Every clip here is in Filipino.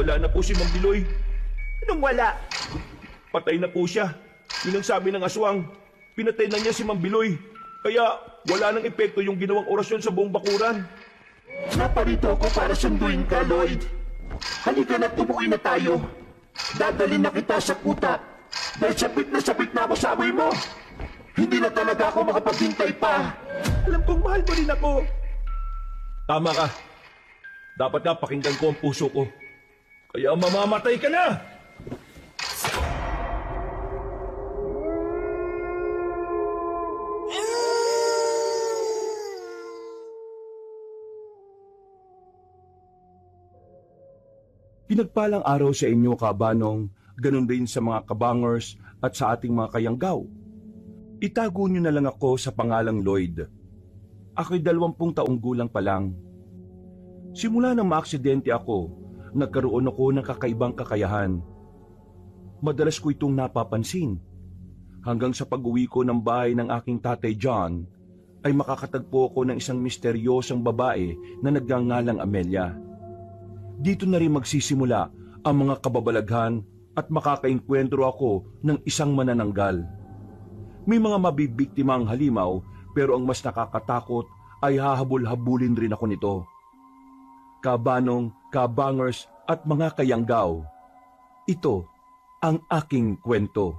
wala na po si Mang Biloy. Anong wala? Patay na po siya. Yun ang sabi ng aswang. Pinatay na niya si Mang Biloy. Kaya wala nang epekto yung ginawang orasyon sa buong bakuran. Naparito ako para sunduin ka, Lloyd. Halika na't umuwi na tayo. Dadalhin na kita sa kuta. Dahil sabit na ako sa amoy mo. Hindi na talaga ako makapaghintay pa. Alam kong mahal mo rin ako. Tama ka. Dapat nga pakinggan ko ang puso ko. Kaya mamamatay ka na! Pinagpalang araw sa inyo, kabanong, ganun din sa mga kabangers at sa ating mga kayanggaw. Itago niyo na lang ako sa pangalang Lloyd. Ako'y 20 taong gulang pa lang. Simula nang maaksidente ako, nagkaroon ako ng kakaibang kakayahan. Madalas ko itong napapansin. Hanggang sa pag-uwi ko ng bahay ng aking tatay John, ay makakatagpo ako ng isang misteryosong babae na nagngangalang Amelia. Dito na rin magsisimula ang mga kababalaghan at makakaengkwentro ako ng isang manananggal. May mga mabibiktima ang halimaw, pero ang mas nakakatakot ay hahabol-habulin rin ako nito. Kabanong, kabangers at mga kayanggaw, ito ang aking kwento.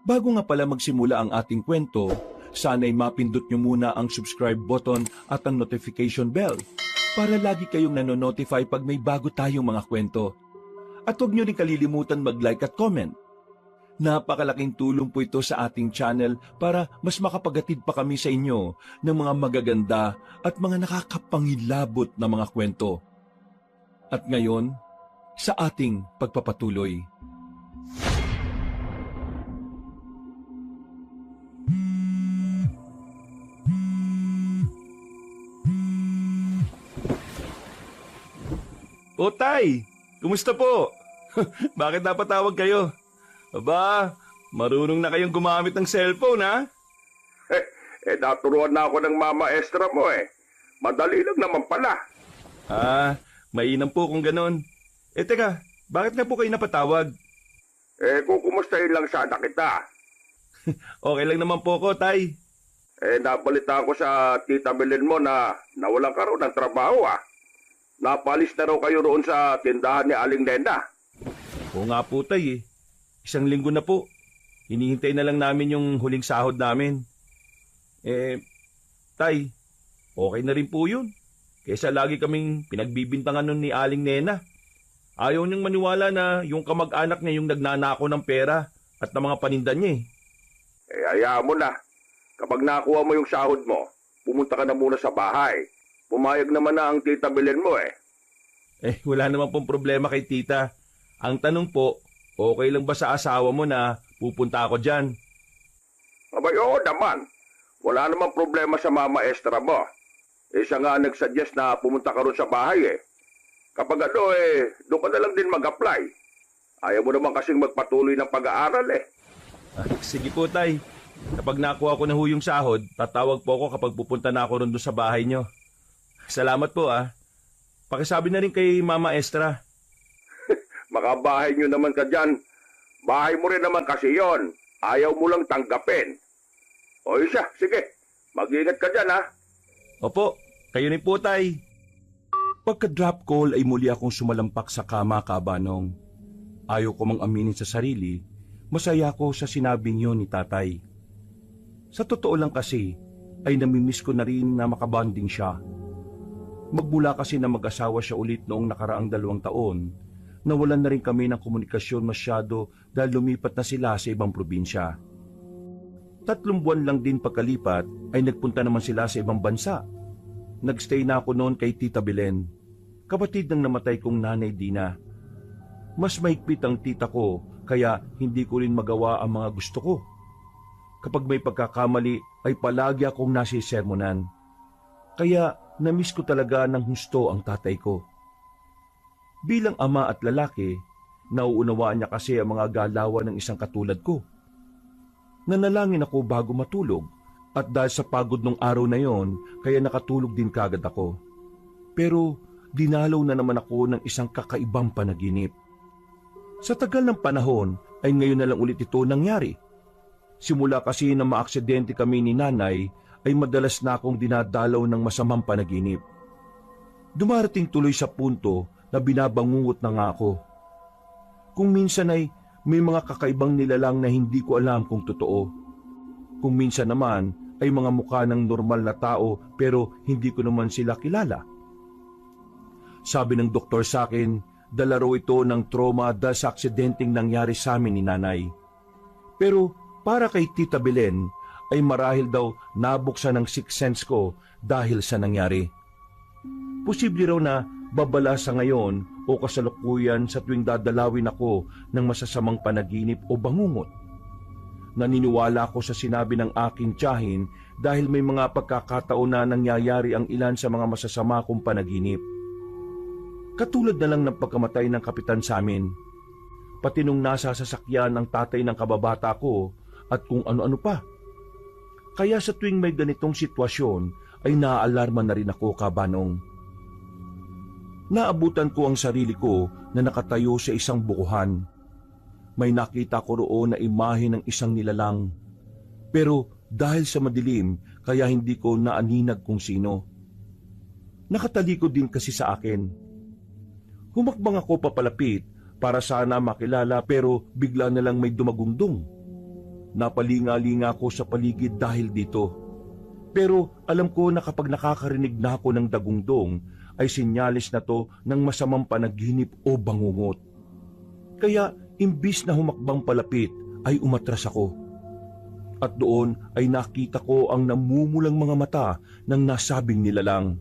Bago nga pala magsimula ang ating kwento, sana'y mapindot nyo muna ang subscribe button at ang notification bell para lagi kayong nanonotify pag may bago tayong mga kwento. At huwag nyo rin kalilimutan mag-like at comment. Napakalaking tulong po ito sa ating channel para mas makapagatid pa kami sa inyo ng mga magaganda at mga nakakapangilabot na mga kwento. At ngayon, sa ating pagpapatuloy. O Tay, kumusta po? Bakit napatawag kayo? Aba, marunong na kayong gumamit ng cellphone, ha? Naturuan na ako ng mama Estra mo eh. Madali lang naman pala. Mainam po kung ganon. Teka, bakit na po kayo napatawag? Kung kumustahin lang sana kita. Okay lang naman po ko, Tay. Nabalita ko sa tita Belen mo na nawalan ka raw ng trabaho Napalis na raw kayo roon sa tindahan ni Aling Nena. Oo nga po, Tay. 1 linggo na po. Hinihintay na lang namin yung huling sahod namin. Tay, okay na rin po yun. Kesa lagi kaming pinagbibintangan nun ni Aling Nena. Ayaw niyang maniwala na yung kamag-anak niya yung nagnanako ng pera at ng mga paninda niya Hayaan mo na. Kapag nakuha mo yung sahod mo, pumunta ka na muna sa bahay. Pumayag naman na ang tita Belen mo Wala naman pong problema kay tita. Ang tanong po, okay lang ba sa asawa mo na pupunta ako dyan? Abay, oo naman. Wala namang problema sa mama Estra mo. Siya nga nagsuggest na pumunta ka ron sa bahay Kapag doon ka na lang din mag-apply. Ayaw mo naman kasing magpatuloy ng pag-aaral Sige po, Tay. Kapag nakuha ko na yung sahod, tatawag po ako kapag pupunta na ako ron doon sa bahay nyo. Salamat po Pakisabi na rin kay Mama Estra. Makabahay nyo naman ka dyan. Bahay mo rin naman kasi yon. Ayaw mo lang tanggapin. O siya, sige. Mag-ingat ka dyan Opo, kayo rin po, Tay. Pagka-drop call ay muli akong sumalampak sa kama, kabanong. Ayaw ko mang aminin sa sarili, masaya ko sa sinabing yun ni Tatay. Sa totoo lang kasi, ay namimiss ko na rin na makabanding siya. Magmula kasi na mag-asawa siya ulit noong nakaraang 2 taon, nawalan na rin kami ng komunikasyon masyado dahil lumipat na sila sa ibang probinsya. 3 buwan lang din pagkalipat ay nagpunta naman sila sa ibang bansa. Nagstay na ako noon kay Tita Belen, kapatid ng namatay kong nanay Dina. Mas mahigpit ang tita ko kaya hindi ko rin magawa ang mga gusto ko. Kapag may pagkakamali ay palagi akong nasisermonan. Kaya namiss ko talaga ng husto ang tatay ko. Bilang ama at lalaki, nauunawaan niya kasi ang mga galawan ng isang katulad ko. Nanalangin ako bago matulog At dahil sa pagod nung araw na yon, kaya nakatulog din kagad ako. Pero dinalaw na naman ako ng isang kakaibang panaginip. Sa tagal ng panahon ay ngayon na lang ulit ito nangyari. Simula kasi na maaksidente kami ni nanay ay madalas na akong dinadalaw ng masamang panaginip. Dumarating tuloy sa punto na binabangungot na nga ako. Kung minsan ay may mga kakaibang nilalang na hindi ko alam kung totoo. Kung minsan naman ay mga mukha ng normal na tao pero hindi ko naman sila kilala. Sabi ng doktor sa akin, dala raw ito ng trauma dahil sa aksidenteng nangyari sa amin ni nanay. Pero para kay Tita Belen ay marahil daw nabuksan ng sixth sense ko dahil sa nangyari. Posible raw na babala sa ngayon o kasalukuyan sa tuwing dadalawin ako ng masasamang panaginip o bangungot. Naniniwala ako sa sinabi ng aking tiyahin dahil may mga pagkakataon na nangyayari ang ilan sa mga masasama kong panaginip. Katulad na lang ng pagkamatay ng kapitan sa amin. Pati nung nasa sasakyan ng tatay ng kababata ko at kung ano-ano pa. Kaya sa tuwing may ganitong sitwasyon ay naaalarma na rin ako, Kabanong. Naabutan ko ang sarili ko na nakatayo sa isang bukuhan. May nakita ko roon na imahe ng isang nilalang. Pero dahil sa madilim, kaya hindi ko naaninag kung sino. Nakatalikod din kasi sa akin. Humakbang ako papalapit para sana makilala pero bigla na lang may dumagundong. Napalinga-linga ako sa paligid dahil dito. Pero alam ko na kapag nakakarinig na ako ng dagundong ay sinyalis na to ng masamang panaginip o bangungot. Kaya imbis na humakbang palapit ay umatras ako. At doon ay nakita ko ang namumulang mga mata ng nasabing nilalang.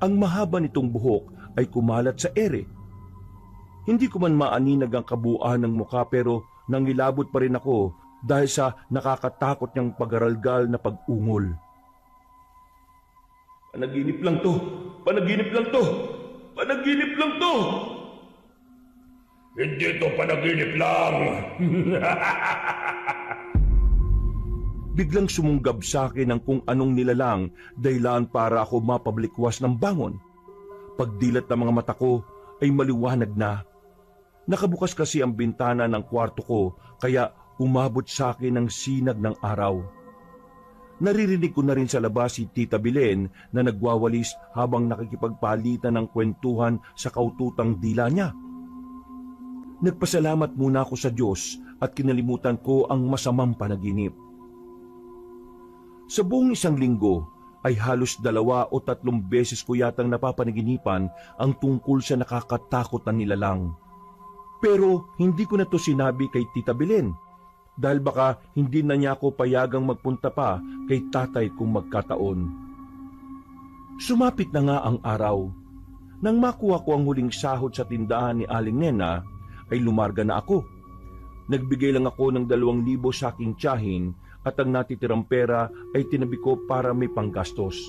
Ang mahaba nitong buhok ay kumalat sa ere. Hindi ko man maaninag ang kabuuan ng mukha pero nangilabot pa rin ako dahil sa nakakatakot niyang pagaralgal na pag-ungol. Panaginip lang to! Panaginip lang to! Panaginip lang to! Hindi to panaginip lang! Biglang sumunggab sa akin ang kung anong nilalang dahilan para ako mapablikwas ng bangon. Pagdilat ng mga mata ko ay maliwanag na. Nakabukas kasi ang bintana ng kwarto ko kaya umabot sa akin ang sinag ng araw. Naririnig ko na rin sa labas si Tita Belen na nagwawalis habang nakikipagpalitan ng kwentuhan sa kaututang dila niya. Nagpasalamat muna ako sa Diyos at kinalimutan ko ang masamang panaginip. Sa buong isang linggo ay halos 2 o 3 beses ko yatang napapanaginipan ang tungkol sa nakakatakot na nilalang. Pero hindi ko na to sinabi kay Tita Belen dahil baka hindi na niya ako payagang magpunta pa kay tatay kung magkataon. Sumapit na nga ang araw. Nang makuha ko ang huling sahod sa tindahan ni Aling Nena, ay lumarga na ako. Nagbigay lang ako ng 2,000 sa aking tiyahin at ang natitirang pera ay tinabi ko para may panggastos.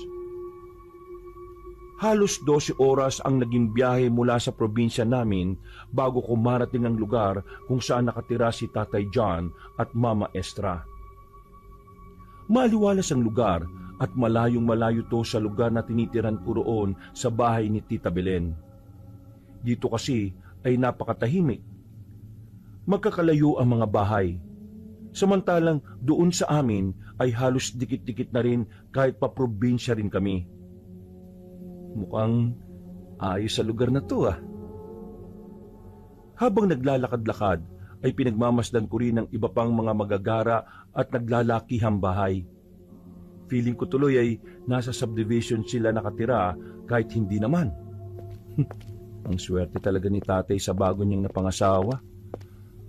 Halos 12 oras ang naging biyahe mula sa probinsya namin bago ko marating ang lugar kung saan nakatira si Tatay John at Mama Estra. Maliwalas ang lugar at malayong-malayo to sa lugar na tinitiran ko roon sa bahay ni Tita Belen. Dito kasi ay napakatahimik. Magkakalayo ang mga bahay. Samantalang doon sa amin ay halos dikit-dikit na rin kahit pa probinsya rin kami. Mukhang ayos sa lugar na to ah. Habang naglalakad-lakad ay pinagmamasdan ko rin ang iba pang mga magagara at naglalakihang bahay. Feeling ko tuloy ay nasa subdivision sila nakatira kahit hindi naman. Ang swerte talaga ni tatay sa bago niyang napangasawa.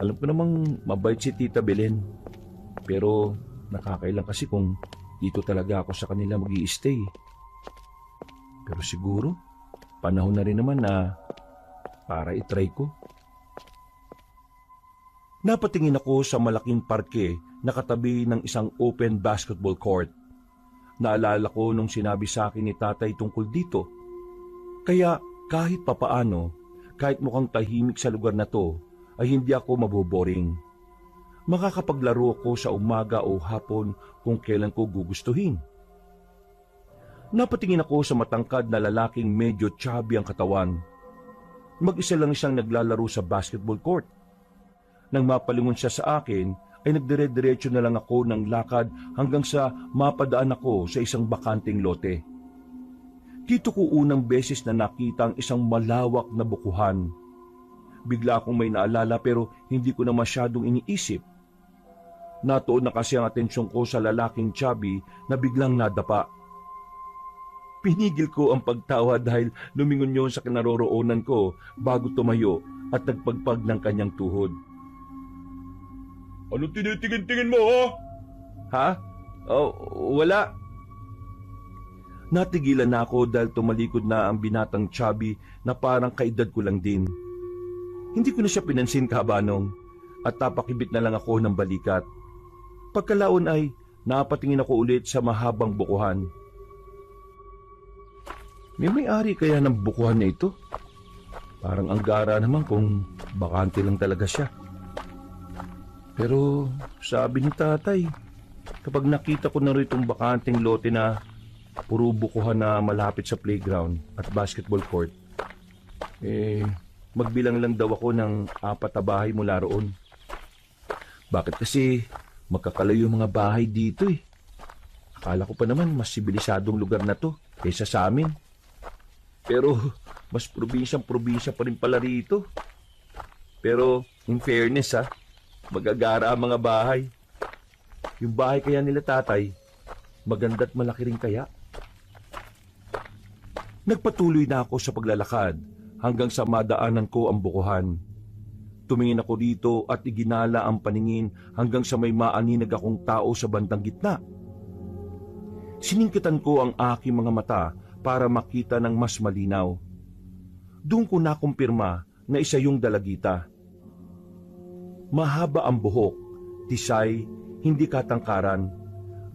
Alam ko namang mabait si Tita Belen. Pero nakakailang kasi kung dito talaga ako sa kanila mag-i-stay. Pero siguro, panahon na rin naman na para itry ko. Napatingin ako sa malaking parke na katabi ng isang open basketball court. Naalala ko nung sinabi sa akin ni tatay tungkol dito. Kaya kahit papaano, kahit mukhang tahimik sa lugar na to, ay hindi ako maboboring. makakapaglaro ko sa umaga o hapon kung kailan ko gugustuhin. Napatingin ako sa matangkad na lalaking medyo chubby ang katawan. Mag-isa lang siyang naglalaro sa basketball court. Nang mapalingon siya sa akin, ay nagdire-diretso na lang ako ng lakad hanggang sa mapadaan ako sa isang bakanting lote. Dito ko unang beses na nakita ang isang malawak na bukuhan. Bigla akong may naalala pero hindi ko na masyadong iniisip. Natuon na kasi ang atensyon ko sa lalaking chubby na biglang nadapa. Pinigil ko ang pagtawa dahil lumingon yun sa kinaroroonan ko bago tumayo at nagpagpag ng kanyang tuhod. Ano tinitingin-tingin mo, ha? Ha? Oh, wala. Natigilan na ako dahil tumalikod na ang binatang chubby na parang kaedad ko lang din. Hindi ko na siya pinansin, kabanong, at napakibit na lang ako ng balikat. Pagkalaon ay napatingin ako ulit sa mahabang bukuhan. May-ari kaya ng bukuhan na ito? Parang ang gara naman kung bakante lang talaga siya. Pero sabi ni tatay, kapag nakita ko na rin itong bakanting lote na puro bukuhan na malapit sa playground at basketball court, magbilang lang daw ako ng 4 na bahay mula roon. Bakit kasi magkakalayo yung mga bahay dito eh? Akala ko pa naman mas sibilisadong lugar na to kaysa sa amin. Pero mas probinsyang-probinsya pa rin pala rito. Pero in fairness magagara ang mga bahay. Yung bahay kaya nila tatay, maganda't malaki rin kaya. Nagpatuloy na ako sa paglalakad hanggang sa madaanan ko ang bukuhan. Tumingin ako dito at iginala ang paningin hanggang sa may maaninag akong tao sa bandang gitna. Siningkitan ko ang aking mga mata para makita ng mas malinaw. Doon ko nakumpirma na isa yung dalagita. Mahaba ang buhok, tisay, hindi katangkaran,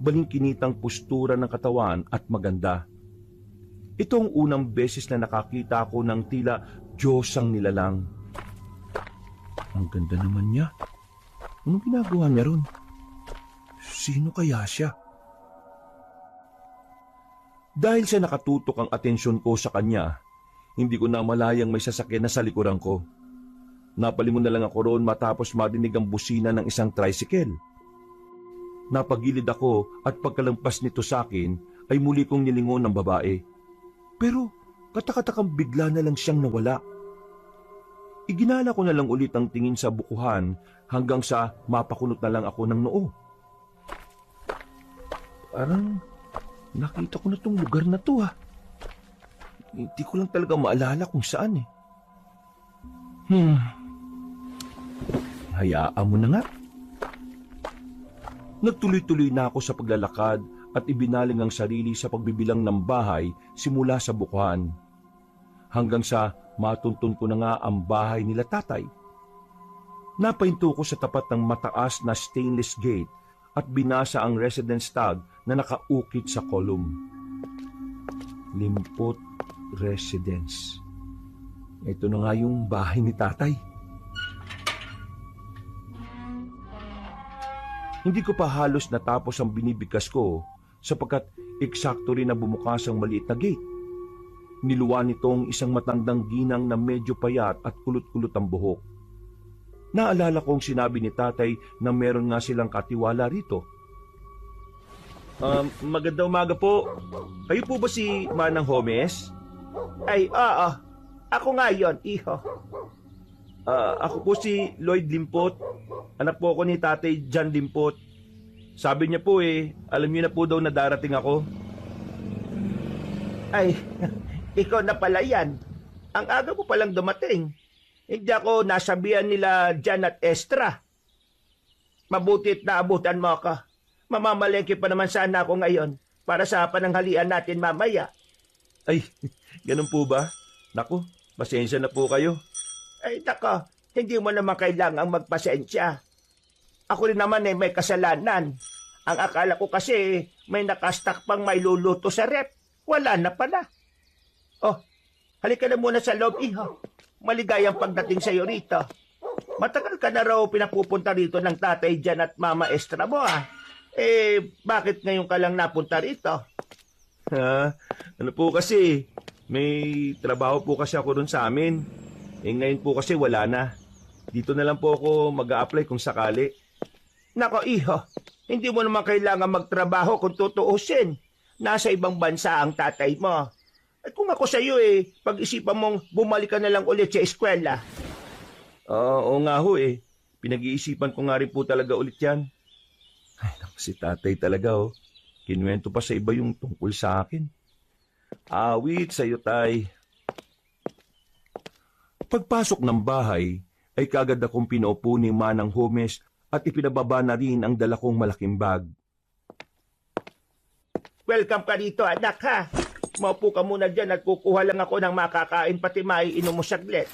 balingkinitang postura ng katawan at maganda. Ito ang unang beses na nakakita ako ng tila Diyosang nilalang. Ang ganda naman niya. Anong ginagawa niya ron? Sino kaya siya? Dahil sa nakatutok ang atensyon ko sa kanya, hindi ko na malayang may sasakyan na sa likuran ko. Napalingon na lang ako roon matapos marinig ang busina ng isang tricycle. Napagilid ako at pagkalampas nito sa akin ay muli kong nilingon ng babae. Pero katakatakang bigla na lang siyang nawala. Iginala ko na lang ulit ang tingin sa bukuhan hanggang sa mapakunot na lang ako ng noo. Parang nakita ko na tong lugar na to Hindi ko lang talaga maalala kung saan Hayaan mo na nga. Nagtuloy-tuloy na ako sa paglalakad at ibinaling ang sarili sa pagbibilang ng bahay simula sa bukuhan. Hanggang sa matuntun ko na nga ang bahay nila tatay. Napahinto ko sa tapat ng mataas na stainless gate at binasa ang residence tag na nakaukit sa column. Limpot Residence. Ito na nga yung bahay ni tatay. Hindi ko pa halos natapos ang binibigkas ko sapagkat eksakto rin na bumukas ang maliit na gate. Niluwan nitong isang matandang ginang na medyo payat at kulot-kulot ang buhok. Naalala kong sinabi ni tatay na meron nga silang katiwala rito. Magandang umaga po. Kayo po ba si Manang Homes? Ay, oo. Ako nga yon, iho. Ako po si Lloyd Limpot. Anak po ako ni Tatay John Limpot. Sabi niya po alam niyo na po daw na darating ako. Ay, ikaw na pala yan. Ang aga mo palang dumating. Hindi ako nasabihan nila Jan at Estra. Mabuti't naabutan mo ako. Mamamalengke pa naman sana ako ngayon para sa pananghalian natin mamaya. Ay, ganun po ba? Naku, pasensya na po kayo. Ay, nako, hindi mo naman kailangang magpasensya. Ako rin naman may kasalanan. Ang akala ko kasi may nakastak pang may luluto sa rep. Wala na pala. Oh, halika na muna sa loob, iho. Maligayang pagdating sa'yo rito. Matagal ka na raw pinapupunta rito ng tatay Jan at mama Estra mo ah. Bakit ngayon ka lang napunta rito? Ha? Ano po kasi, may trabaho po kasi ako doon sa amin. Ngayon po kasi wala na. Dito na lang po ako mag-a-apply kung sakali. Nako iho, hindi mo naman kailangan magtrabaho kung tutuusin. Nasa ibang bansa ang tatay mo. At kung ako sa iyo pag-isipan mong bumalik ka na lang ulit sa eskwela. Oo nga ho Pinag-iisipan ko nga rin po talaga ulit yan. Ay, naku, si tatay talaga Kinuwento pa sa iba yung tungkol sa akin. Awit sa'yo, tay. Pagpasok ng bahay, ay kagad akong pinaupo ni Manang Homes at ipinababa na rin ang dala kong malaking bag. Welcome ka dito, anak ha. Maupo ka muna dyan at kukuha lang ako ng makakain pati maiinom mo saglit.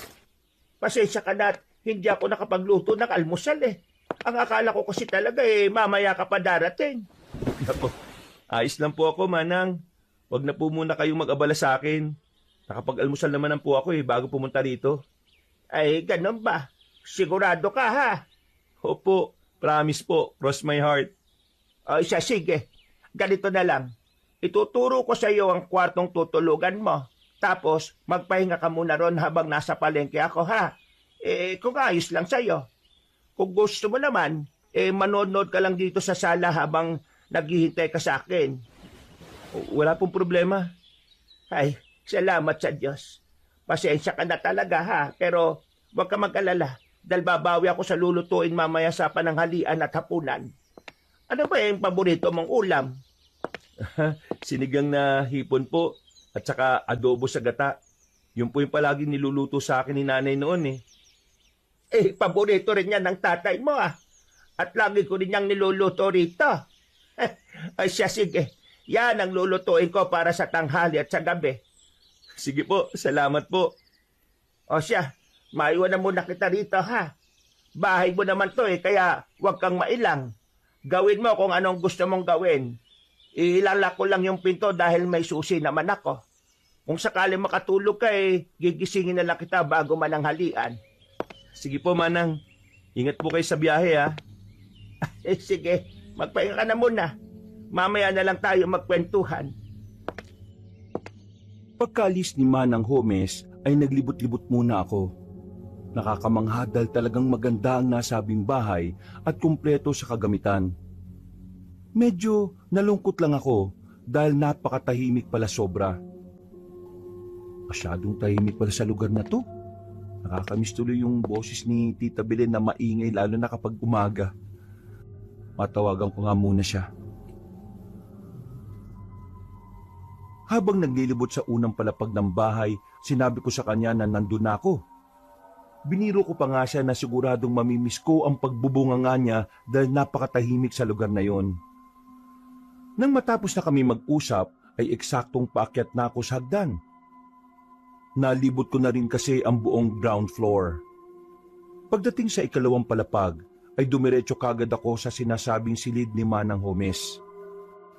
Pasensya ka na at hindi ako nakapagluto ng almusal Ang akala ko kasi talaga mamaya ka pa darating. Naku, ayos lang po ako, Manang. Huwag na po muna kayong mag-abala sa akin. Nakapag-almusal naman po ako bago pumunta rito. Ay, ganun ba? Sigurado ka ha? Opo, promise po, cross my heart. Ay, sige. Ganito na lang. Ituturo ko sa iyo ang kwartong tutulugan mo. Tapos, magpahinga ka muna ron habang nasa palengke ako ha. Kung ayos lang sa iyo. Kung gusto mo naman, manonood ka lang dito sa sala habang naghihintay ka sa akin. Wala pong problema. Ay, salamat sa Diyos. Pasensya ka na talaga ha, pero huwag ka mag-alala dahil babawi ako sa lulutuin mamaya sa pananghalian at hapunan. Ano ba yung paborito mong ulam? Sinigang na hipon po at saka adobo sa gata. Yun po yung palagi niluluto sa akin ni nanay noon paborito rin yan ng tatay mo At lagi ko rin niyang niluluto rito. Ay siya, sige. Yan ang lulutuin ko para sa tanghali at sa gabi. Sige po, salamat po. O siya, maiwan na muna kita rito ha. Bahay mo naman to kaya huwag kang mailang. Gawin mo kung anong gusto mong gawin. Ilalak ko lang yung pinto dahil may susi naman ako. Kung sakali makatulog ka gigisingin na lang kita bago mananghalian. Sige po, Manang. Ingat po kayo sa biyahe ha. Sige, magpahinga ka na muna. Mamaya na lang tayo magkwentuhan. Pagkaalis ni Manang Homes ay naglibot-libot muna ako. Nakakamangha dahil talagang maganda ang nasabing bahay at kumpleto sa kagamitan. Medyo nalungkot lang ako dahil napakatahimik pala sobra. Masyadong tahimik pala sa lugar na to. Nakakamiss tuloy yung boses ni Tita Belen na maingay lalo na kapag umaga. Matawagan ko nga muna siya. Habang naglilibot sa unang palapag ng bahay, sinabi ko sa kanya na nandun na ako. Biniro ko pa nga siya na siguradong mamimiss ko ang pagbubunga nga niya dahil napakatahimik sa lugar na yon. Nang matapos na kami mag-usap, ay eksaktong paakyat na ako sa hagdan. Nalibot ko na rin kasi ang buong ground floor. Pagdating sa ikalawang palapag, ay dumiretso kagad ako sa sinasabing silid ni Manang Homes.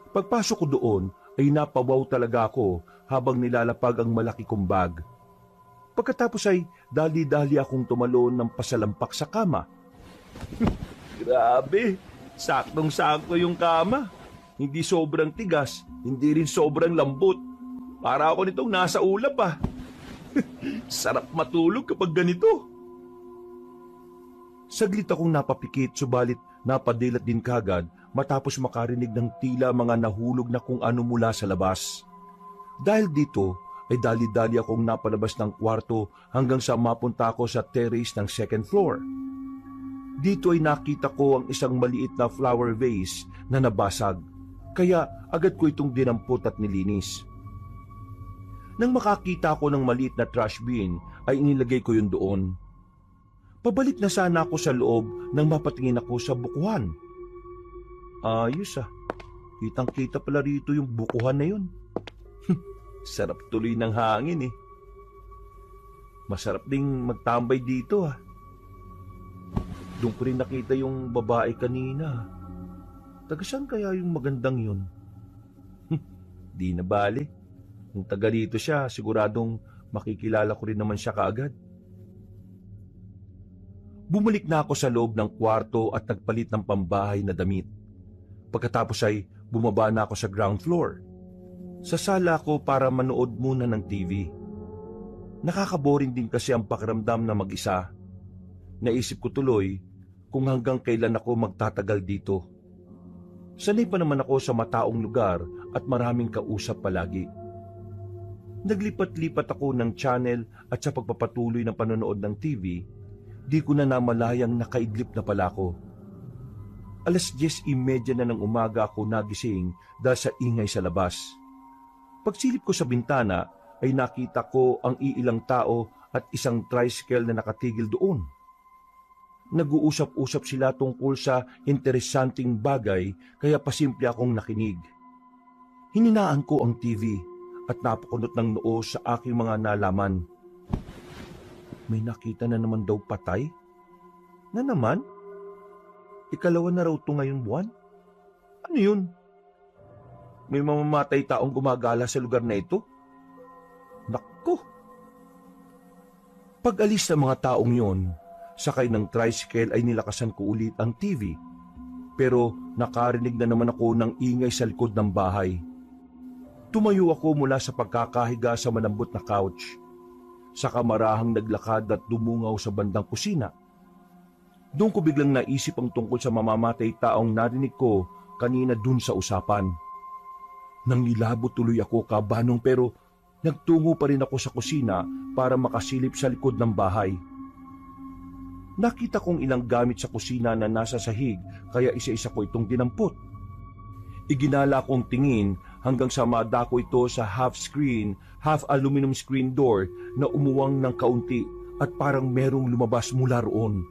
Pagpasok ko doon, ay napawaw talaga ako habang nilalapag ang malaki kong bag. Pagkatapos ay dali-dali akong tumalon ng pasalampak sa kama. Grabe, saktong-sakto yung kama. Hindi sobrang tigas, hindi rin sobrang lambot. Para ako nitong nasa ulap Sarap matulog kapag ganito. Saglit akong napapikit subalit napadilat din kagad matapos makarinig ng tila mga nahulog na kung ano mula sa labas. Dahil dito ay dali-dali akong napalabas ng kwarto hanggang sa mapunta ako sa terrace ng second floor. Dito ay nakita ko ang isang maliit na flower vase na nabasag, kaya agad ko itong dinampot at nilinis. Nang makakita ko ng maliit na trash bin, ay inilagay ko yun doon. Pabalik na sana ako sa loob nang mapatingin ako sa bukuhan. Ayos kitang-kita pala rito yung bukuhan na yun. Sarap tuloy ng hangin Masarap ding magtambay dito Doon ko rin nakita yung babae kanina. Taga saan kaya yung magandang yun? Di na bale. Kung taga rito siya, siguradong makikilala ko rin naman siya kaagad. Bumalik na ako sa loob ng kwarto at nagpalit ng pambahay na damit. Pagkatapos ay bumaba na ako sa ground floor. Sa sala ako para manood muna ng TV. Nakakaboring din kasi ang pakiramdam na mag-isa. Naisip ko tuloy kung hanggang kailan ako magtatagal dito. Sanay pa naman ako sa mataong lugar at maraming kausap palagi. Naglipat-lipat ako ng channel at sa pagpapatuloy ng panonood ng TV, di ko na namalayang nakaidlip na pala ako. 10:30 na ng umaga ako nagising dahil sa ingay sa labas. Pagsilip ko sa bintana ay nakita ko ang iilang tao at isang tricycle na nakatigil doon. Nag-uusap-usap sila tungkol sa interesanting bagay kaya pasimple akong nakinig. Hininaan ko ang TV at napakunot ng noo sa aking mga nalaman. May nakita na naman daw patay? Na naman? Ikalawa na raw ito ngayong buwan? Ano yun? May mamamatay taong gumagala sa lugar na ito? Naku! Pag-alis ng mga taong yon, sakay ng tricycle ay nilakasan ko ulit ang TV. Pero nakarinig na naman ako ng ingay sa likod ng bahay. Tumayo ako mula sa pagkakahiga sa malambot na couch. Saka marahang naglakad at dumungaw sa bandang kusina. Doon ko biglang naisip ang tungkol sa mamamatay taong narinig ko kanina dun sa usapan. Nangilabot tuloy ako kabanong pero nagtungo pa rin ako sa kusina para makasilip sa likod ng bahay. Nakita kong ilang gamit sa kusina na nasa sahig kaya isa-isa ko itong dinampot. Iginala kong tingin hanggang sa madako ito sa half-screen, half-aluminum screen door na umuwang ng kaunti at parang merong lumabas mula roon.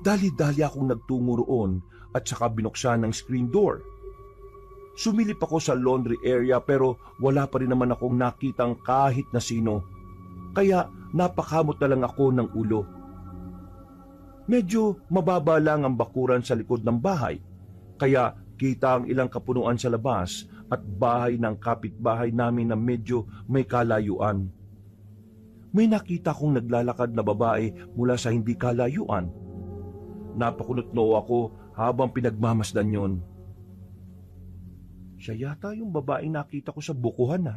Dali-dali akong nagtungo roon at saka binuksan ng screen door. Sumilip ako sa laundry area pero wala pa rin naman akong nakitang kahit na sino. Kaya napakamot na lang ako ng ulo. Medyo mababa lang ang bakuran sa likod ng bahay, kaya kita ang ilang kapunuan sa labas at bahay ng kapitbahay namin na medyo may kalayuan. May nakita kong naglalakad na babae mula sa hindi kalayuan. Napakunot noo ako habang pinagmamasdan yon. Siya yata yung babaeng nakita ko sa bukuhan na.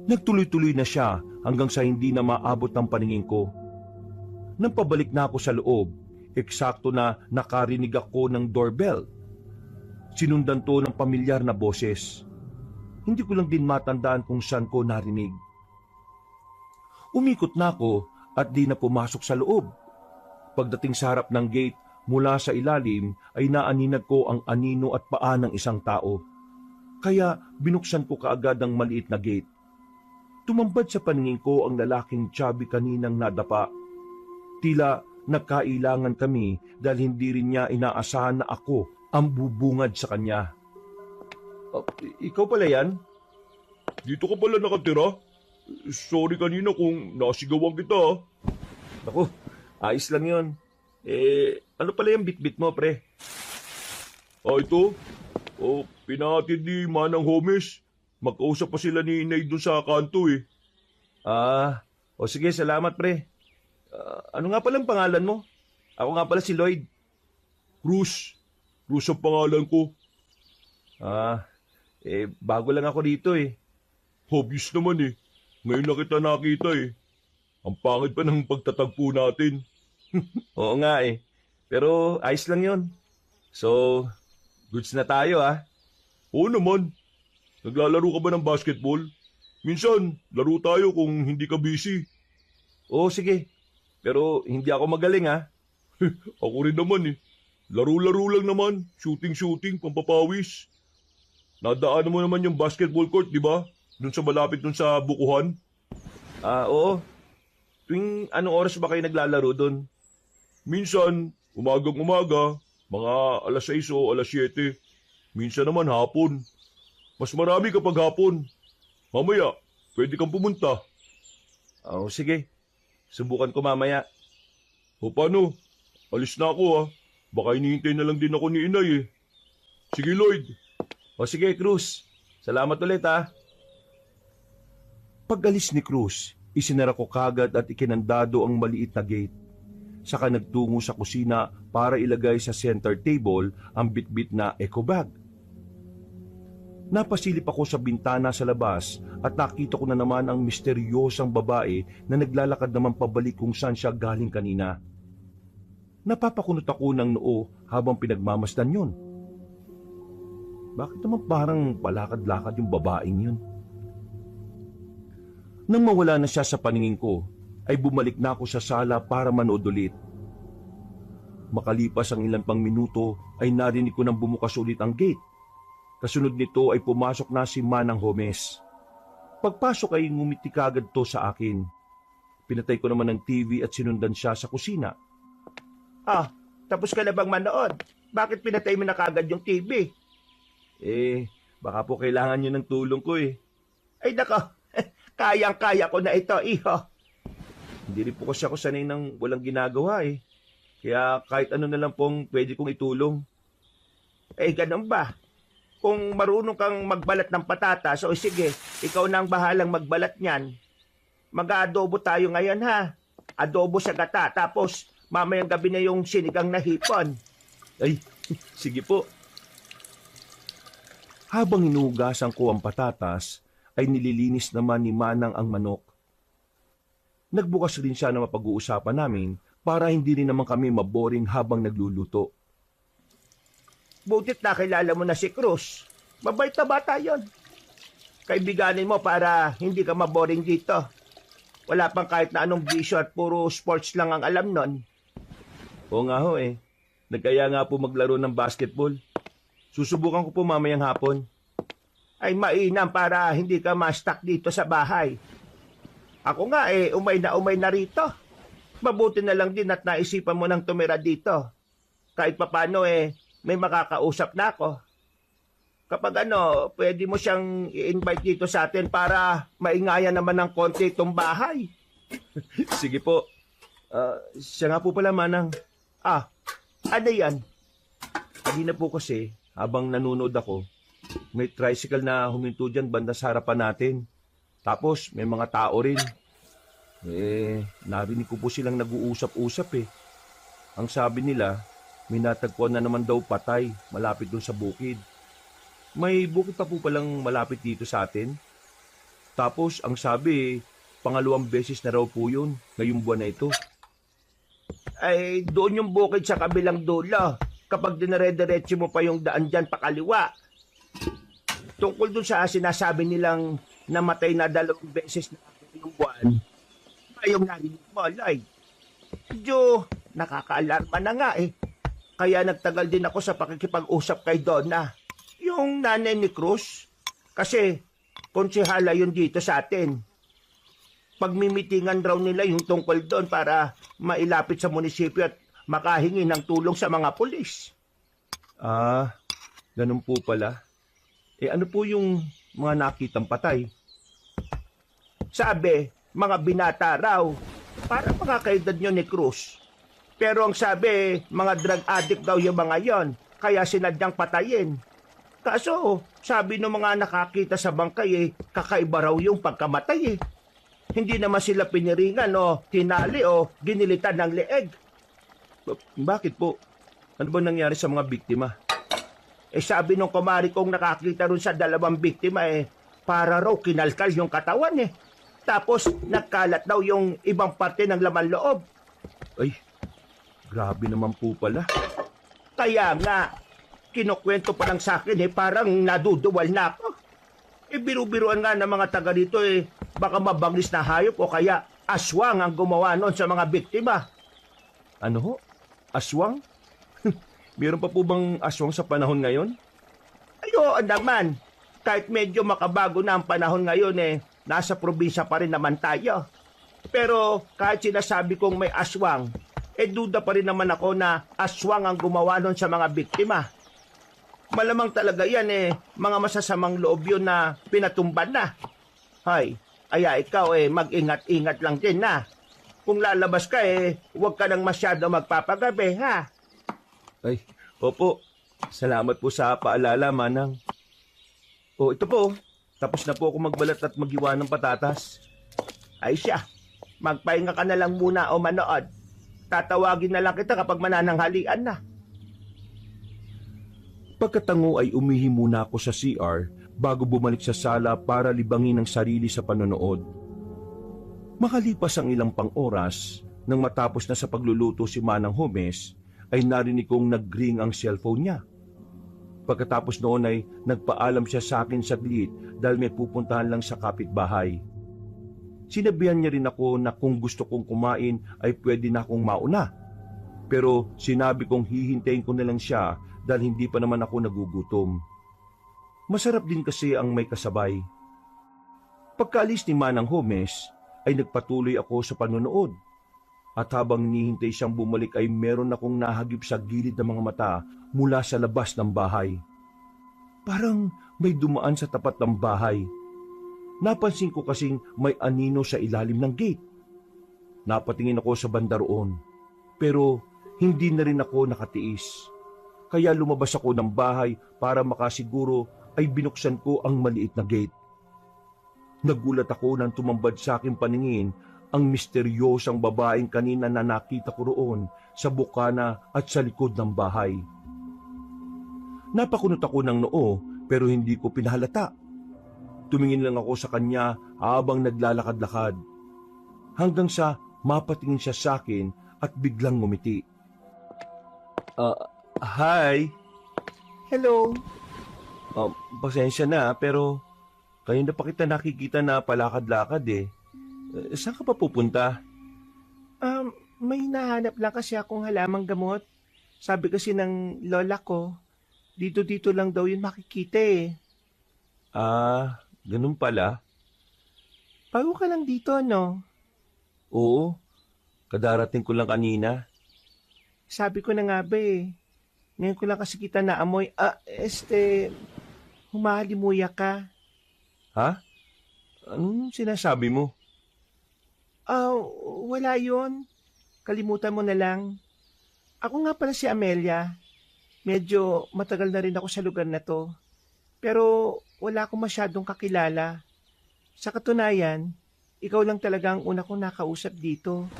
Nagtuloy-tuloy na siya hanggang sa hindi na maabot ng paningin ko. Nang pabalik na ako sa loob, eksakto na nakarinig ako ng doorbell. Sinundan to ng pamilyar na boses. Hindi ko lang din matandaan kung saan ko narinig. Umikot na ako at di na pumasok sa loob. Pagdating sa harap ng gate, mula sa ilalim ay naaninag ko ang anino at paa ng isang tao. Kaya binuksan ko kaagad ang maliit na gate. Tumambad sa paningin ko ang lalaking chubby kaninang nadapa. Tila nagkailangan kami dahil hindi rin niya inaasahan na ako ang bubungad sa kanya. Ikaw pala yan? Dito ka pala nakatira? Sorry kanina kung nasigawan kita. Naku, ayos lang yun. Ano pala yung bitbit mo, pre? Ito? Pinahatid ni Manang Homes. Magkausap pa sila ni Inay dun sa kanto eh. Sige, salamat, pre. Ano nga palang pangalan mo? Ako nga pala si Lloyd. Cruz. Cruz ang pangalan ko. Bago lang ako dito eh. Obvious naman eh. Ngayon na kita nakita eh. Ang pangit pa ng pagtatagpo natin. Oo nga eh. Pero ayos lang yon. So, goods na tayo ah. Oo naman. Naglalaro ka ba ng basketball? Minsan, laro tayo kung hindi ka busy. Oo, sige. Pero hindi ako magaling ah. Ako rin naman eh. Laro-laro lang naman. Shooting-shooting, pampapawis. Nadaan mo naman yung basketball court, di ba? Doon sa malapit doon sa bukuhan. Oo. Tuwing anong oras ba kayo naglalaro doon? Minsan, umagang-umaga, mga alas 6 o alas 7. Minsan naman hapon. Mas marami kapag hapon. Mamaya, pwede kang pumunta. Oo, sige. Subukan ko mamaya. O paano? Alis na ako ha. Baka hinihintay na lang din ako ni Inay eh. Sige Lloyd. O sige, Cruz. Salamat ulit ha. Pag-alis ni Cruz, isinara ko kagad at ikinandado ang maliit na gate. Saka nagtungo sa kusina para ilagay sa center table ang bitbit na eco bag. Napasilip ako sa bintana sa labas at nakita ko na naman ang misteryosang babae na naglalakad naman pabalik kung saan siya galing kanina. Napapakunot ako ng noo habang pinagmamasdan yun. Bakit naman parang palakad-lakad yung babaeng yun? Nang mawala na siya sa paningin ko, ay bumalik na ako sa sala para manood ulit. Makalipas ang ilan pang minuto ay narinig ko nang bumukas ulit ang gate. Kasunod nito ay pumasok na si Manang Homes. Pagpasok ay ngumiti kagad to sa akin. Pinatay ko naman ng TV at sinundan siya sa kusina. Ah, tapos ka na bang manood? Bakit pinatay mo na kagad yung TV? Baka po kailangan nyo ng tulong ko eh. Ay nako, kayang-kaya ko na ito, iho. Hindi rin po kasi ako sanay ng walang ginagawa eh. Kaya kahit ano na lang pong pwede kong itulong. Ganun ba? Kung marunong kang magbalat ng patatas, o sige, ikaw na ang bahalang magbalat niyan. Mag-aadobo tayo ngayon ha. Adobo sa gata, tapos mamayang gabi na yung sinigang na hipon. Ay, sige po. Habang inuugasan ko ang patatas, ay nililinis naman ni Manang ang manok. Nagbukas rin siya na mapag-uusapan namin para hindi rin naman kami maboring habang nagluluto. Butit nakilala mo na si Cruz. Mabait na bata yon. Kaibiganin mo para hindi ka maboring dito. Wala pang kahit na anong bisyo at puro sports lang ang alam nun. Oo nga ho eh. Nagkaya nga po maglaro ng basketball. Susubukan ko po mamayang hapon. Ay mainam para hindi ka ma-stuck dito sa bahay. Ako nga umay na rito. Mabuti na lang din at naisipan mo nang tumira dito. Kahit papano may makakausap na ako. Kapag pwede mo siyang i-invite dito sa atin para maingayan naman ng konti itong bahay. Sige po. Siya nga po pala, Manang. Ano yan? Kanina po kasi, habang nanonood ako, may tricycle na huminto dyan banda sa harapan natin. Tapos, may mga tao rin. Narinig ko po silang nag-uusap-usap eh. Ang sabi nila, may natagpuan na naman daw patay malapit doon sa bukid. May bukid pa po palang malapit dito sa atin. Tapos, ang sabi, pangalawang beses na raw po yun ngayong buwan na ito. Ay, doon yung bukid sa kabilang dulo. Kapag dinare-diretso mo pa yung daan dyan pakaliwa. Tungkol doon sa sinasabi nilang namatay na 2 beses na yung buwan. Yung narinig mo, Lloyd. Medyo nakakaalarma na nga eh. Kaya nagtagal din ako sa pakikipag-usap kay Donna. Yung nanay ni Cruz. Kasi konsehala yun dito sa atin. Pagmimitingan raw nila yung tungkol doon para mailapit sa munisipyo at makahingi ng tulong sa mga pulis. Ganun po pala. Ano po yung mga nakitang patay? Sabi, mga binata raw. Para mga kaedad nyo ni Cruz. Pero ang sabi, mga drug addict daw yung mga yon. Kaya sinadyang patayin. Kaso, sabi ng mga nakakita sa bangkay kakaiba raw yung pagkamatay Hindi naman sila piniringan o tinali o ginilitan ng leeg. Bakit po? Ano ba nangyari sa mga biktima? Sabi nung kumari kong nakakita ron sa 2 biktima para raw kinalkal yung katawan Tapos nagkalat daw yung ibang parte ng laman loob. Ay, grabe naman po pala. Kaya nga, kinukwento pa lang sa akin parang naduduwal na ako. Biru-biruan nga ng mga taga dito baka mabangis na hayop o kaya aswang ang gumawa nun sa mga biktima. Ano ho? Aswang? Meron pa po bang aswang sa panahon ngayon? Ayo, naman. Kahit medyo makabago na ang panahon ngayon nasa probinsya pa rin naman tayo. Pero kahit sinasabi kong may aswang, duda pa rin naman ako na aswang ang gumawa nun sa mga biktima. Malamang talaga yan mga masasamang loob yun na pinatumban na. Hay, ikaw mag-ingat-ingat lang din na. Kung lalabas ka huwag ka nang masyado magpapagabi ha. Ay, opo. Salamat po sa paalala, Manang. Ito po. Tapos na po ako magbalat at magiwa ng patatas. Ay siya, magpahinga ka na lang muna o manood. tatawagin na lang kita kapag manananghalian na. Pagkatango ay umihi muna ako sa CR bago bumalik sa sala para libangin ang sarili sa panonood. Makalipas ang ilang pang oras, nang matapos na sa pagluluto si Manang Homes, ay narinig kong nag-ring ang cellphone niya. Pagkatapos noon ay nagpaalam siya sa akin saglit dahil may pupuntahan lang sa kapitbahay. Sinabihan niya rin ako na kung gusto kong kumain ay pwede na akong mauna. Pero sinabi kong hihintayin ko na lang siya dahil hindi pa naman ako nagugutom. Masarap din kasi ang may kasabay. Pagkaalis ni Manang Homes ay nagpatuloy ako sa panonood. At habang hinihintay siyang bumalik ay meron akong nahagip sa gilid ng mga mata mula sa labas ng bahay. Parang may dumaan sa tapat ng bahay. Napansin ko kasing may anino sa ilalim ng gate. Napatingin ako sa banda roon, pero hindi na rin ako nakatiis. Kaya lumabas ako ng bahay para makasiguro ay binuksan ko ang maliit na gate. Nagulat ako nang tumambad sa aking paningin ang misteryosang babaeng kanina na nakita ko roon sa bukana at sa likod ng bahay. Napakunot ako ng noo pero hindi ko pinahalata. Tumingin lang ako sa kanya habang naglalakad-lakad. Hanggang sa mapatingin siya sa akin at biglang ngumiti. Hi! Hello? Pasensya na pero kayo na pa kita nakikita na palakad-lakad eh. Saan ka pa pupunta? May nahanap lang kasi akong halamang gamot. Sabi kasi ng lola ko, dito lang daw yun makikita eh. Ganun pala. Bago ka lang dito, no? Oo, kadarating ko lang kanina. Sabi ko na nga ba eh. Ngayon ko lang kasi kita naamoy. Humahalimuya ka. Ha? Anong sinasabi mo? Wala yun. Kalimutan mo na lang. Ako nga pala si Amelia. Medyo matagal na rin ako sa lugar na to. Pero wala akong masyadong kakilala. Sa katunayan, ikaw lang talaga ang una kong nakausap dito.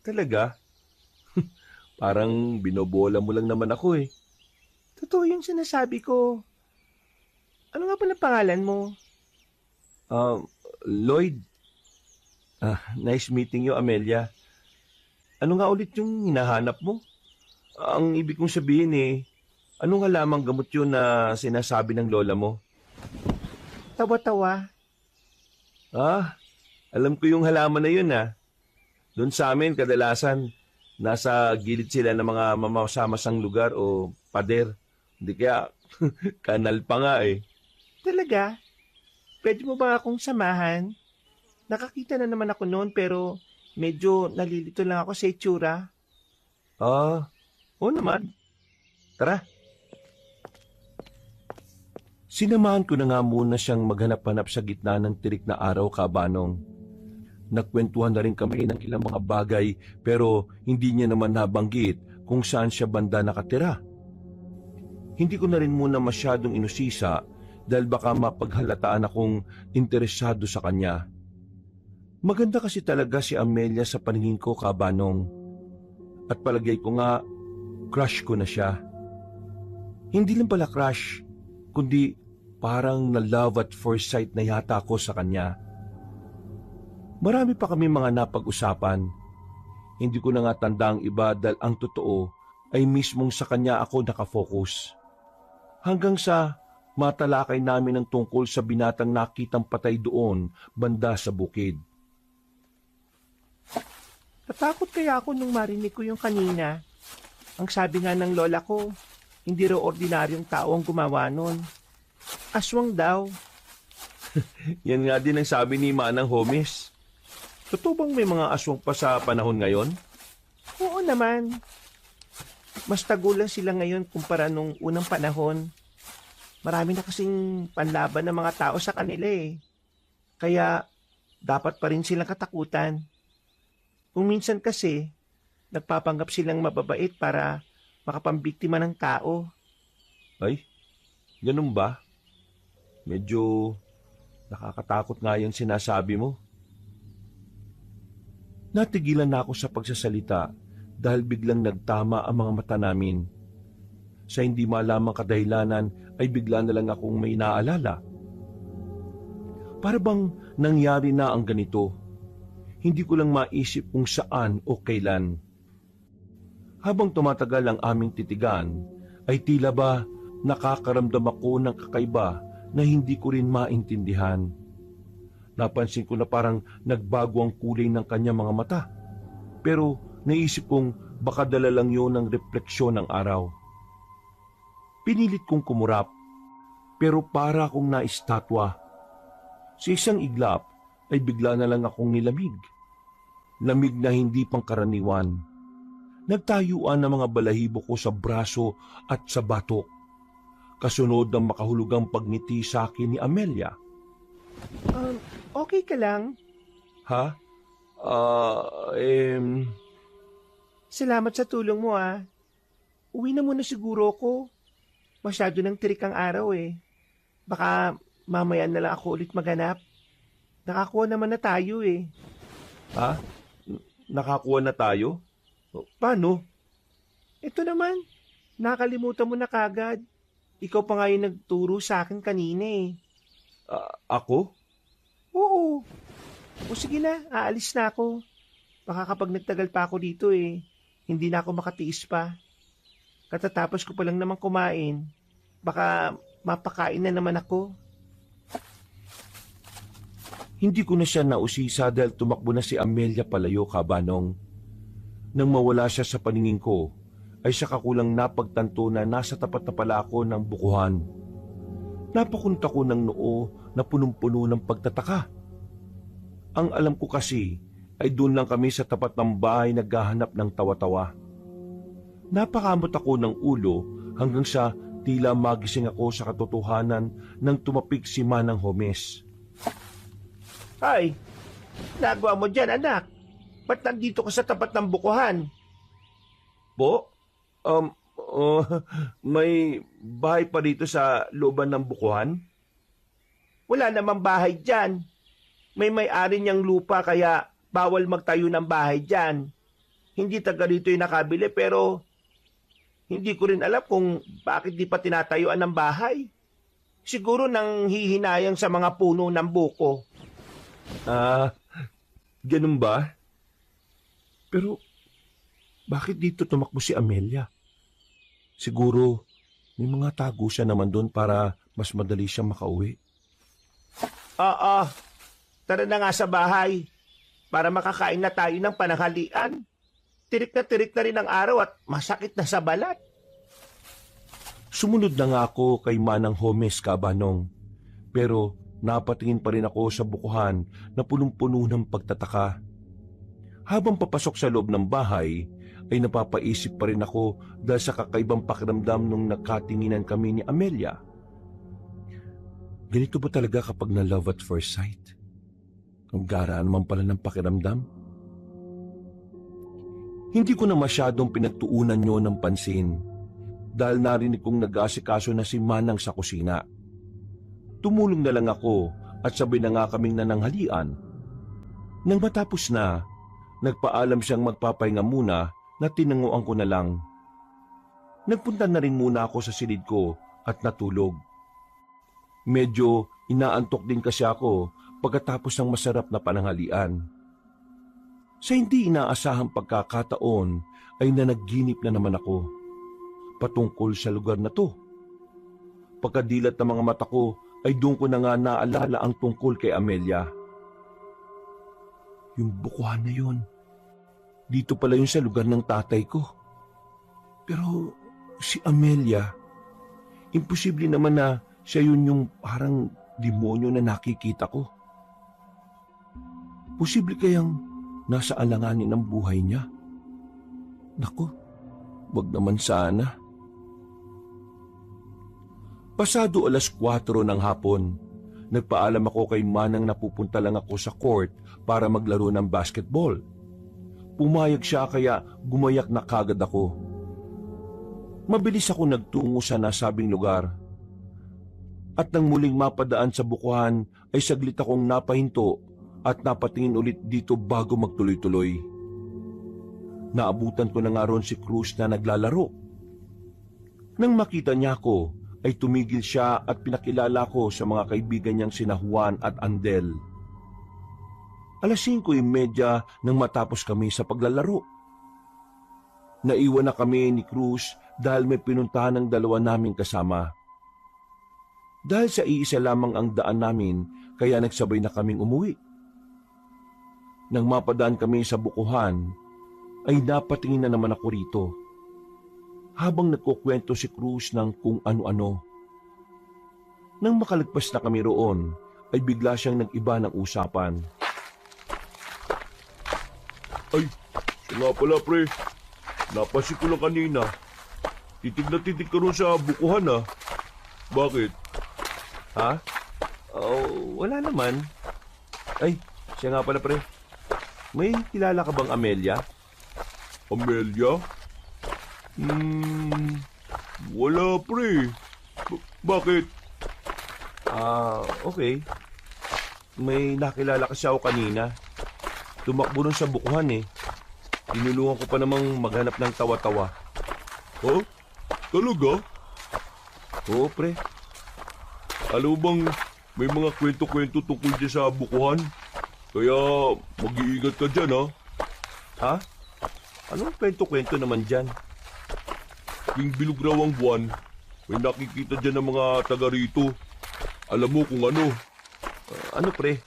Talaga? Parang binobola mo lang naman ako eh. Totoo yung sinasabi ko. Ano nga pala pangalan mo? Lloyd. Nice meeting you, Amelia. Ano nga ulit yung hinahanap mo? Ang ibig kong sabihin ano nga lamang gamot yun na sinasabi ng lola mo? Tawa-tawa. Alam ko yung halaman na yun Doon sa amin, kadalasan, nasa gilid sila ng mga mamasamasang lugar o pader. Hindi kaya, kanal pa nga eh. Talaga? Pwede mo ba akong samahan? Nakakita na naman ako noon pero medyo nalilito lang ako sa itsura. Oo naman. Tara. Sinamahan ko na nga muna siyang maghanap-hanap sa gitna ng tirik na araw, Kabanong. Nagkwentuhan na rin kami ng ilang mga bagay pero hindi niya naman nabanggit kung saan siya banda nakatira. Hindi ko na rin muna masyadong inusisa dahil baka mapaghalataan akong interesado sa kanya. Maganda kasi talaga si Amelia sa paningin ko, Kabanong. At palagay ko nga, crush ko na siya. Hindi lang pala crush, kundi parang na-love at first sight na yata ako sa kanya. Marami pa kami mga napag-usapan. Hindi ko na nga tanda ang iba dahil ang totoo ay mismong sa kanya ako nakafocus. Hanggang sa matalakay namin ang tungkol sa binatang nakitang patay doon banda sa bukid. Natakot kaya ako nung marinig ko yung kanina. Ang sabi nga ng lola ko, hindi raw ordinaryong tao ang gumawa nun. Aswang daw. Yan nga din ang sabi ni Manang Homes. Totoo bang may mga aswang pa sa panahon ngayon? Oo naman. Mas tagulan sila ngayon kumpara nung unang panahon. Marami na kasing panlaban ng mga tao sa kanila eh. Kaya dapat pa rin silang katakutan. Kung minsan kasi, nagpapanggap silang mababait para makapambiktima ng tao. Ay, ganun ba? Medyo nakakatakot nga yung sinasabi mo. Natigilan na ako sa pagsasalita dahil biglang nagtama ang mga mata namin. Sa hindi malamang kadahilanan ay bigla na lang akong may naalala. Para bang nangyari na ang ganito. Hindi ko lang maisip kung saan o kailan. Habang tumatagal ang aming titigan, ay tila ba nakakaramdam ako ng kakaiba na hindi ko rin maintindihan. Napansin ko na parang nagbago ang kulay ng kanyang mga mata. Pero naisip kong baka dala lang yun ng refleksyon ng araw. Pinilit kong kumurap, pero para akong naistatwa. Sa isang iglap ay bigla na lang akong nilamig. Lamig na hindi pangkaraniwan. Nagtayuan ang mga balahibo ko sa braso at sa batok. Kasunod ng makahulugang pagngiti sa akin ni Amelia. Okay ka lang? Ha? Salamat sa tulong mo Uwi na muna siguro ako. Masyado nang tirik ang araw Baka mamaya na lang ako ulit maghanap. Nakakuha naman na tayo Ha? Nakakuha na tayo? Paano? Ito naman, nakalimutan mo na kagad. Ikaw pa nga yung nagturo sa akin kanina Ako? Oo. O sige na, aalis na ako. Baka kapag nagtagal pa ako dito hindi na ako makatiis pa. Katatapos ko pa lang naman kumain. Baka mapakain na naman ako. Hindi ko na siya nausisa dahil tumakbo na si Amelia palayo, Kabanong. Nang mawala siya sa paningin ko, ay saka kulang napagtanto na nasa tapat na pala ako ng bukuhan. Napakunta ko ng noo na punong-puno ng pagtataka. Ang alam ko kasi ay doon lang kami sa tapat ng bahay naghahanap ng tawa-tawa. Napakamot ako ng ulo hanggang sa tila magising ako sa katotohanan nang tumapik si Manang Homes. Ay, nagawa mo dyan, anak? Ba't nandito ka sa tapat ng bukuhan? Po? May bahay pa dito sa looban ng bukuhan? Wala namang bahay dyan. May-ari niyang lupa kaya bawal magtayo ng bahay dyan. Hindi taga rito yung nakabili pero hindi ko rin alam kung bakit di pa tinatayuan ng bahay. Siguro nang hihinayang sa mga puno ng buko. Ganun ba? Pero bakit dito tumakbo si Amelia? Siguro may mga tago siya naman doon para mas madali siya makauwi. Tara na nga sa bahay para makakain na tayo ng pananghalian. Tirik na rin ang araw at masakit na sa balat. Sumunod na nga ako kay Manang Homes, Kabanong. Pero napatingin pa rin ako sa bukuhan na punong-puno ng pagtataka. Habang papasok sa loob ng bahay, ay napapaisip pa rin ako dahil sa kakaibang pakiramdam nung nagkatinginan kami ni Amelia. Ganito ba talaga kapag na love at first sight? Ang gara naman pala ng pakiramdam. Hindi ko na masyadong pinagtuunan nyo ng pansin dahil narinig kong nag-aasikaso na si Manang sa kusina. Tumulong na lang ako at sabay na nga kaming nananghalian. Nang matapos na, nagpaalam siyang magpapahinga muna na tinanguan ko na lang. Nagpunta na rin muna ako sa silid ko at natulog. Medyo inaantok din kasi ako pagkatapos ng masarap na pananghalian. Sa hindi inaasahang pagkakataon ay nanaginip na naman ako patungkol sa lugar na to. Pagkadilat ng mga mata ko ay doon ko na nga naalala ang tungkol kay Amelia. Yung bukuhan na yun, dito pala yun sa lugar ng tatay ko. Pero si Amelia, imposible naman na siya yun yung parang demonyo na nakikita ko. Posible kayang nasa alanganin ng buhay niya? Naku, wag naman sana. Pasado 4:00 ng hapon, nagpaalam ako kay Manang na pupunta lang ako sa court para maglaro ng basketball. Pumayag siya kaya gumayak na kagad ako. Mabilis ako nagtungo sa nasabing lugar. At nang muling mapadaan sa bukuhan ay saglit akong napahinto at napatingin ulit dito bago magtuloy-tuloy. Naabutan ko na nga ron si Cruz na naglalaro. Nang makita niya ako, ay tumigil siya at pinakilala ko sa mga kaibigan niyang sina Juan at Andel. 5:30 nang matapos kami sa paglalaro. Naiwan na kami ni Cruz dahil may pinuntahan ng dalawa naming kasama. Dahil sa iisa lamang ang daan namin, kaya nagsabay na kaming umuwi. Nang mapadaan kami sa bukuhan, ay napatingin na naman ako rito. Habang nagkukwento si Cruz ng kung ano-ano. Nang makalagpas na kami roon, ay bigla siyang nag-iba ng usapan. Ay, siya nga pala pre. Napansin ko lang kanina. Titig na titig ka ron sa bukuhan ah. Bakit? Ha? Oh, wala naman. Ay, siya nga pala pre. May kilala ka bang Amelia? Amelia? Wala pre. Bakit? Okay. May nakilala kasi ako kanina. Tumakbo nun sa bukuhan eh. Tinulungan ko pa namang maghanap ng tawa-tawa. Oh? Talaga? Oo, pre. Alam mo bang may mga kwento-kwento tungkol dyan sa bukuhan? Kaya mag-iingat ka dyan, ha? Ha? Anong kwento-kwento naman dyan? Yung bilog raw ang buwan, may nakikita dyan ng mga taga rito. Alam mo kung ano? Ano, pre?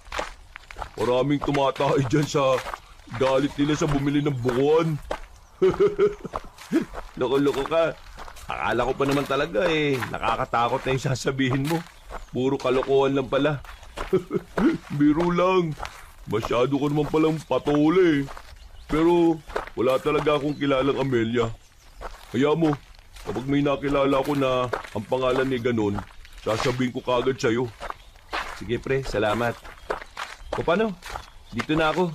Maraming tumatay dyan sa galit nila sa bumili ng bukuhan. Loko-loko ka. Akala ko pa naman talaga eh. Nakakatakot na yung sasabihin mo. Puro kalokohan lang pala. Biro lang. Masyado ko naman palang patole. Pero wala talaga akong kilalang Amelia. Kaya mo, kapag may nakilala ko na ang pangalan ni ganon, sasabihin ko kagad sa'yo. Sige pre, salamat. O paano? Dito na ako.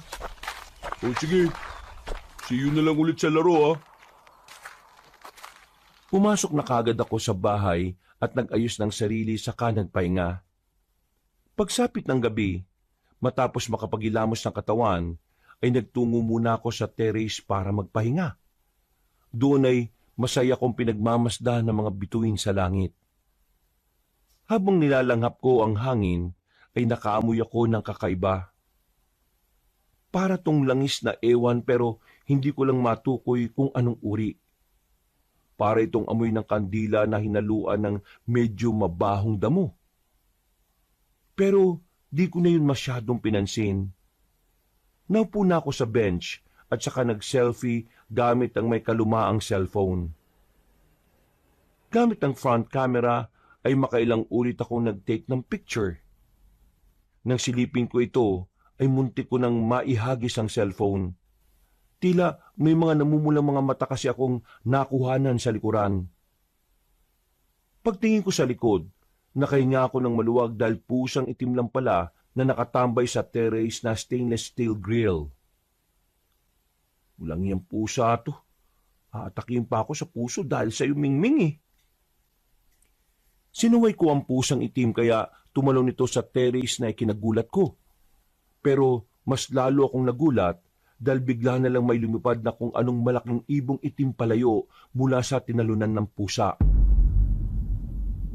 O sige, see you na lang ulit sa laro ha. Pumasok na kagad ako sa bahay at nag-ayos ng sarili saka nagpahinga. Pagsapit ng gabi, matapos makapagilamos ng katawan, ay nagtungo muna ako sa terrace para magpahinga. Doon ay masaya kong pinagmamasdan ng mga bituin sa langit. Habang nilalanghap ko ang hangin, ay nakaamoy ako ng kakaiba. Para tong langis na ewan pero hindi ko lang matukoy kung anong uri. Para itong amoy ng kandila na hinaluan ng medyo mabahong damo. Pero di ko na yun masyadong pinansin. Naupo na ako sa bench at saka nag-selfie gamit ang may kalumaang cellphone. Gamit ang front camera ay makailang ulit akong nag-take ng picture. Nang silipin ko ito, ay muntik ko nang maihagis ang cellphone. Tila may mga namumulang mga mata kasi akong nakuhanan sa likuran. Pagtingin ko sa likod, nakahinga ako ng maluwag dahil pusang itim lang pala na nakatambay sa terrace na stainless steel grill. Walang iyang pusa to. Aatakin pa ako sa puso dahil sa mingming eh. Sinuway ko ang pusang itim kaya tumalon ito sa terrace na ikinagulat ko. Pero mas lalo akong nagulat dahil bigla na lang may lumipad na kung anong malaking ibong itim palayo mula sa tinalunan ng pusa.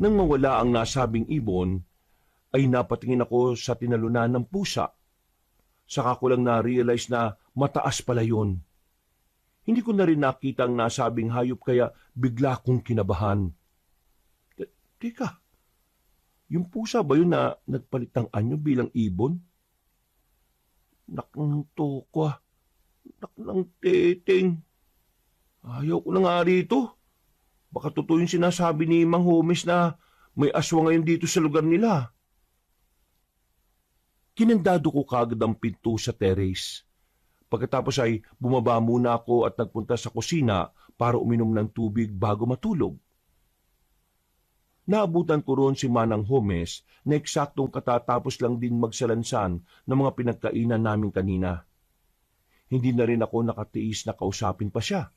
Nang mawala ang nasabing ibon, ay napatingin ako sa tinalunan ng pusa. Saka ko lang na-realize na mataas pala yun. Hindi ko na rin nakita ang nasabing hayop kaya bigla kong kinabahan. Teka, yung pusa ba yun na nagpalit ng anyo bilang ibon? Nakang tokwa, nakang teteng. Ayaw ko na nga rito. Baka totoo yung sinasabi ni Mang Homes na may aswang ngayon dito sa lugar nila. Kinandado ko kagad ang pinto sa terrace. Pagkatapos ay bumaba muna ako at nagpunta sa kusina para uminom ng tubig bago matulog. Naabutan ko roon si Manang Homes na eksaktong katatapos lang din magsalansan ng mga pinagkainan namin kanina. Hindi na rin ako nakatiis na kausapin pa siya.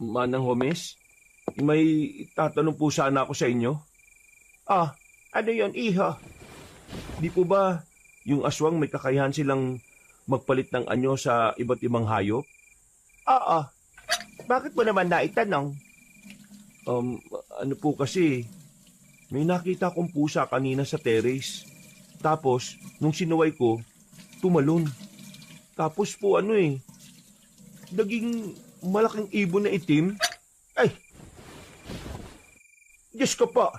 Manang Homes, may tatanong po sana ako sa inyo. Ano yon, iho? Di po ba Yung aswang may kakayahan silang magpalit ng anyo sa iba't ibang hayop? Oo. Bakit mo naman naitanong? Ano po kasi, may nakita akong pusa kanina sa terrace. Tapos, nung sinuway ko, tumalon. Tapos po naging malaking ibon na itim. Ay! Diyos ko po.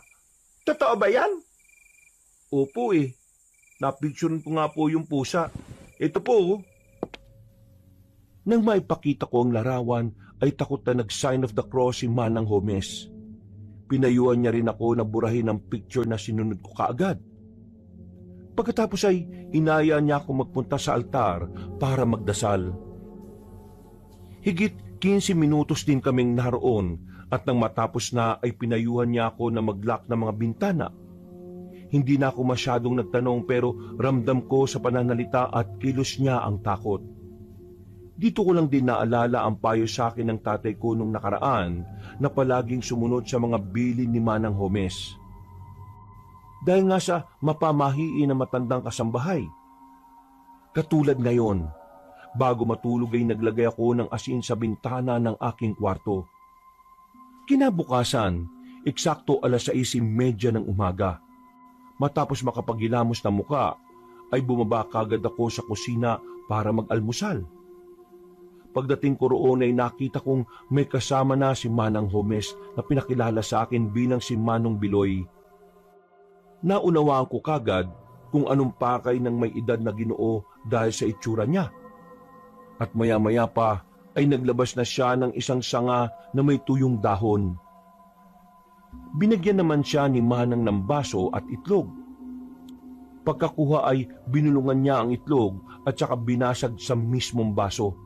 Totoo ba yan? Opo napicturean ko nga po yung pusa. Ito po. Nang maipakita ko ang larawan, ay takot na nag-sign of the cross si Manang Homes. Pinayuhan niya rin ako na burahin ang picture na sinunod ko kaagad. Pagkatapos ay inaya niya ako magpunta sa altar para magdasal. Higit 15 minutos din kaming naroon at nang matapos na ay pinayuhan niya ako na mag-lock ng mga bintana. Hindi na ako masyadong nagtanong pero ramdam ko sa pananalita at kilos niya ang takot. Dito ko lang din naalala ang payo sa akin ng tatay ko nung nakaraan na palaging sumunod sa mga bilin ni Manang Homes. Dahil nga sa mapamahiin na matandang kasambahay. Katulad ngayon, bago matulog ay naglagay ako ng asin sa bintana ng aking kwarto. Kinabukasan, eksakto 6:30 ng umaga. Matapos makapagilamos ng muka, ay bumaba kagad ako sa kusina para mag-almusal. Pagdating ko roon ay nakita kong may kasama na si Manang Homes na pinakilala sa akin bilang si Manong Biloy. Naunawaan ko kagad kung anong pakay ng may edad na Ginoo dahil sa itsura niya. At maya-maya pa ay naglabas na siya ng isang sanga na may tuyong dahon. Binigyan naman siya ni Manang ng baso at itlog. Pagkakuha ay binulungan niya ang itlog at saka binasag sa mismong baso.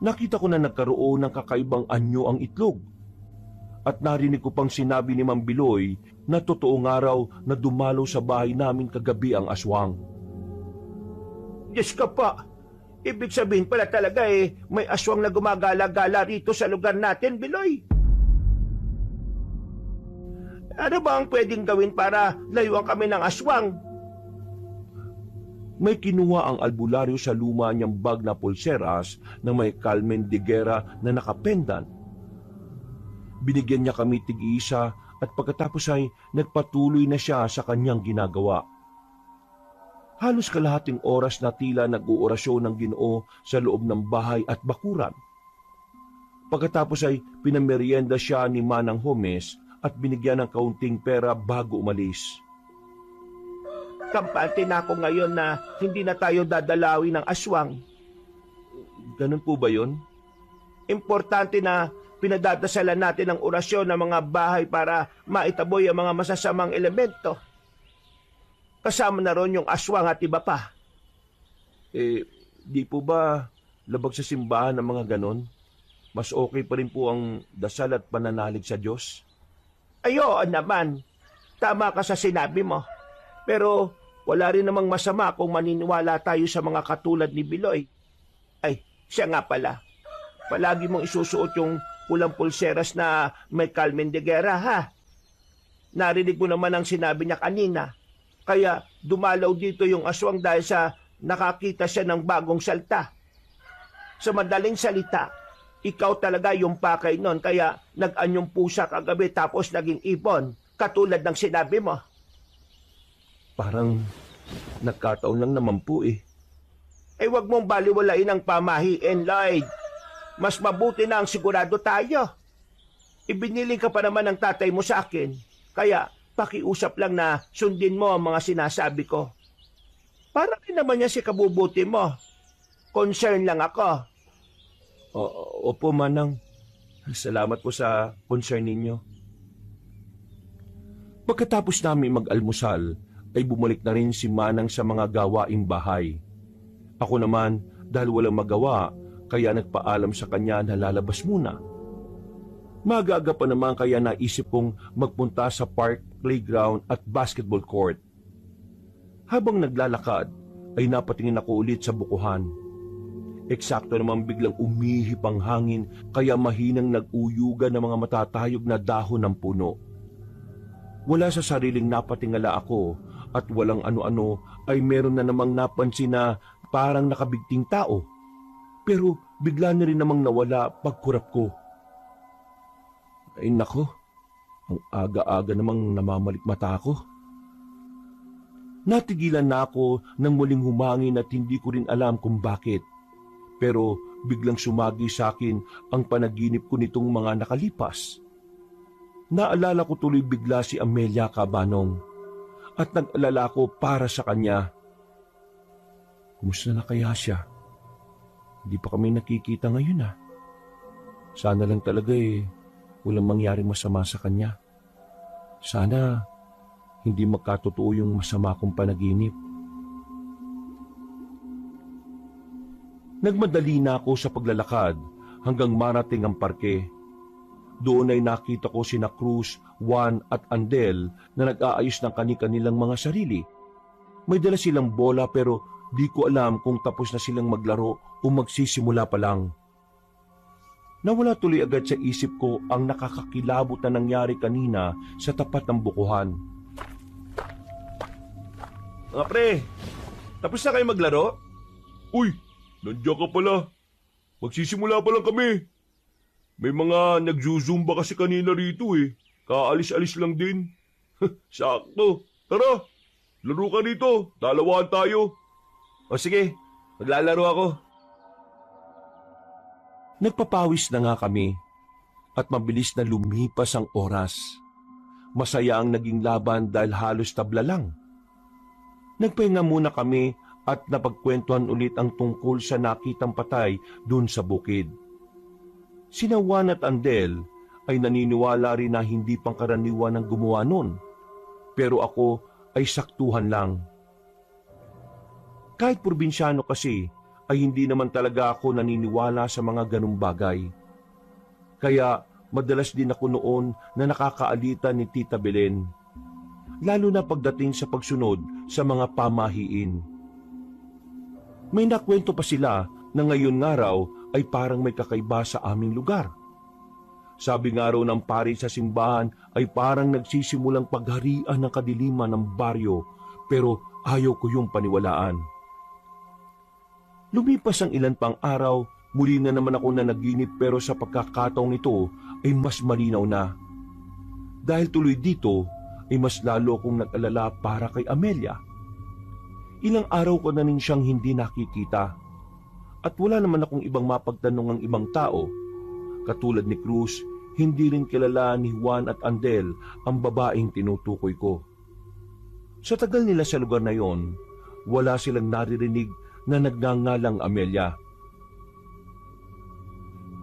Nakita ko na nagkaroon ng kakaibang anyo ang itlog. At narinig ko pang sinabi ni Mang Biloy na totoong araw na dumalo sa bahay namin kagabi ang aswang. Diyos ko po. Ibig sabihin pala talaga may aswang na gumagala-gala rito sa lugar natin, Biloy. Ano ba ang pwedeng gawin para layuan kami ng aswang? May kinuha ang albularyo sa luma niyang bag na pulseras na may Carmen de Guerra na nakapendan. Binigyan niya kami tig-isa at pagkatapos ay nagpatuloy na siya sa kanyang ginagawa. Halos kalahating oras na tila nag-uorasyon ng Ginoo sa loob ng bahay at bakuran. Pagkatapos ay pinamerienda siya ni Manang Homes at binigyan ng kaunting pera bago umalis. Kampante na ako ngayon na hindi na tayo dadalawi ng aswang. Ganun po ba yun? Importante na pinadadasalan natin ang orasyon ng mga bahay para maitaboy ang mga masasamang elemento. Kasama na ron yung aswang at iba pa. Di po ba labag sa simbahan ng mga ganon? Mas okay pa rin po ang dasal at pananalig sa Diyos? Ayo naman, tama ka sa sinabi mo. Pero wala rin namang masama kung maniniwala tayo sa mga katulad ni Biloy. Ay, siya nga pala. Palagi mong isusuot yung pulang pulseras na may Carmen de Guerra, ha? Narinig mo naman ang sinabi niya kanina. Kaya dumalaw dito yung aswang dahil sa nakakita siya ng bagong salta. Sa madaling salita, ikaw talaga yung pakay nun, kaya nag-anyong pusa kagabi tapos naging ibon, katulad ng sinabi mo. Parang nagkataon lang naman po Wag mong baliwalain ang pamahiin, Lloyd. Mas mabuti na ang sigurado tayo. Ibiniling ka pa naman ng tatay mo sa akin, kaya pakiusap lang na sundin mo ang mga sinasabi ko. Para rin naman niya si kabubuti mo. Concern lang ako. Opo, Manang. Salamat po sa concern ninyo. Pagkatapos namin mag-almusal, ay bumalik na rin si Manang sa mga gawaing bahay. Ako naman, dahil walang magawa, kaya nagpaalam sa kanya na lalabas muna. Magaga pa naman kaya naisip kong magpunta sa park, playground at basketball court. Habang naglalakad, ay napatingin ako ulit sa bukuhan. Eksakto namang biglang umihip ang hangin kaya mahinang nag-uyugan ng mga matatayog na dahon ng puno. Wala sa sariling napatingala ako at walang ano-ano ay meron na namang napansin na parang nakabigting tao. Pero bigla na rin namang nawala pagkurap ko. Ay nako, ang aga-aga namang namamalikmata ako. Natigilan na ako nang muling humangin at hindi ko rin alam kung bakit. Pero biglang sumagi sa akin ang panaginip ko nitong mga nakalipas. Naalala ko tuloy bigla si Amelia Cabanong at nag-alala ko para sa kanya. Kumusta na kaya siya? Hindi pa kami nakikita ngayon Sana lang talaga walang mangyaring masama sa kanya. Sana hindi magkatotoo yung masama kong panaginip. Nagmadali na ako sa paglalakad hanggang marating ang parke. Doon ay nakita ko sina Cruz, Juan at Andel na nag-aayos ng kani-kanilang mga sarili. May dala silang bola pero di ko alam kung tapos na silang maglaro o magsisimula pa lang. Nawala tuloy agad sa isip ko ang nakakakilabot na nangyari kanina sa tapat ng bukuhan. Mga pre, tapos na kayo maglaro? Uy, nandiyan ka pala. Magsisimula pa lang kami. May mga nagzuzumba kasi kanina rito Kaalis-alis lang din. Sakto. Tara, laro ka rito. Dalawahan tayo. O sige, maglalaro ako. Nagpapawis na nga kami at mabilis na lumipas ang oras. Masaya ang naging laban dahil halos tabla lang. Nagpahinga muna kami at napagkwentuhan ulit ang tungkol sa nakitang patay dun sa bukid. Sina Juan at Andel ay naniniwala rin na hindi pangkaraniwan ang gumawa nun. Pero ako ay saktuhan lang. Kahit probinsyano kasi, ay hindi naman talaga ako naniniwala sa mga ganung bagay. Kaya madalas din ako noon na nakakaalitan ni Tita Belen. Lalo na pagdating sa pagsunod sa mga pamahiin. May nakwento pa sila na ngayon nga raw ay parang may kakaiba sa aming lugar. Sabi nga raw ng pari sa simbahan ay parang nagsisimulang pagharian ng kadiliman ng baryo pero ayaw ko yung paniwalaan. Lumipas ang ilan pang araw, muli na naman ako na naginip pero sa pagkakataong ito ay mas malinaw na. Dahil tuloy dito ay mas lalo akong nag-alala para kay Amelia. Ilang araw ko na rin siyang hindi nakikita. At wala naman akong ibang mapagtanong ang ibang tao. Katulad ni Cruz, hindi rin kilala ni Juan at Andel ang babaeng tinutukoy ko. Sa tagal nila sa lugar na yon, wala silang naririnig na nagngangalang Amelia.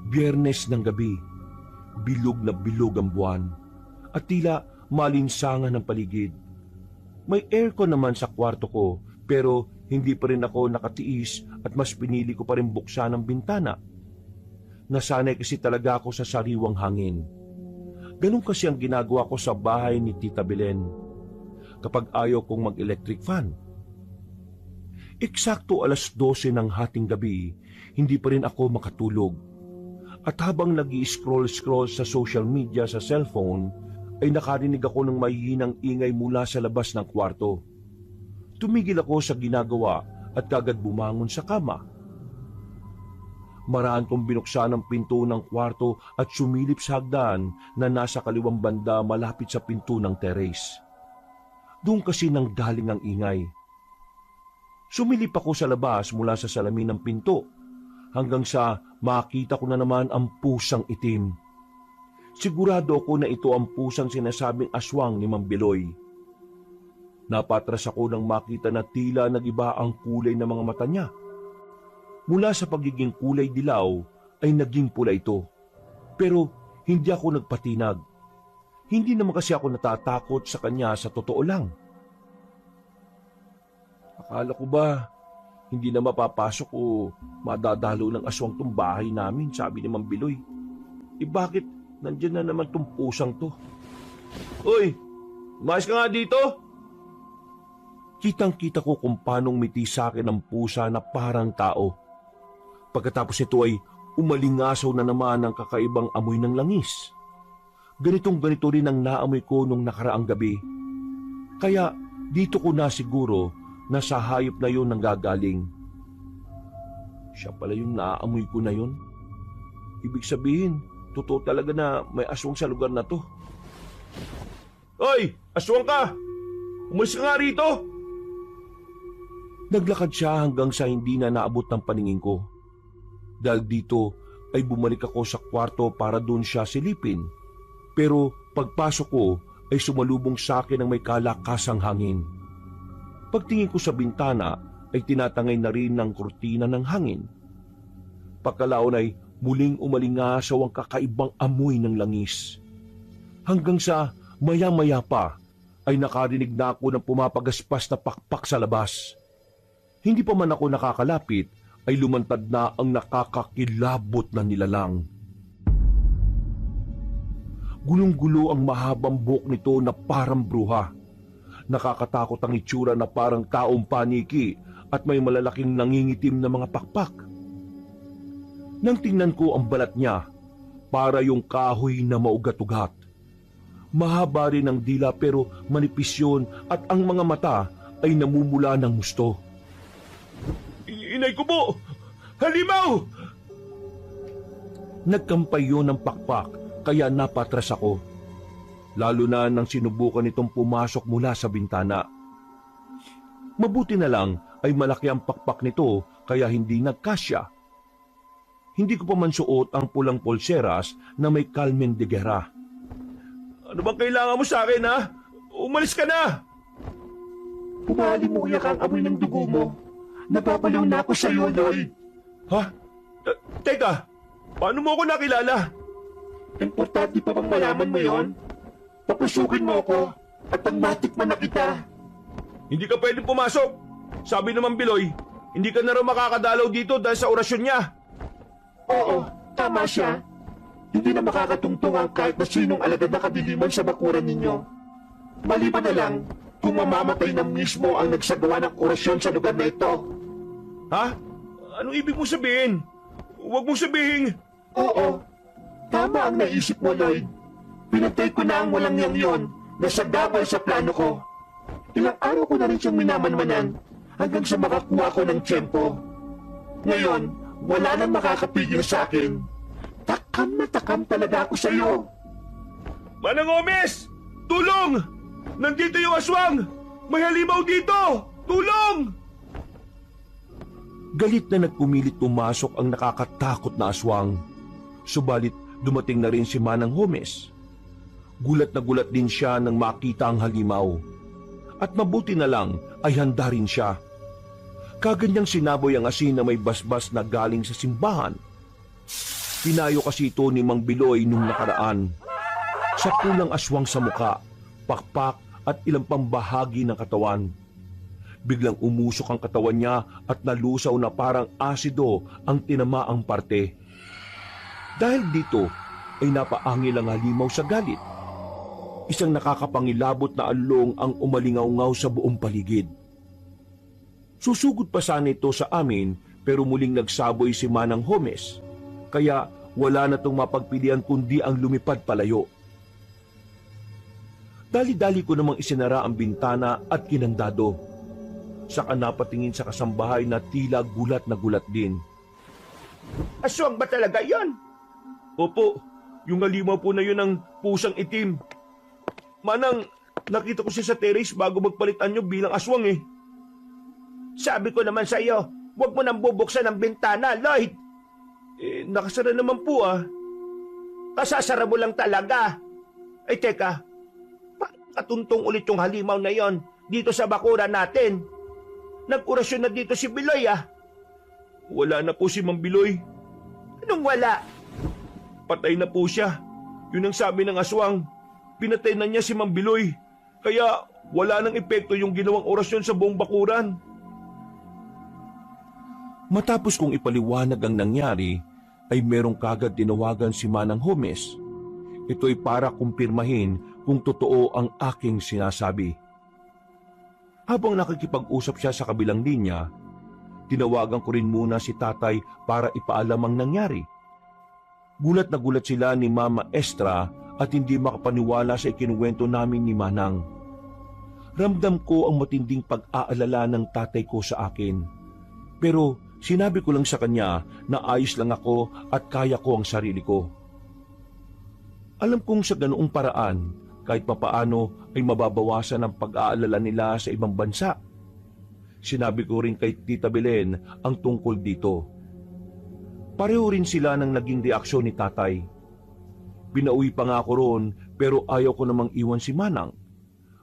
Biyernes ng gabi, bilog na bilog ang buwan at tila malinsangan ng paligid. May aircon naman sa kwarto ko pero hindi pa rin ako nakatiis at mas pinili ko pa rin buksan ang bintana. Nasanay kasi talaga ako sa sariwang hangin. Ganun kasi ang ginagawa ko sa bahay ni Tita Belen kapag ayaw kong mag-electric fan. Eksakto 12:00 ng hating gabi, hindi pa rin ako makatulog. At habang nag-i-scroll sa social media sa cellphone, ay nakarinig ako ng mahihinang ingay mula sa labas ng kwarto. Tumigil ako sa ginagawa at kagad bumangon sa kama. Maraan kong binuksan ang pinto ng kwarto at sumilip sa hagdan na nasa kaliwang banda malapit sa pinto ng terrace. Doon kasi nang galing ang ingay. Sumilip ako sa labas mula sa salamin ng pinto hanggang sa makita ko na naman ang pusang itim. Sigurado ako na ito ang pusang sinasabing aswang ni Mang Biloy. Napatras ako nang makita na tila nag-iba ang kulay ng mga mata niya. Mula sa pagiging kulay dilaw ay naging pula ito. Pero hindi ako nagpatinag. Hindi naman kasi ako natatakot sa kanya sa totoo lang. Akala ko ba hindi na mapapasok o madadalo ng aswang tong bahay namin, sabi ni Mang Biloy. Bakit nandyan na naman tong pusang to? Uy, umayos ka nga dito! Kitang-kita ko kung paanong miti sa akin ang pusa na parang tao. Pagkatapos ito ay umalingasaw na naman ang kakaibang amoy ng langis. Ganitong-ganito rin ang naamoy ko nung nakaraang gabi. Kaya dito ko na siguro na sa hayop na yun nanggagaling. Siya pala yung naaamoy ko na yun. Ibig sabihin, totoo talaga na may aswang sa lugar na to. Hoy! Aswang ka! Umalis ka nga rito! Naglakad siya hanggang sa hindi na naabot ng paningin ko. Dahil dito ay bumalik ako sa kwarto para doon siya silipin. Pero pagpasok ko ay sumalubong sa akin ang may kalakasang hangin. Pagtingin ko sa bintana ay tinatangay na rin ng kurtina ng hangin. Pagkalaon ay muling umalingasaw ang kakaibang amoy ng langis. Hanggang sa maya-maya pa ay nakarinig na ako ng pumapagaspas na pakpak sa labas. Hindi pa man ako nakakalapit ay lumantad na ang nakakakilabot na nilalang. Gulong-gulo ang mahabang buhok nito na parang bruha. Nakakatakot ang itsura na parang taong paniki at may malalaking nangingitim na mga pakpak. Nang tingnan ko ang balat niya, para yung kahoy na maugat-ugat. Mahaba rin ang dila pero manipis yun at ang mga mata ay namumula ng gusto. Inay ko po! Halimaw! Nagkampay yun ng pakpak kaya napatras ako. Lalo na nang sinubukan itong pumasok mula sa bintana. Mabuti na lang ay malaki ang pakpak nito kaya hindi nagkasya. Hindi ko pa man suot ang pulang polseras na may Carmen de Guerra. Ano bang kailangan mo sa akin, ha? Umalis ka na! Umalimuyak ang amoy ng dugo mo. Napapalaw na ako sa iyo, Lloyd. Ha? Teka, paano mo ako nakilala? Importante pa bang malaman mo yon? Papasukin mo ako at ang matikman na kita. Hindi ka pwedeng pumasok. Sabi naman Biloy, hindi ka na raw makakadalaw dito dahil sa orasyon niya. Oo, tama siya. Hindi na makakatungtong ang kahit na sinong alagad na kadiliman sa bakuran ninyo. Maliban na lang kung mamamatay na mismo ang nagsagawa ng orasyon sa lugar na ito. Ha? Anong ibig mong sabihin? Huwag mong sabihin. Oo, tama ang naisip mo, Lloyd. Pinatay ko na ang walang yang yon na sagabal sa plano ko. Ilang araw ko na rin siyang minamanmanan hanggang sa makakuha ko ng tiyempo. Ngayon, wala nang makakapigil sa akin. Takam na takam talaga ako sa iyo. Manang Gomez! Tulong! Nandito yung aswang! May halimaw dito! Tulong! Galit na nagpumilit pumasok ang nakakatakot na aswang. Subalit dumating na rin si Manang Gomez. Gulat na gulat din siya nang makita ang halimaw. At mabuti na lang ay handa rin siya. Kaganyang sinaboy ang asin na may basbas na galing sa simbahan. Pinayo kasi ito ni Mang Biloy nung nakaraan. Sa pulang aswang sa muka, pakpak at ilang pang bahagi ng katawan. Biglang umusok ang katawan niya at nalusaw na parang asido ang tinamaang parte. Dahil dito ay napaangil ang halimaw sa galit. Isang nakakapangilabot na along ang umalingaw-ngaw sa buong paligid. Susugod pa sana ito sa amin pero muling nagsaboy si Manang Gomez. Kaya wala na itong mapagpilian kundi ang lumipad palayo. Dali-dali ko namang isinara ang bintana at kinandado. Saka napatingin sa kasambahay na tila gulat na gulat din. Aswang ba talaga yon? Opo, yung halimaw po na yun ang pusang itim. Manang, nakita ko siya sa terrace bago magpalitan nyo bilang aswang eh. Sabi ko naman sa iyo, huwag mo nang bubuksan ang bintana, Lloyd. Nakasara naman po ah. Kasasara mo lang talaga. Ay teka, katuntong ulit yung halimaw na yon dito sa bakuran natin. Nag-orasyon na dito si Biloy ah. Wala na po si Mang Biloy. Anong wala? Patay na po siya. Yun ang sabi ng aswang. Pinatay na niya si Mang Biloy. Kaya wala nang epekto yung ginawang orasyon sa buong bakuran. Matapos kong ipaliwanag ang nangyari, ay merong kagad tinawagan si Manang Gomez. Ito'y para kumpirmahin kung totoo ang aking sinasabi. Habang nakikipag-usap siya sa kabilang linya, tinawagan ko rin muna si tatay para ipaalam ang nangyari. Gulat na gulat sila ni Mama Estra at hindi makapaniwala sa ikinuwento namin ni Manang. Ramdam ko ang matinding pag-aalala ng tatay ko sa akin. Pero sinabi ko lang sa kanya na ayos lang ako at kaya ko ang sarili ko. Alam kong sa ganoong paraan, kahit papaano ay mababawasan ang pag-aalala nila sa ibang bansa. Sinabi ko rin kay Tita Belen ang tungkol dito. Pareho rin sila ng naging reaksyon ni tatay. Pinauwi pa nga ako roon pero ayaw ko namang iwan si Manang.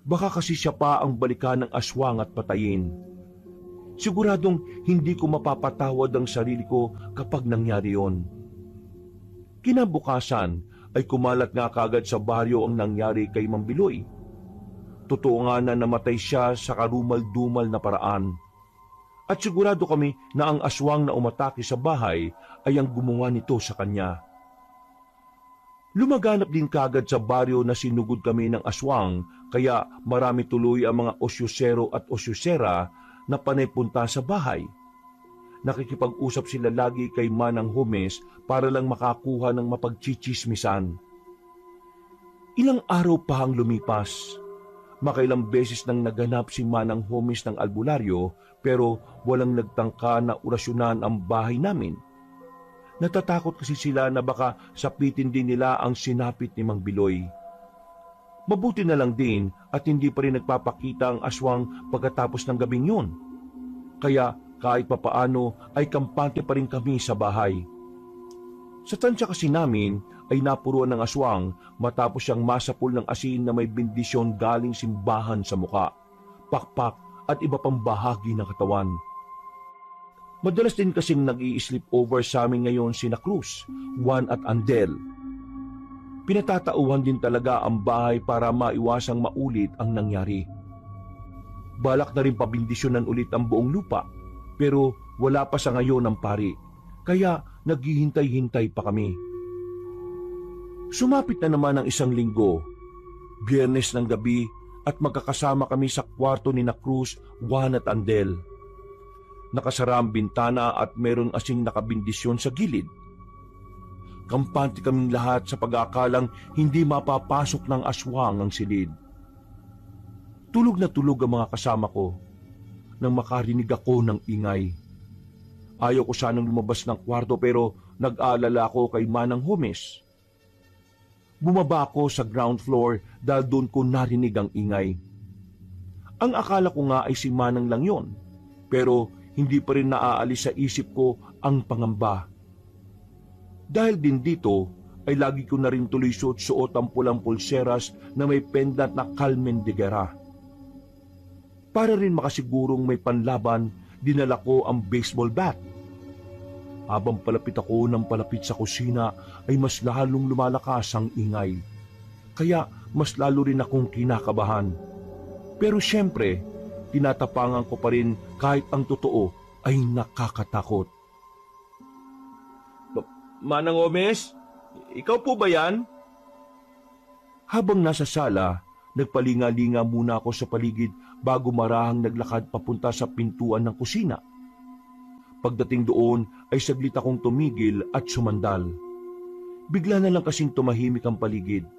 Baka kasi siya pa ang balikan ng aswang at patayin. Siguradong hindi ko mapapatawad ang sarili ko kapag nangyari yon. Kinabukasan ay kumalat nga kagad sa baryo ang nangyari kay Mang Biloy. Totoo nga na namatay siya sa karumal-dumal na paraan. At sigurado kami na ang aswang na umatake sa bahay ay ang gumawa nito sa kanya. Lumaganap din kagad sa baryo na sinugod kami ng aswang, kaya marami tuloy ang mga osyosero at osyosera na panay punta sa bahay. Nakikipag-usap sila lagi kay Manang Homes para lang makakuha ng mapagchichismisan. Ilang araw pa ang lumipas. Makailang beses nang naganap si Manang Homes ng albularyo pero walang nagtangka na orasyonan ang bahay namin. Natatakot kasi sila na baka sapitin din nila ang sinapit ni Mang Biloy. Mabuti na lang din at hindi pa rin nagpapakita ang aswang pagkatapos ng gabing yun. Kaya kahit papaano ay kampante pa rin kami sa bahay. Sa tansya kasi namin ay napuruan ng aswang matapos siyang masapul ng asin na may bendisyon galing simbahan sa muka, pakpak at iba pang bahagi ng katawan. Madalas din kasing nag-i-sleep over sa amin ngayon sina Cruz, Juan at Andel. Pinatatauhan din talaga ang bahay para maiwasang maulit ang nangyari. Balak na rin pabindisyonan ulit ang buong lupa, pero wala pa sa ngayon ang pari, kaya naghihintay-hintay pa kami. Sumapit na naman ang isang linggo, Biyernes ng gabi at magkakasama kami sa kwarto ni na Cruz, Juan at Andel. Nakasara ang bintana at meron asing nakabindisyon sa gilid. Kampante kaming lahat sa pag-aakalang hindi mapapasok ng aswang ang silid. Tulog na tulog ang mga kasama ko nang makarinig ako ng ingay. Ayaw ko sanang lumabas ng kwarto pero nag-aalala ako kay Manang Homes. Bumaba ako sa ground floor dahil doon ko narinig ang ingay. Ang akala ko nga ay si Manang lang yon, pero hindi pa rin naaalis sa isip ko ang pangamba. Dahil din dito, ay lagi ko na rin tuloy suot ang pulang pulseras na may pendant na Carmen de Guerra. Para rin makasigurong may panlaban, dinala ko ang baseball bat. Habang palapit ako ng palapit sa kusina, ay mas lalong lumalakas ang ingay. Kaya mas lalo rin akong kinakabahan. Pero syempre, tinatapangan ko pa rin kahit ang totoo ay nakakatakot. Manang Homes, ikaw po ba yan? Habang nasa sala, nagpalinga-linga muna ako sa paligid bago marahang naglakad papunta sa pintuan ng kusina. Pagdating doon ay saglit akong tumigil at sumandal. Bigla na lang kasing tumahimik ang paligid.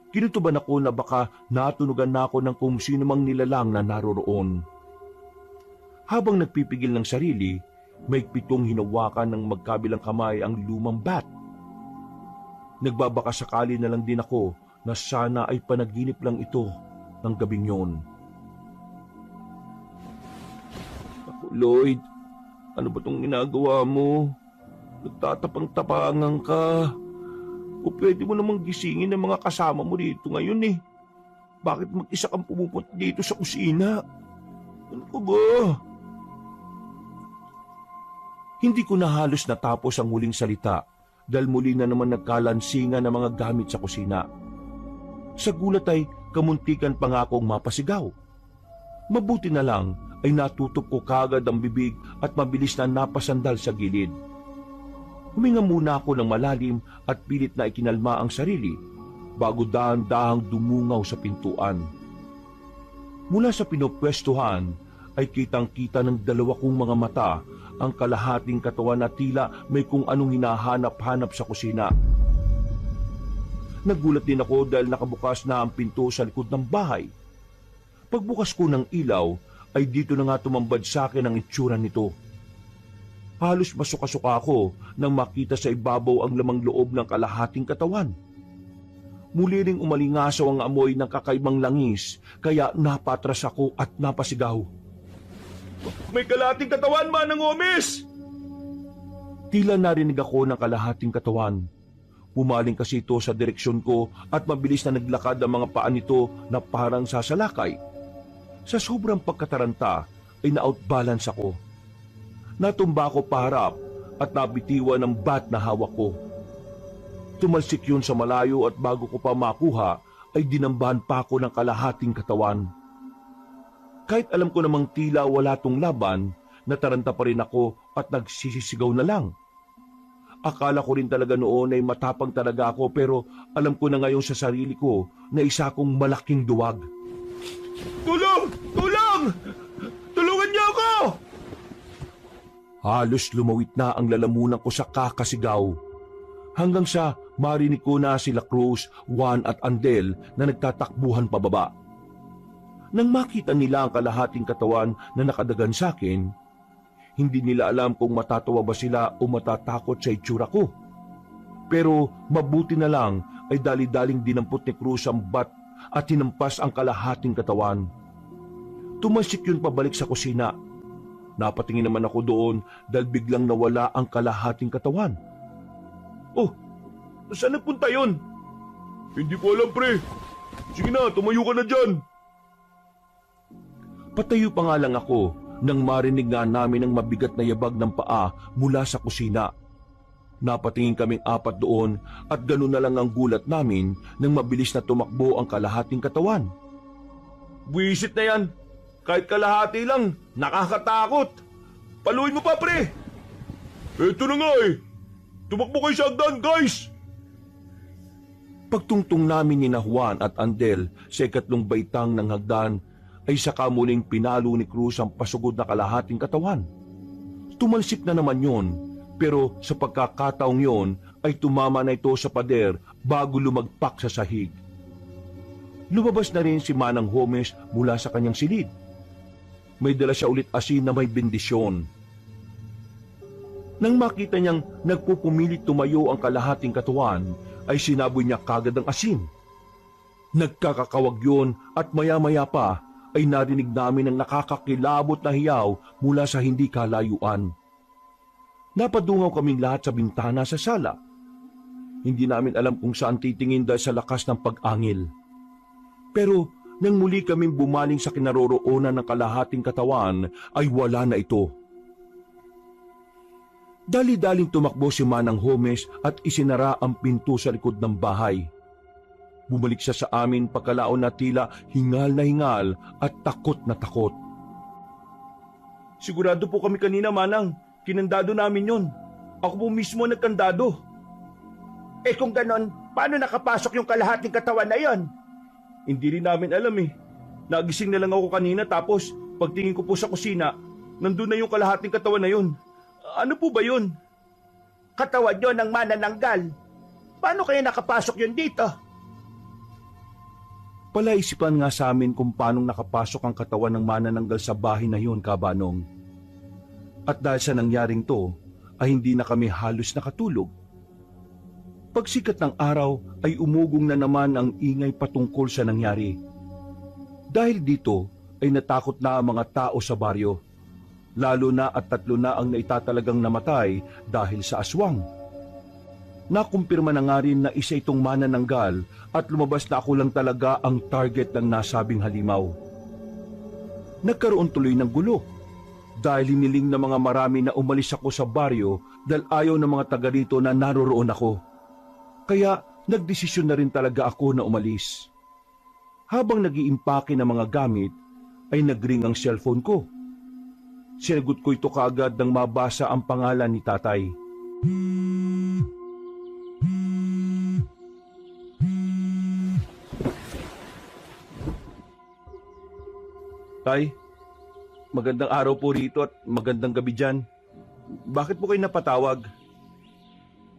Kinutuban ako na baka natunugan na ako ng kung sino mang nilalang na naroroon. Habang nagpipigil ng sarili, may pitong hinawakan ng magkabilang kamay ang lumang bat. Nagbabaka sakali na lang din ako na sana ay panaginip lang ito ng gabing yon. Lloyd, ano ba itong ginagawa mo? Nagtatapang-tapangan ka. O pwede mo namang gisingin ng mga kasama mo dito ngayon eh. Bakit mag-isa kang pumupunta dito sa kusina? Ano ko ba? Hindi ko na halos natapos ang huling salita dahil muli na naman nagkalansingan ng mga gamit sa kusina. Sa gulat ay kamuntikan pa nga akong mapasigaw. Mabuti na lang ay natutup ko kagad ang bibig at mabilis na napasandal sa gilid. Huminga muna ako ng malalim at pilit na ikinalma ang sarili bago dahan-dahang dumungaw sa pintuan. Mula sa pinopwestuhan ay kitang-kita ng dalawa kong mga mata ang kalahating katawan na tila may kung anong hinahanap-hanap sa kusina. Nagulat din ako dahil nakabukas na ang pinto sa likod ng bahay. Pagbukas ko ng ilaw, ay dito na nga tumambad sa akin ang itsura nito. Halos masuka-suka ako nang makita sa ibabaw ang lamang loob ng kalahating katawan. Muli ring umalingasaw ang amoy ng kakaibang langis, kaya napatras ako at napasigaw. May kalahating katawan, Manang Omis! Tila narinig ako ng kalahating katawan. Pumaling kasi ito sa direksyon ko at mabilis na naglakad ang mga paa nito na parang sasalakay. Sa sobrang pagkataranta ay na-outbalance ako. Natumba ako paharap at nabitiwan ng bat na hawak ko. Tumalsik yun sa malayo at bago ko pa makuha ay dinambahan pa ako ng kalahating katawan. Kahit alam ko namang tila wala tong laban, nataranta pa rin ako at nagsisisigaw na lang. Akala ko rin talaga noon ay matapang talaga ako pero alam ko na ngayon sa sarili ko na isa akong malaking duwag. Tulong! Tulong! Tulungan niyo ako! Halos lumawit na ang lalamunan ko sa kakasigaw. Hanggang sa marinig ko na sila Cruz, Juan at Andel na nagtatakbuhan pababa. Nang makita nila ang kalahating katawan na nakadagan sa akin, hindi nila alam kung matatawa ba sila o matatakot sa itsura ko. Pero mabuti na lang ay dali-daling dinampot ni Cruz ang bat at hinampas ang kalahating katawan. Tumasik yun pabalik sa kusina. Napatingin naman ako doon dahil biglang nawala ang kalahating katawan. Oh, saan nagpunta yun? Hindi ko alam, pre. Sige na, tumayo ka na dyan. Patayo pa nga lang ako nang marinig nga namin ang mabigat na yabag ng paa mula sa kusina. Napatingin kaming apat doon at gano'n na lang ang gulat namin nang mabilis na tumakbo ang kalahating katawan. Buwisit na yan. Kahit kalahati lang, nakakatakot. Paluin mo pa, pre. Eto na nga eh. Tumakbo kayo sa hagdan, guys! Pagtungtong namin ni Juan at Andel sa ikatlong baitang ng hagdan, ay saka muling pinalo ni Cruz ang pasugod na kalahating katawan. Tumalsik na naman yon, pero sa pagkakataong yon ay tumama na ito sa pader bago lumagpak sa sahig. Lumabas na rin si Manang Homes mula sa kanyang silid. May dala siya ulit asin na may bendisyon. Nang makita niyang nagpupumilit tumayo ang kalahating katawan, ay sinaboy niya kagad ang asin. Nagkakakawag yun at maya-maya pa ay narinig namin ang nakakakilabot na hiyaw mula sa hindi kalayuan. Napadungaw kaming lahat sa bintana sa sala. Hindi namin alam kung saan titingin dahil sa lakas ng pag-angil. Pero nang muli kaming bumaling sa kinaroroonan ng kalahating katawan, ay wala na ito. Dali-daling tumakbo si Manang Homes at isinara ang pinto sa likod ng bahay. Bumalik siya sa amin pagkalaon na tila hingal na hingal at takot na takot. Sigurado po kami kanina, Manang. Kinandado namin yon. Ako po mismo nagkandado. Eh kung ganon, paano nakapasok yung kalahating katawan na yon? Hindi rin namin alam eh. Nagising na lang ako kanina tapos pagtingin ko po sa kusina, nandun na yung kalahating katawan na yon. Ano po ba yun? Katawan yon ng manananggal. Paano kaya nakapasok yun dito? Palaisipan nga sa amin kung paanong nakapasok ang katawan ng manananggal sa bahay na yun, Kabanong. At dahil sa nangyaring to, ay hindi na kami halos nakatulog. Pagsikat ng araw ay umugong na naman ang ingay patungkol sa nangyari. Dahil dito ay natakot na ang mga tao sa baryo. Lalo na at 3 na ang naitatalagang namatay dahil sa aswang. Nakumpirma na nga rin na isa itong manananggal at lumabas na ako lang talaga ang target ng nasabing halimaw. Nagkaroon tuloy ng gulo dahil hiniling ng mga marami na umalis ako sa baryo dahil ayaw ng mga taga rito na naroroon ako. Kaya nagdesisyon na rin talaga ako na umalis. Habang nag-iimpake ng mga gamit ay nagring ang cellphone ko. Sinagot ko ito kaagad nang mabasa ang pangalan ni tatay. Tay, magandang araw po rito at magandang gabi dyan. Bakit po kayo napatawag?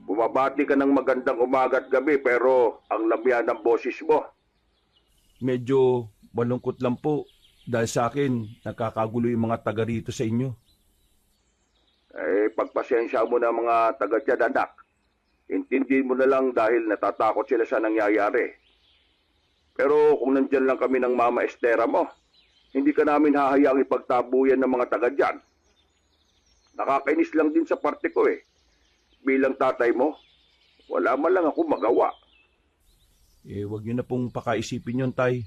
Bumabati ka ng magandang umaga at gabi pero ang lamya ng boses mo. Medyo malungkot lang po. Dahil sa akin, nakakagulo yung mga taga rito sa inyo. Pagpasensya mo na mga taga dyan, anak. Intindihin mo na lang dahil natatakot sila sa nangyayari. Pero kung nandyan lang kami ng Mama Estera mo, hindi ka namin hahayaang ipagtabuyan ng mga taga dyan. Nakakainis lang din sa parte ko eh. Bilang tatay mo, wala man lang ako magawa. Wag niyo na pong pakaisipin yun, Tay.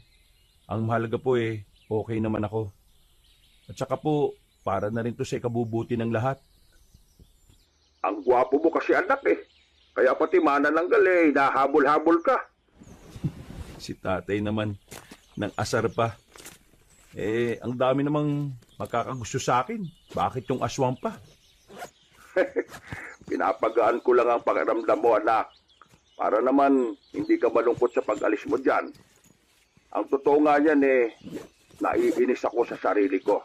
Ang mahalaga po okay naman ako. At saka po, para na rin to sa ikabubuti ng lahat. Ang gwapo mo kasi anak eh. Kaya pati manananggal nahabol-habol ka. Si tatay naman, ng asar pa. Ang dami namang makakagusto sa akin. Bakit yung aswang pa? Pinapagaan ko lang ang pakiramdam mo, anak. Para naman hindi ka malungkot sa pag-alis mo dyan. Ang totoo nga niyan naiinis ako sa sarili ko.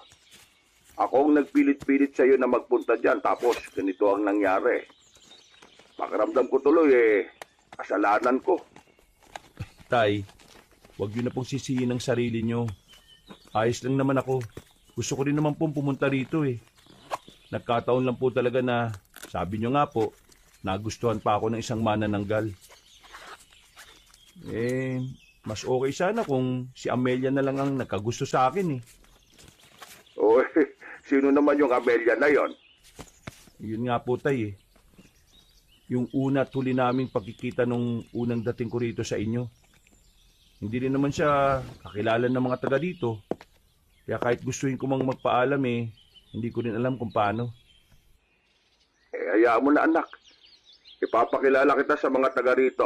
Ako ang nagpilit-pilit sa iyo na magpunta dyan tapos ganito ang nangyari. Pakiramdam ko tuloy kasalanan ko. Tay, wag niyo na pong sisihin ang sarili niyo. Ayos lang naman ako. Gusto ko rin naman pong pumunta rito Nagkataon lang po talaga na, sabi niyo nga po, nagustuhan pa ako ng isang manananggal. Mas okay sana kung si Amelia na lang ang nagkagusto sa akin Sino naman yung Amelia na yon? Yun nga po, Tay Yung una at huli naming pagkikita nung unang dating ko rito sa inyo. Hindi rin naman siya kakilala ng mga taga dito. Kaya kahit gustuin ko mang magpaalam hindi ko rin alam kung paano. Hayaan mo na anak. Ipapakilala kita sa mga taga rito.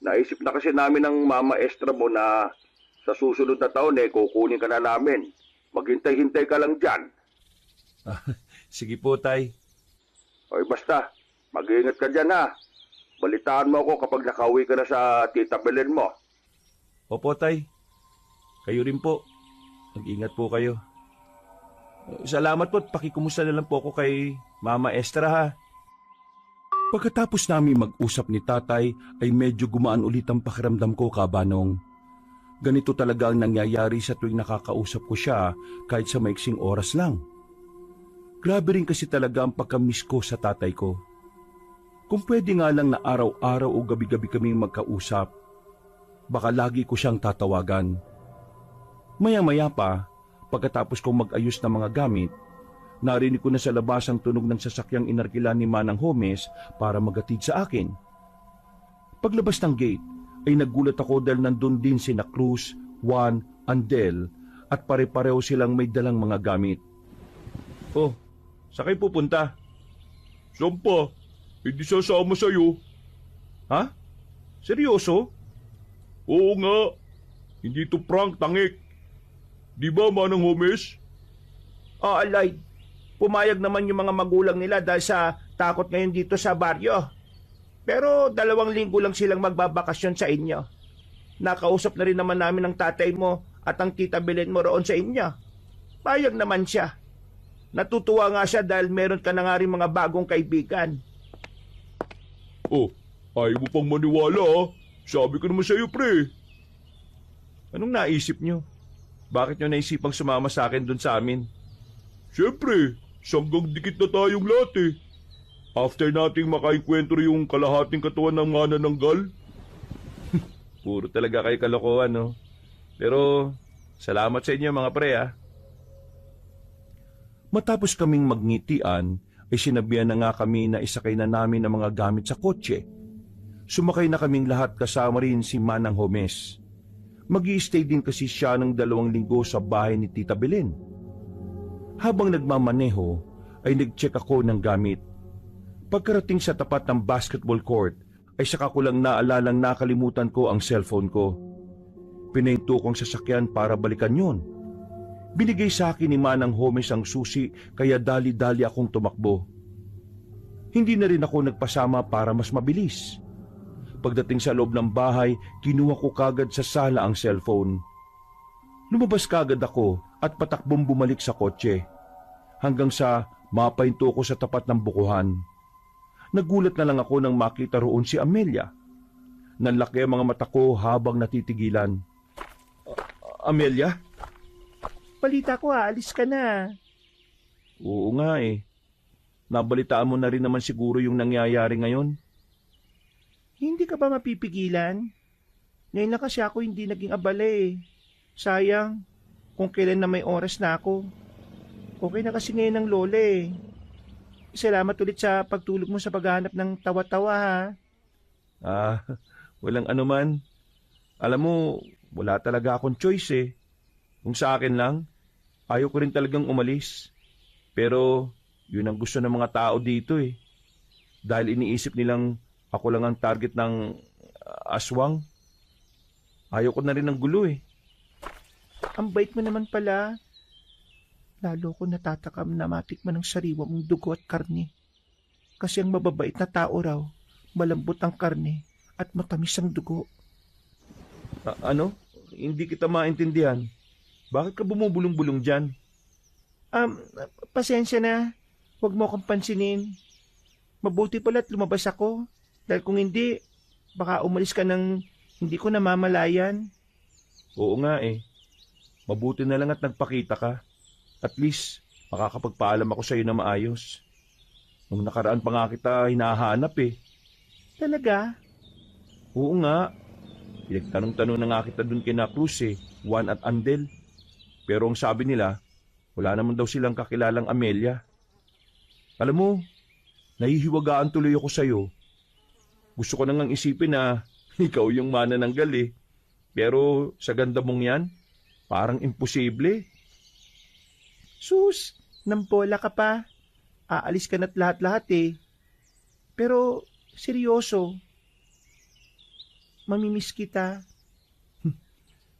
Naisip na kasi namin ng Mama Estra mo na sa susunod na taon kukunin ka na namin. Maghintay-hintay ka lang dyan. Sige po, Tay. Basta, mag-iingat ka dyan ha. Balitaan mo ako kapag nakauwi ka na sa Tita Belen mo. Opo, Tay. Kayo rin po. Mag-ingat po kayo. Salamat po at pakikumusta na lang po ako kay Mama Estra ha. Pagkatapos namin mag-usap ni Tatay ay medyo gumaan ulit ang pakiramdam ko, Kabanong. Ganito talaga ang nangyayari sa tuwing nakakausap ko siya kahit sa maiksing oras lang. Grabe rin kasi talaga ang pagka-miss ko sa tatay ko. Kung pwede nga lang na araw-araw o gabi-gabi kaming magkausap, baka lagi ko siyang tatawagan. Maya-maya pa, pagkatapos kong mag-ayos ng mga gamit, narinig ko na sa labas ang tunog ng sasakyang inarkila ni Manang Homes para magatid sa akin. Paglabas ng gate, ay nagulat ako dahil nandun din sina Cruz, Juan, Andel at pare-pareho silang may dalang mga gamit. Oh, sa kayo pupunta? Sampa, hindi sasama sa'yo. Ha? Seryoso? Oo nga. Hindi to prank, tangik. Di ba, Manang Homes? Alay. Pumayag naman yung mga magulang nila dahil sa takot ngayon dito sa baryo. Pero 2 linggo lang silang magbabakasyon sa inyo. Nakausap na rin naman namin ang tatay mo at ang tita Belen mo roon sa inyo. Payag naman siya. Natutuwa nga siya dahil meron ka na nga rin mga bagong kaibigan. Ayaw mo pang maniwala Sabi ko naman sa'yo, pre. Anong naisip nyo? Bakit nyo naisipang sumama sa akin dun sa amin? Siyempre, sanggang dikit na tayong lahat After nating makainkwentro yung kalahating katawan ng manananggal. Puro talaga kayo kalokohan, no? Pero, salamat sa inyo mga pre, Matapos kaming magngitian, ay sinabihan na nga kami na isakay na namin ang mga gamit sa kotse. Sumakay na kaming lahat kasama rin si Manang Homes. Mag-i-stay din kasi siya ng 2 linggo sa bahay ni Tita Belen. Habang nagmamaneho, ay nag-check ako ng gamit. Pagkarating sa tapat ng basketball court, ay saka ko lang naalalang nakalimutan ko ang cellphone ko. Pinahinto kong sasakyan para balikan yon. Binigay sa akin ni Manang Homes ang susi kaya dali-dali akong tumakbo. Hindi na rin ako nagpasama para mas mabilis. Pagdating sa loob ng bahay, kinuha ko kagad sa sala ang cellphone. Lumabas kagad ako at patakbong bumalik sa kotse. Hanggang sa mapahinto ko sa tapat ng bukuhan. Nagulat na lang ako nang makita roon si Amelia. Nanlaki ang mga mata ko habang natitigilan. Amelia? balita ko aalis ka na. Oo nga eh. Nabalitaan mo na rin naman siguro yung nangyayari ngayon. Hindi ka ba mapipigilan? Ngayon lang kasi ako hindi naging abala eh. Sayang, kung kailan na may oras na ako. Okay na kasi ngayon ng lola eh. Salamat ulit sa pagtulog mo sa paghahanap ng tawa-tawa ha. Ah, walang anuman. Alam mo, wala talaga akong choice eh. Kung sa akin lang, ayaw ko rin talagang umalis. Pero, yun ang gusto ng mga tao dito eh. Dahil iniisip nilang ako lang ang target ng aswang. Ayaw ko na rin ng gulo eh. Ang bait mo naman pala. Lalo ko natatakam na matikman ng sariwa mong dugo at karne. Kasi ang mababait na tao raw, malambot ang karne at matamis ang dugo. Ano? Hindi kita maintindihan. Bakit ka bumubulong-bulong dyan? Pasensya na. Huwag mo akong pansinin. Mabuti pala't lumabas ako. Dahil kung hindi, baka umalis ka ng hindi ko namamalayan. Oo nga eh. Mabuti na lang at nagpakita ka. At least, makakapagpaalam ako sa iyo na maayos. Nung nakaraan pa nga kita hinahanap eh. Talaga? Oo nga. Pinagtanong-tanong na nga kita dun kina Cruz eh, Juan at Andel. Pero ang sabi nila, wala naman daw silang kakilalang Amelia. Alam mo, nahihiwagaan tuloy ako sa iyo. Gusto ko nang isipin na ikaw yung manananggal eh. Pero sa ganda mong yan, parang imposible. Sus, nampola ka pa. Aalis ka na't lahat-lahat eh. Pero, seryoso. Mamimiss kita.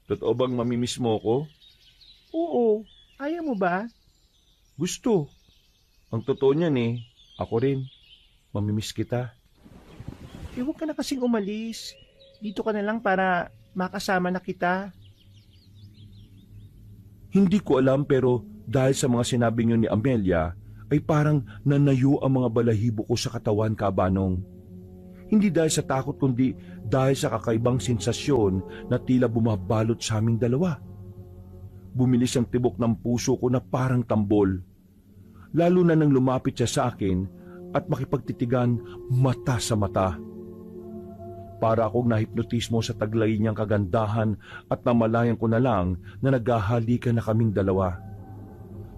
Totoo bang mamimiss mo ko? Oo, ayaw mo ba? Gusto. Ang totoo niyan eh, ako rin. Mamimiss kita. Eh, huwag ka na kasing umalis. Dito ka na lang para makasama na kita. Hindi ko alam pero dahil sa mga sinabi niyo ni Amelia, ay parang nanayo ang mga balahibo ko sa katawan, Kabanong. Hindi dahil sa takot kundi dahil sa kakaibang sensasyon na tila bumabalot sa aming dalawa. Bumilis ang tibok ng puso ko na parang tambol. Lalo na nang lumapit siya sa akin at makipagtitigan mata sa mata. Para akong nahipnotismo sa taglay niyang kagandahan at namalayan ko na lang na naghahalikan na kaming dalawa.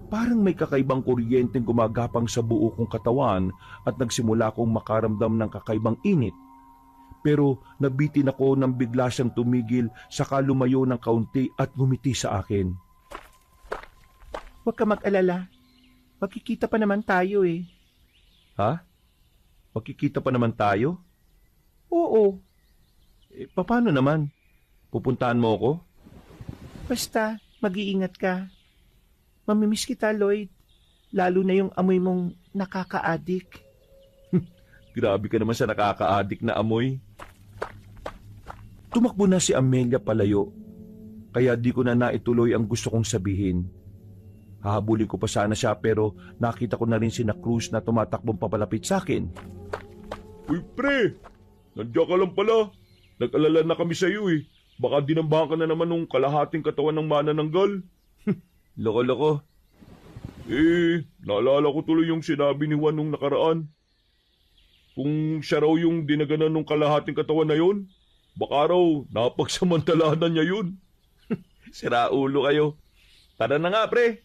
Parang may kakaibang kuryenteng gumagapang sa buo kong katawan at nagsimula akong makaramdam ng kakaibang init. Pero nabitin ako nang bigla siyang tumigil saka lumayo ng kaunti at ngumiti sa akin. Huwag ka mag-alala. Magkikita pa naman tayo eh. Ha? Magkikita pa naman tayo? Oo, Paano naman? Pupuntahan mo ako? basta mag-iingat ka. Mamimiss kita, Lloyd. Lalo na yung amoy mong nakaka-addict. Grabe ka naman sa nakaka-addict na amoy. Tumakbo na si Amelia palayo, kaya di ko na naituloy ang gusto kong sabihin. Hahabulin ko pa sana siya pero nakita ko na rin si Cruz na tumatakbong papalapit sa akin. Uy, pre! Nandiyan ka lang pala. Nag-alala na kami sa iyo eh. Baka dinambahan ka na naman nung kalahating katawan ng manananggal. Loko-loko. Naalala ko tuloy yung sinabi ni Juan nung nakaraan. Kung siya raw yung dinaganan nung kalahating katawan na yun, baka raw napagsamantalanan niya yun. Sira ulo kayo. Tara na nga, pre.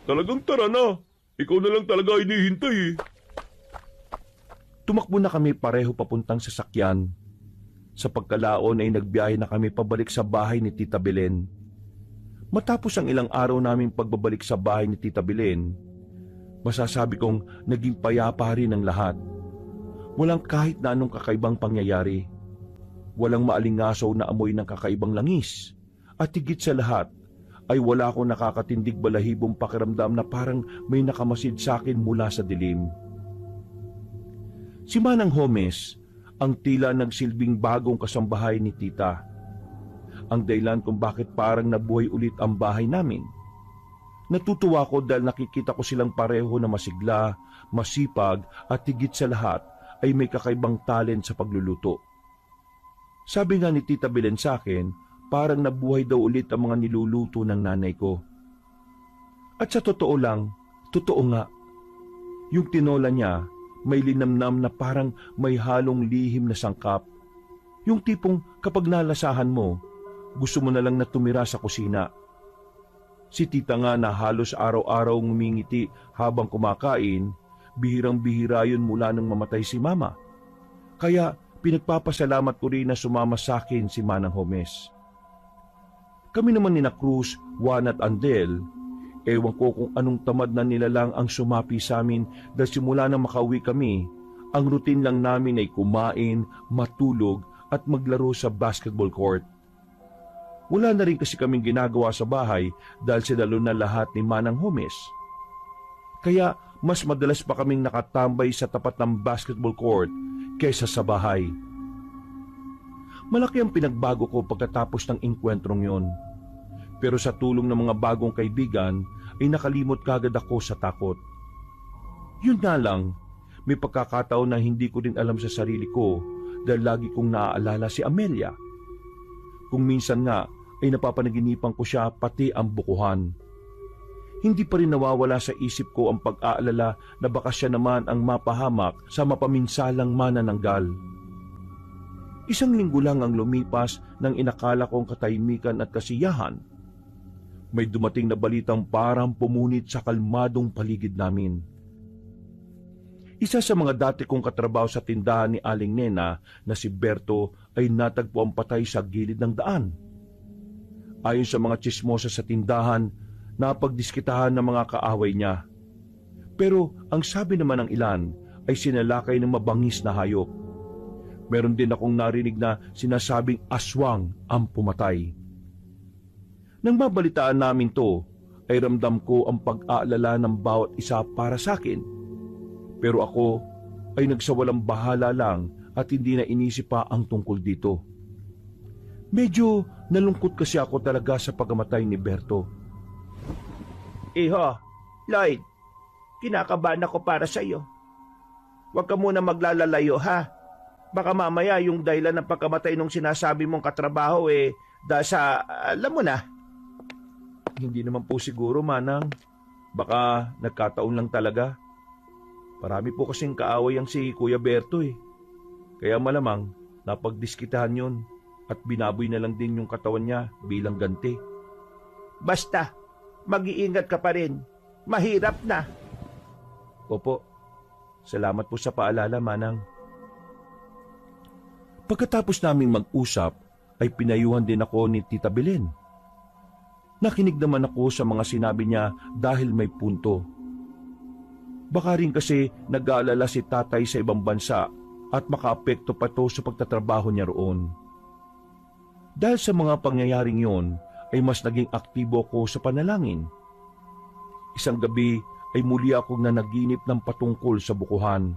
Talagang tara na. Ikaw na lang talaga hinihintay eh. Tumakbo na kami pareho papuntang sasakyan. Sa pagkalaon ay nagbiyahe na kami pabalik sa bahay ni Tita Belen. Matapos ang ilang araw naming pagbabalik sa bahay ni Tita Belen, masasabi kong naging payapa rin ang lahat. Walang kahit na anong kakaibang pangyayari. Walang maalingasaw na amoy ng kakaibang langis. At higit sa lahat, ay wala akong nakakatindig balahibong pakiramdam na parang may nakamasid sa akin mula sa dilim. Si Manang Homes ang tila nagsilbing bagong kasambahay ni Tita. Ang dahilan kung bakit parang nabuhay ulit ang bahay namin. Natutuwa ko dahil nakikita ko silang pareho na masigla, masipag at higit sa lahat ay may kakaibang talent sa pagluluto. Sabi nga ni Tita Belen sa akin, parang nabuhay daw ulit ang mga niluluto ng nanay ko. At sa totoo lang, totoo nga. Yung tinola niya, may linamnam na parang may halong lihim na sangkap. Yung tipong kapag nalasahan mo, gusto mo na lang na tumira sa kusina. Si tita nga na halos araw-araw ngumingiti habang kumakain, bihirang-bihira yun mula nang mamatay si mama. Kaya pinagpapasalamat ko rin na sumama sa akin si Manang Homes. Kami naman ni na Cruz, Juan at Andel, ewan ko kung anong tamad na nila lang ang sumapi sa amin dahil simula na makauwi kami, ang routine lang namin ay kumain, matulog at maglaro sa basketball court. Wala na rin kasi kaming ginagawa sa bahay dahil sinalo na lahat ni Manang Homes. Kaya mas madalas pa kaming nakatambay sa tapat ng basketball court kaysa sa bahay. Malaki ang pinagbago ko pagkatapos ng engkwentrong yon. Pero sa tulong ng mga bagong kaibigan ay nakalimot kagad ako sa takot. Yun nga lang, may pagkakataon na hindi ko din alam sa sarili ko dahil lagi kong naaalala si Amelia. Kung minsan nga ay napapanaginipan ko siya pati ang bukuhan. Hindi pa rin nawawala sa isip ko ang pag-aalala na baka siya naman ang mapahamak sa mapaminsalang manananggal. Isang linggo lang ang lumipas nang inakala kong katahimikan at kasiyahan. May dumating na balitang parang pumunit sa kalmadong paligid namin. Isa sa mga dati kong katrabaho sa tindahan ni Aling Nena na si Berto ay natagpo ang patay sa gilid ng daan. Ayon sa mga tsismosa sa tindahan, napagdiskitahan ng mga kaaway niya. Pero ang sabi naman ng ilan ay sinalakay ng mabangis na hayop. Meron din akong narinig na sinasabing aswang ang pumatay. Nang mabalitaan namin to, ay ramdam ko ang pag-aalala ng bawat isa para sa akin. Pero ako ay nagsawalang bahala lang at hindi na inisip pa ang tungkol dito. Medyo nalungkot kasi ako talaga sa pagkamatay ni Berto. Iho, Lloyd, kinakabahan ako para sa iyo. Huwag ka muna maglalalayo ha. Baka mamaya yung dahilan ng pagkamatay nung sinasabi mong katrabaho dahil sa, alam mo na. Hindi naman po siguro, Manang. Baka nagkataon lang talaga. Marami po kasing kaaway ang si Kuya Berto Kaya malamang napagdiskitahan yun at binaboy na lang din yung katawan niya bilang ganti. Basta, mag-iingat ka pa rin. Mahirap na. Opo, salamat po sa paalala, Manang. Pagkatapos naming mag-usap, ay pinayuhan din ako ni Tita Belen. Nakinig naman ako sa mga sinabi niya dahil may punto. Baka rin kasi nag-aalala si tatay sa ibang bansa at makaapekto pa to sa pagtatrabaho niya roon. Dahil sa mga pangyayaring yon, ay mas naging aktibo ako sa panalangin. Isang gabi ay muli akong nanaginip ng patungkol sa bukuhan.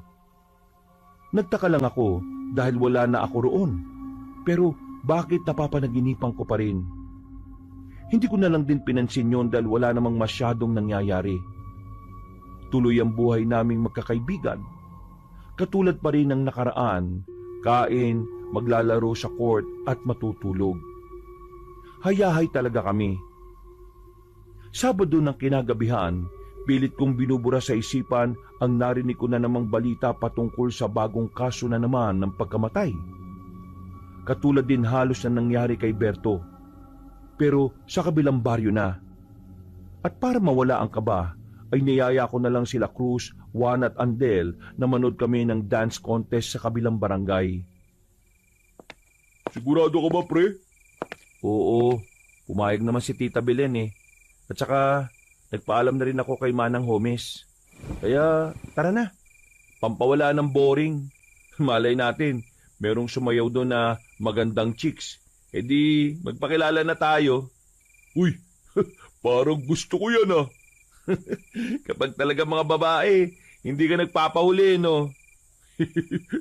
Nagtaka lang ako dahil wala na ako roon. Pero bakit napapanaginipan ko pa rin? Hindi ko na lang din pinansin yon dahil wala namang masyadong nangyayari. Tuloy ang buhay naming magkakaibigan. Katulad pa rin ng nakaraan, kain, maglalaro sa court at matutulog. Hayahay talaga kami. Sabado ng kinagabihan, pilit kong binubura sa isipan ang narinig ko na namang balita patungkol sa bagong kaso na naman ng pagkamatay. Katulad din halos na nangyari kay Berto, pero sa kabilang baryo na. At para mawala ang kaba, ay niyaya ko na lang sila Cruz, Juan at Andel na manood kami ng dance contest sa kabilang barangay. Sigurado ka ba, pre? Oo, pumayag naman si Tita Belen At saka, nagpaalam na rin ako kay Manang Homes. Kaya, tara na. Pampawala ng boring. Malay natin, merong sumayaw doon na magandang chicks. E di, magpakilala na tayo. Uy, parang gusto ko yan Kapag talaga mga babae, hindi ka nagpapahuli, no?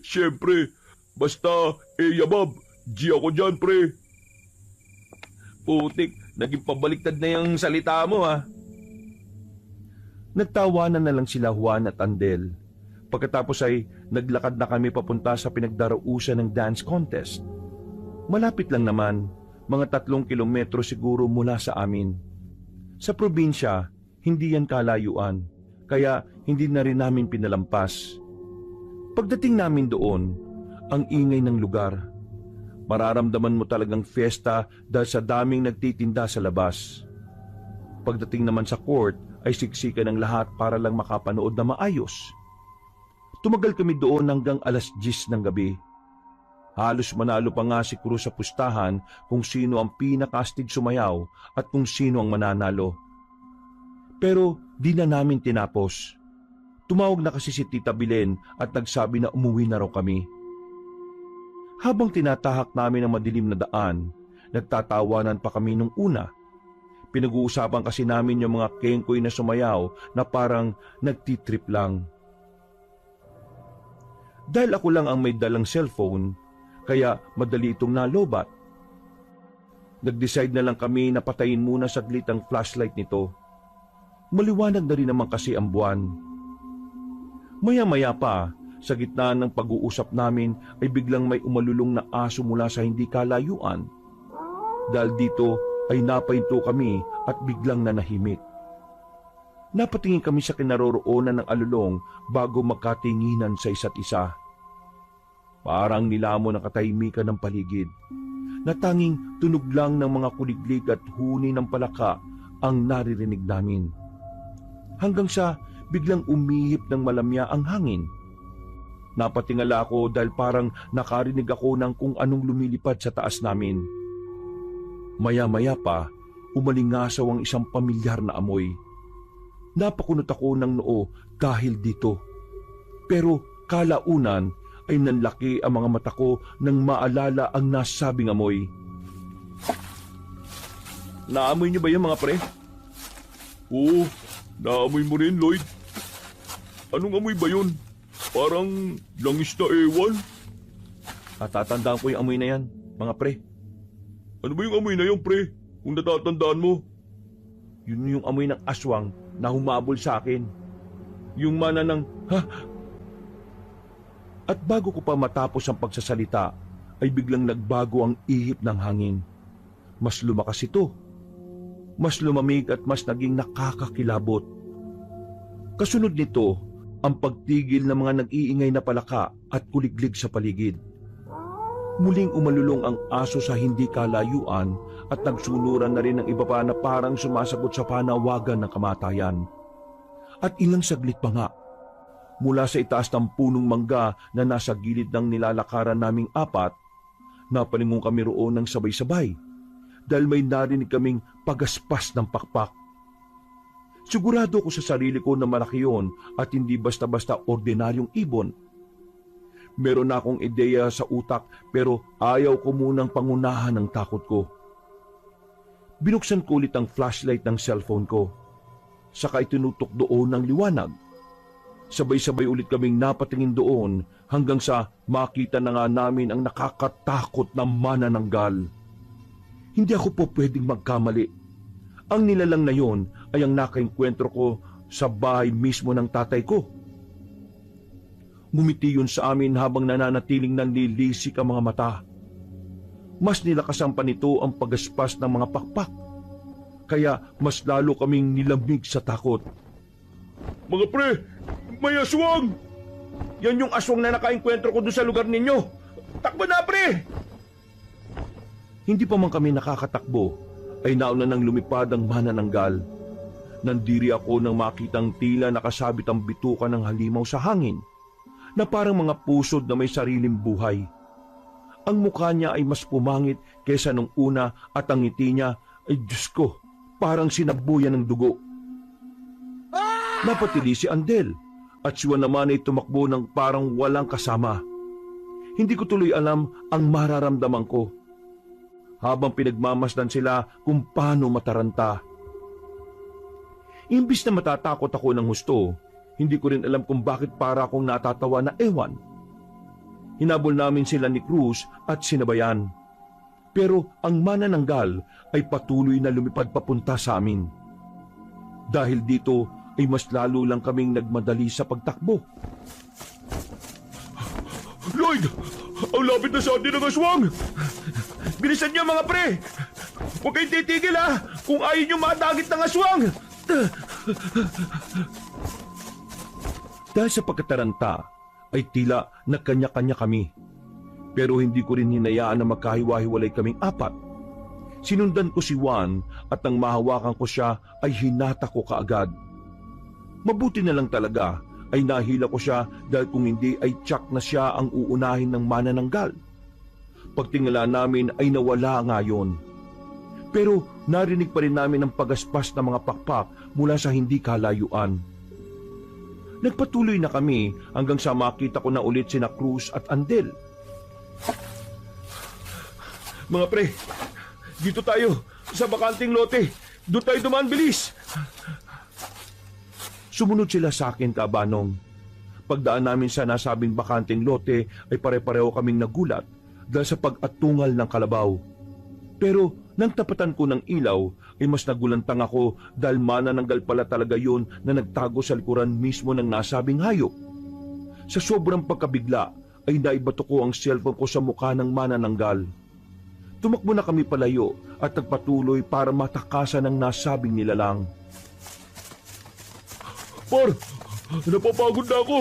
Siyempre, basta, yabab, G ako dyan, pre. Putik, naging pabaliktad na yung salita mo, ha? Nagtawanan na lang sila Juan at Andel. Pagkatapos ay naglakad na kami papunta sa pinagdarausan ng dance contest. Malapit lang naman, mga 3 kilometro siguro mula sa amin. Sa probinsya, hindi yan kalayuan, kaya hindi na rin namin pinalampas. Pagdating namin doon, ang ingay ng lugar. Mararamdaman mo talagang fiesta dahil sa daming nagtitinda sa labas. Pagdating naman sa court ay siksikan ng lahat para lang makapanood na maayos. Tumagal kami doon hanggang alas 10 ng gabi. Halos manalo pa nga si Cruz sa pustahan kung sino ang pinakastig sumayaw at kung sino ang mananalo. Pero di na namin tinapos. Tumawag na kasi si Tita Bilen at nagsabi na umuwi na raw kami. Habang tinatahak namin ang madilim na daan, nagtatawanan pa kami nung una. Pinag-uusapan kasi namin yung mga kengkoy na sumayaw na parang nagtitrip lang. Dahil ako lang ang may dalang cellphone, kaya madali itong nalobat. Nag-decide na lang kami na patayin muna saglit ang flashlight nito. Maliwanag na rin naman kasi ang buwan. Maya-maya pa, sa gitna ng pag-uusap namin ay biglang may umalulong na aso mula sa hindi kalayuan. Dahil dito ay napahinto kami at biglang nanahimik. Napatingin kami sa kinaroroonan ng alulong bago magkatinginan sa isa't isa. Parang nilamon ang katahimikan ng paligid. Natanging tunog lang ng mga kuliglig at huni ng palaka ang naririnig namin. Hanggang sa biglang umihip ng malamya ang hangin. Napatingala ako dahil parang nakarinig ako ng kung anong lumilipad sa taas namin. Maya-maya pa, umalingasaw ang isang pamilyar na amoy. Napakunot ako ng noo dahil dito. Pero kalaunan ay nanlaki ang mga mata ko nang maalala ang nasabing amoy. Naamoy niyo ba yan mga pre? Oo, naamoy mo rin, Lloyd. Anong amoy ba yun? Parang langis na ewan. Natatandaan ko yung amoy na yan, mga pre. Ano ba yung amoy na yun, pre? Kung natatandaan mo. Yun yung amoy ng aswang na humabol sa akin. Yung mana ng ha? At bago ko pa matapos ang pagsasalita, ay biglang nagbago ang ihip ng hangin. Mas lumakas ito. Mas lumamig at mas naging nakakakilabot. Kasunod nito, ang pagtigil ng mga nag-iingay na palaka at kuliglig sa paligid. Muling umalulong ang aso sa hindi kalayuan at nagsunuran na rin ng iba pa na parang sumasagot sa panawagan ng kamatayan. At ilang saglit pa nga, mula sa itaas ng punong mangga na nasa gilid ng nilalakaran naming apat, napalingon kami roon ng sabay-sabay dahil may narinig kaming pagaspas ng pakpak. Sigurado ko sa sarili ko na malaki yun at hindi basta-basta ordinaryong ibon. Meron na akong ideya sa utak pero ayaw ko munang pangunahan ng takot ko. Binuksan ko ulit ang flashlight ng cellphone ko. Saka itinutok doon ng liwanag. Sabay-sabay ulit kaming napatingin doon hanggang sa makita na nga namin ang nakakatakot na manananggal. Hindi ako po pwedeng magkamali. Ang nilalang na yon ay ang nakaengkwentro ko sa bahay mismo ng tatay ko. Ngumiti yun sa amin habang nananatiling nanlilisik ang mga mata. Mas nilakasan pa nito ang pagaspas ng mga pakpak. Kaya mas lalo kaming nilamig sa takot. Mga pre, may aswang! Yan yung aswang na nakaengkwentro ko doon sa lugar ninyo. Takbo na, pre! Hindi pa man kami nakakatakbo, ay nauna nang lumipad ang manananggal. Nandiri ako nang makitang tila nakasabit ang bituka ng halimaw sa hangin, na parang mga pusod na may sariling buhay. Ang mukha niya ay mas pumangit kaysa nung una at ang ngiti niya ay, Diyos ko, parang sinabuyan ng dugo. Napatili si Andel at siya naman ay tumakbo ng parang walang kasama. Hindi ko tuloy alam ang mararamdaman ko. Habang pinagmamasdan sila kung paano mataranta. Imbis na matatakot ako ng husto, hindi ko rin alam kung bakit para akong natatawa na ewan. Hinabol namin sila ni Cruz at sinabayan. Pero ang manananggal ay patuloy na lumipad papunta sa amin. Dahil dito ay mas lalo lang kaming nagmadali sa pagtakbo. Lloyd! Ang lapit na sa atin ng aswang! Bilisan niyo mga pre! Huwag kayong titigil ha! Kung ayaw niyo madagit ng aswang! Dahil sa pagkataranta, ay tila nagkanya-kanya kami. Pero hindi ko rin hinayaan na magkahiwa-hiwalay kaming apat. Sinundan ko si Juan at nang mahawakan ko siya ay hinata ko kaagad. Mabuti na lang talaga ay nahila ko siya dahil kung hindi ay tiyak na siya ang uunahin ng manananggal. Pagtingala namin ay nawala nga yun. Pero narinig pa rin namin ang pagaspas ng mga pakpak mula sa hindi kalayuan. Nagpatuloy na kami hanggang sa makita ko na ulit sina Cruz at Andel. Mga pre, dito tayo sa bakanting lote. Doon tayo dumaan, bilis! Sumunod sila sa akin, Kabanong. Pagdaan namin sa nasabing bakanting lote ay pare-pareho kaming nagulat dahil sa pag-atungal ng kalabaw. Pero nang tapatan ko ng ilaw ay mas nagulantang ako dahil manananggal pala talaga yun na nagtago sa likuran mismo ng nasabing hayop. Sa sobrang pagkabigla ay naibato ko ang cellphone ko sa mukha ng manananggal. Tumakbo na kami palayo at nagpatuloy para matakasan ang nasabing nilalang. Par, napapagod na ako.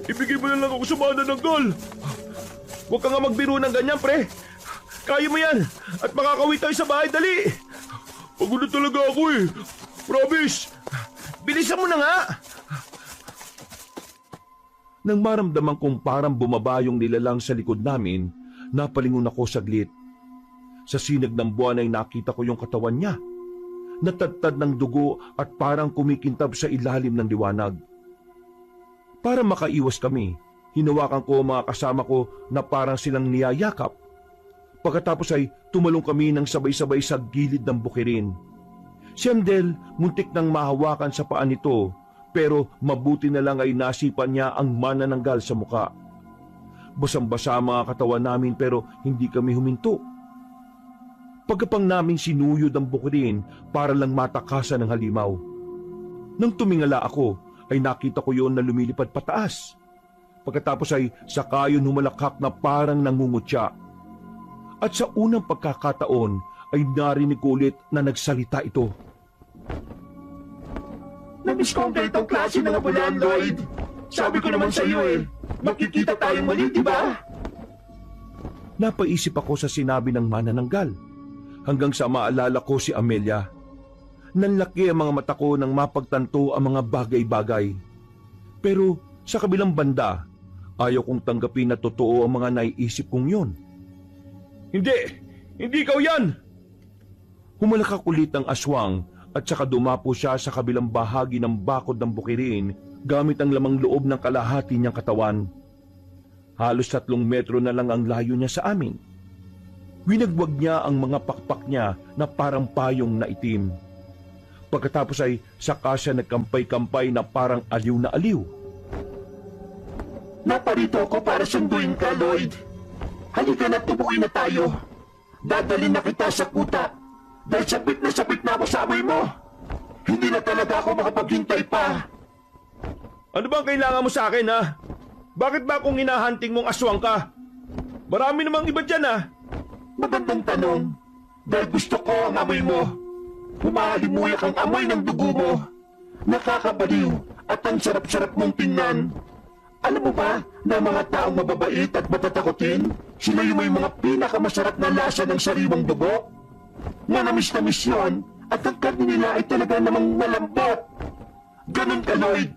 Ibigay mo na lang ako sa manananggal. Huwag ka nga magbiro ng ganyan, pre. Kaya mo yan at makakauwi tayo sa bahay, dali. Pagod na talaga ako eh. Promise. Bilisan mo na nga! Nang maramdaman kong parang bumaba yung nilalang sa likod namin, napalingon ako saglit. Sa sinag ng buwan ay nakita ko yung katawan niya. Natadtad ng dugo at parang kumikintab sa ilalim ng liwanag. Para makaiwas kami, hinawakan ko ang mga kasama ko na parang silang niyayakap. Pagkatapos ay tumalong kami ng sabay-sabay sa gilid ng bukirin. Si Andel muntik nang mahawakan sa paa nito, pero mabuti na lang ay nasipan niya ang manananggal sa muka. Basang-basa ang mga katawan namin pero hindi kami huminto. Pagkapang namin sinuyod ang bukirin para lang matakasan ng halimaw. Nang tumingala ako, ay nakita ko yon na lumilipad pataas. Pagkatapos ay saka yun humalakhak na parang nangungutya. At sa unang pagkakataon ay narinig ko ulit na nagsalita ito. Namiss ko ang ganitong klase ng abulan, Lloyd. Sabi ko naman sa iyo eh, magkikita tayong muli, di ba? Napaisip ako sa sinabi ng manananggal. Hanggang sa maalala ko si Amelia. Nanlaki ang mga mata ko nang mapagtanto ang mga bagay-bagay. Pero sa kabilang banda, ayaw kong tanggapin na totoo ang mga naiisip kong yun. Hindi ikaw yan! Humalakak ulit ang aswang at saka dumapo siya sa kabilang bahagi ng bakod ng bukirin gamit ang lamang loob ng kalahati niyang katawan. Halos 3 metro na lang ang layo niya sa amin. Winagwag niya ang mga pakpak niya na parang payong na itim. Pagkatapos ay saka siya nagkampay-kampay na parang aliw na aliw. Naparito ako para sunduin ka, Lloyd. Halika na, tubuin na tayo. Dadalhin na kita sa kuta. Dahil sabit na ako sa amoy mo. Hindi na talaga ako makapaghintay pa. Ano bang kailangan mo sa akin, ha? Bakit ba kung hinahunting mong aswang ka? Marami namang iba dyan, ha? Magandang tanong. Dahil gusto ko ang amoy mo. Humahalimuyak ang amoy ng dugo mo. Nakakabaliw at ang sarap-sarap mong tingnan. Alam mo ba na mga taong mababait at matatakotin, sila yung may mga pinakamasarap na lasa ng sariwang dugo? Manamis na misyon at ang karne nila ay talaga namang malambot. Ganun ka, Lloyd.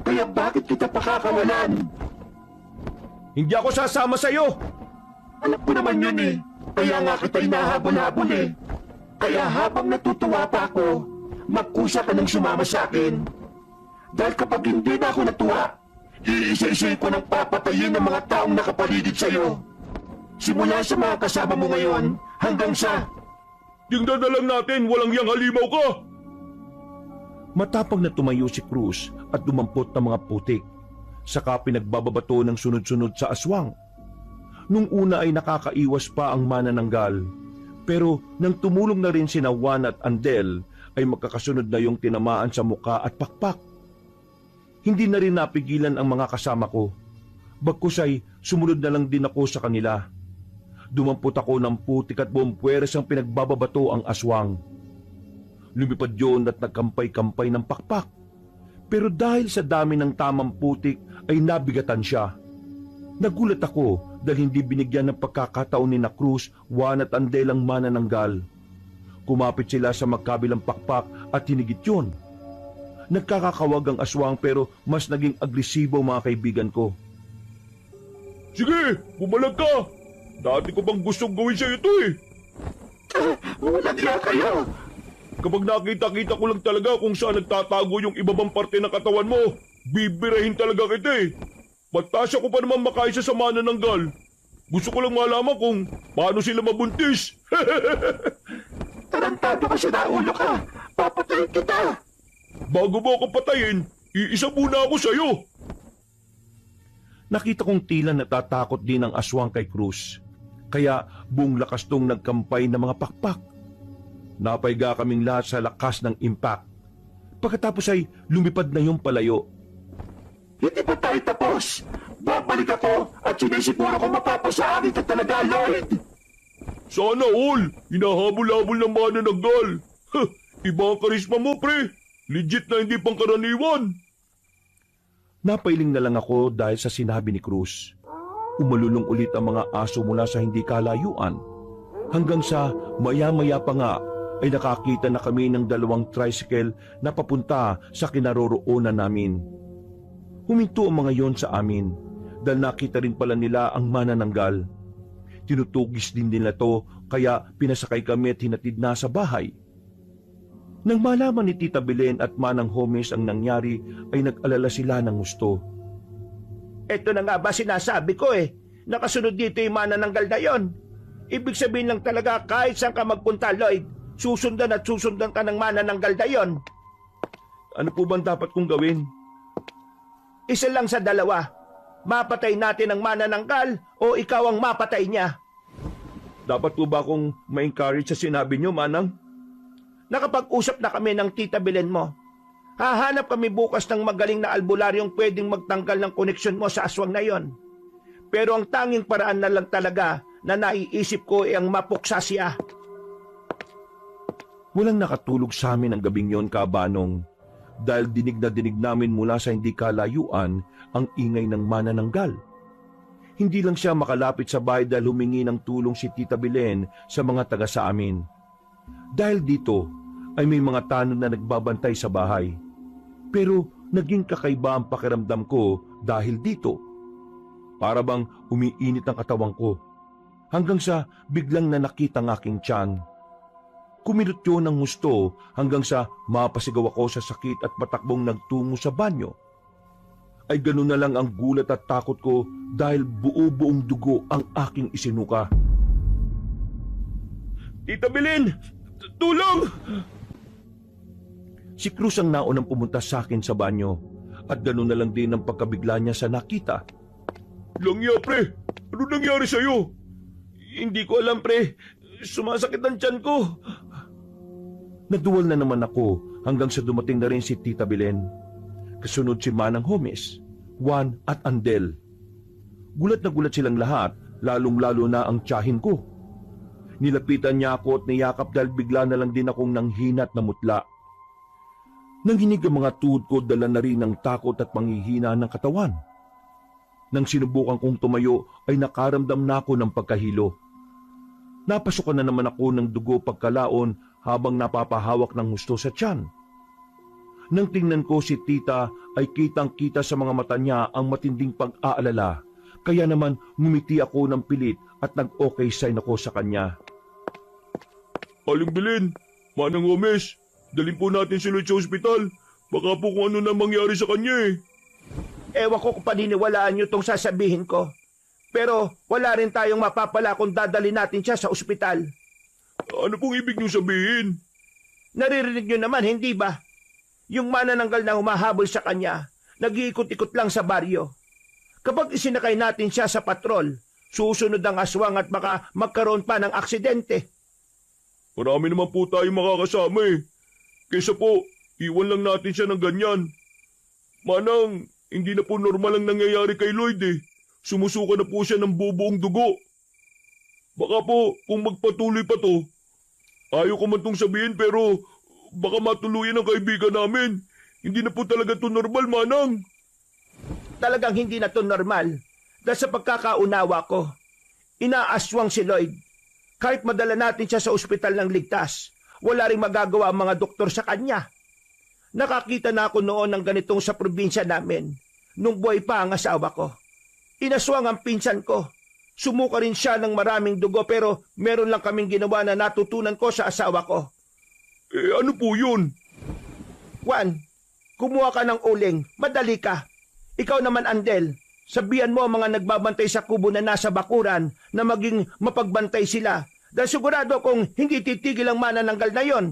Kaya bakit kita pakakawalan? Hindi ako sasama sa'yo! Alam ko naman yun eh. Kaya nga kita inahabol-habol eh. Kaya habang natutuwa pa ako, magkusa ka ng sumama sa akin. Dahil kapag hindi na ako natuwa, iisa-isay ko ng papatayin ng mga taong nakapaligid sa'yo. Simula sa mga kasama mo ngayon hanggang sa... Tingnan na lang natin, walang yang halimaw ka! Matapang na tumayo si Cruz at dumampot ng mga putik. Saka pinagbababato ng sunod-sunod sa aswang. Nung una ay nakakaiwas pa ang manananggal. Pero nang tumulong na rin sina Juan at Andel, ay magkakasunod na yung tinamaan sa muka at pakpak. Hindi na rin napigilan ang mga kasama ko. Bagkus ay sumunod na lang din ako sa kanila. Dumampot ako ng putik at buong puweres ang pinagbababato ang aswang. Lumipad yun at nagkampay-kampay ng pakpak. Pero dahil sa dami ng tamang putik ay nabigatan siya. Nagulat ako dahil hindi binigyan ng pagkakataon ni na Cruz, Juan at Andel ang manananggal. Kumapit sila sa magkabilang pakpak at hinigit yun. Nagkakakawag ang aswang pero mas naging agresibo mga kaibigan ko. Sige, bumalag ka! Dati ko bang gustong gawin sa'yo ito eh. Walang iya kayo! Kapag nakita-kita ko lang talaga kung saan nagtatago yung ibabang parte ng katawan mo, bibirahin talaga kita eh. Patasya ko pa naman makaisa sa manananggal. Gusto ko lang malaman kung paano sila mabuntis. Tarantado ka sa naulo ka! Papatayin kita! Bago mo ako patayin, iisa muna ako sa'yo. Nakita kong tila natatakot din ang aswang kay Cruz. Kaya buong lakas tong nagkampay ng mga pakpak. Napaiga kaming lahat sa lakas ng impact. Pagkatapos ay lumipad na yung palayo. Hindi pa tayo tapos! Babalik ako at sinisiguro ko mapapasaanin ka talaga, Lloyd! Sana all, hinahabol-habol ng manananggal. Iba ang karisma mo, pre. Legit na hindi pangkaraniwan. Napailing na lang ako dahil sa sinabi ni Cruz. Umalulong ulit ang mga aso mula sa hindi kalayuan. Hanggang sa maya-maya pa nga ay nakakita na kami ng dalawang tricycle na papunta sa kinaroroonan namin. Huminto ang mga yon sa amin dahil nakita rin pala nila ang manananggal. Tinutugis din nila to kaya pinasakay kami at hinatid na sa bahay. Nang malaman ni Tita Belen at Manang Homes ang nangyari ay nag-alala sila ng gusto. Ito na nga ba sinasabi ko eh. Nakasunod dito yung manananggal na yon. Ibig sabihin lang talaga kahit saan ka magpunta, Lloyd, susundan at susundan ka ng manananggal na yon. Ano po bang dapat kong gawin? Isa lang sa dalawa. Mapatay natin ang manananggal o ikaw ang mapatay niya. Dapat po ba akong ma-encourage sa sinabi niyo, Manang? Nakapag-usap na kami ng Tita Belen mo. Hahanap kami bukas ng magaling na albularyong pwedeng magtanggal ng koneksyon mo sa aswang na yon. Pero ang tanging paraan na lang talaga na naiisip ko ay ang mapuksa siya. Walang nakatulog sa amin ang gabing yon, Kabanong, dahil dinig na dinig namin mula sa hindi kalayuan ang ingay ng manananggal. Hindi lang siya makalapit sa bahay dahil humingi ng tulong si Tita Belen sa mga taga sa amin. Dahil dito ay may mga tanod na nagbabantay sa bahay. Pero naging kakaiba ang pakiramdam ko dahil dito. Para bang umiinit ang katawan ko. Hanggang sa biglang nanakit ang aking tiyan. Kumilot yun ng husto hanggang sa mapasigaw ako sa sakit at patakbong nagtungo sa banyo. Ay ganun na lang ang gulat at takot ko dahil buo-buong dugo ang aking isinuka. Tita Belen, tulong! Si Cruz ang naunang pumunta sa akin sa banyo at ganun na lang din ang pagkabigla niya sa nakita. Langya, pre. Ano nangyari sa'yo? Hindi ko alam, pre. Sumasakit ang tiyan ko. Naduwal na naman ako hanggang sa dumating na rin si Tita Belen. Kasunod si Manang Homes, Juan at Andel. Gulat na gulat silang lahat, lalong-lalo na ang tiyahin ko. Nilapitan niya ako at niyakap dahil bigla na lang din akong nanghinat na mutla. Nanginig ang mga tuhod ko, dala na rin ng takot at panghihina ng katawan. Nang sinubukan kong tumayo ay nakaramdam na ako ng pagkahilo. Napasukan na naman ako ng dugo pagkalaon habang napapahawak ng husto sa tiyan. Nang tingnan ko si Tita ay kitang-kita sa mga mata niya ang matinding pag-aalala. Kaya naman ngumiti ako ng pilit at nag-okay sign ako sa kanya. Aling Belen, Manang Homes, dalhin po natin si Lloyd sa ospital. Baka po kung ano na mangyari sa kanya eh. Ewan ko kung paniniwalaan nyo itong sasabihin ko. Pero wala rin tayong mapapala kung dadali natin siya sa ospital. Ano pong ibig niyo sabihin? Naririnig nyo naman, hindi ba? Yung manananggal na humahabol sa kanya, nag-iikot-ikot lang sa baryo. Kapag isinakay natin siya sa patrol, susunod ang aswang at baka magkaroon pa ng aksidente. Marami naman po tayong makakasama eh. Kaysa po, iwan lang natin siya ng ganyan. Manang, hindi na po normal ang nangyayari kay Lloyd eh. Sumusuka na po siya ng bubuong dugo. Baka po, kung magpatuloy pa to, ayaw ko man tong sabihin pero Baka matuluyan ang kaibigan namin. Hindi na po talaga to normal, Manang. Talagang hindi na to normal. Dahil sa pagkakaunawa ko, inaaswang si Lloyd. Kahit madala natin siya sa ospital ng ligtas, wala ring magagawa ang mga doktor sa kanya. Nakakita na ako noon ng ganitong sa probinsya namin, nung buhay pa ang asawa ko. Inaswang ang pinsan ko. Sumuka rin siya ng maraming dugo pero meron lang kaming ginawa na natutunan ko sa asawa ko. Ano po yun? Juan, kumuha ka ng uling. Madali ka. Ikaw naman, Andel, sabihan mo ang mga nagbabantay sa kubo na nasa bakuran na maging mapagbantay sila. Dahil sigurado kung hindi titigil ang manananggal na yon.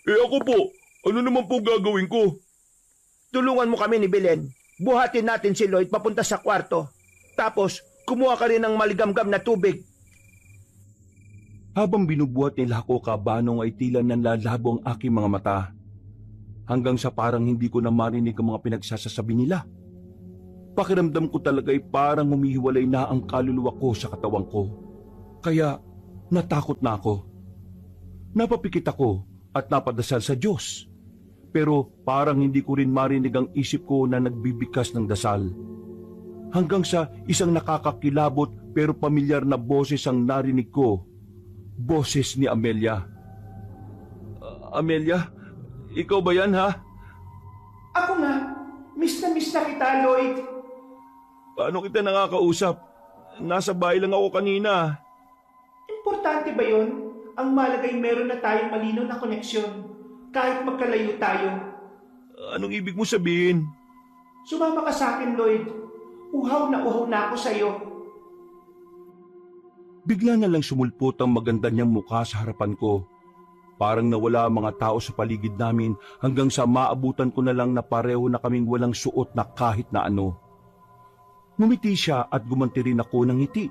Ako po, ano naman po gagawin ko? Tulungan mo kami ni Belen. Buhatin natin si Lloyd papunta sa kwarto. Tapos, kumuha ka rin ng maligamgam na tubig. Habang binubuhat nila ako, Kabanong, ay tila nanlalabo ang aking mga mata. Hanggang sa parang hindi ko na marinig ang mga pinagsasasabi nila. Pakiramdam ko talaga ay parang humihiwalay na ang kaluluwa ko sa katawan ko. Kaya natakot na ako. Napapikit ako at napadasal sa Diyos. Pero parang hindi ko rin marinig ang isip ko na nagbibikas ng dasal. Hanggang sa isang nakakakilabot pero pamilyar na boses ang narinig ko. Boses ni Amelia. Amelia, ikaw ba yan, ha? Ako nga. Miss na kita, Lloyd. Paano kita nakakausap? Nasa bahay lang ako kanina. Importante ba yun? Ang malagay meron na tayong malinaw na koneksyon. Kahit magkalayo tayo. Anong ibig mo sabihin? Sumama ka sa akin, Lloyd. Uhaw na ako sa'yo. Bigla na lang sumulpot ang maganda niyang mukha sa harapan ko. Parang nawala ang mga tao sa paligid namin hanggang sa maabutan ko na lang na pareho na kaming walang suot na kahit na ano. Ngumiti siya at gumanti rin ako ng ngiti.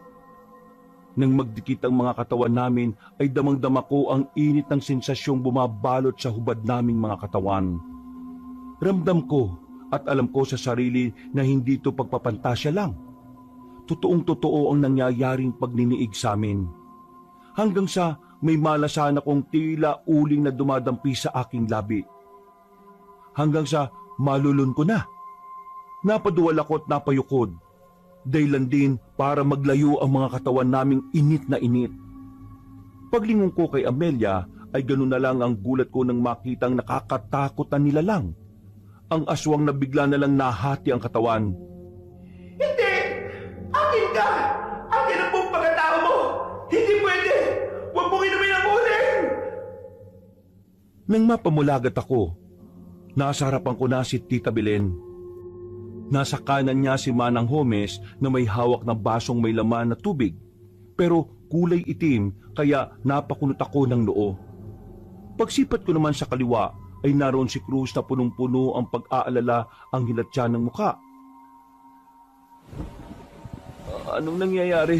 Nang magdikit ang mga katawan namin ay damang-dama ko ang init ng sensasyong bumabalot sa hubad naming mga katawan. Ramdam ko at alam ko sa sarili na hindi ito pagpapantasya lang. Totoong-totoo ang nangyayaring pagniniig sa amin. Hanggang sa may malasan akong tila uling na dumadampi sa aking labi. Hanggang sa malulun ko na. Napaduwal ako at napayukod. Dahilan din para maglayo ang mga katawan naming init na init. Paglingon ko kay Amelia ay ganun na lang ang gulat ko nang makitang nakakatakot na nilalang. Ang aswang na bigla na lang nahati ang katawan. Hindi! Akin ka! Akin ang buong pagkatao mo! Hindi pwede! Huwag mong inumin ang uling! Nang mapamulagat ako, nasa harapan ko na si Tita Belen. Nasa kanan niya si Manang Homes na may hawak na basong may laman na tubig, pero kulay itim kaya napakunot ako ng noo. Pagsipat ko naman sa kaliwa ay naroon si Cruz na punong-puno ang pag-aalala ang hilatya ng muka. Anong nangyayari?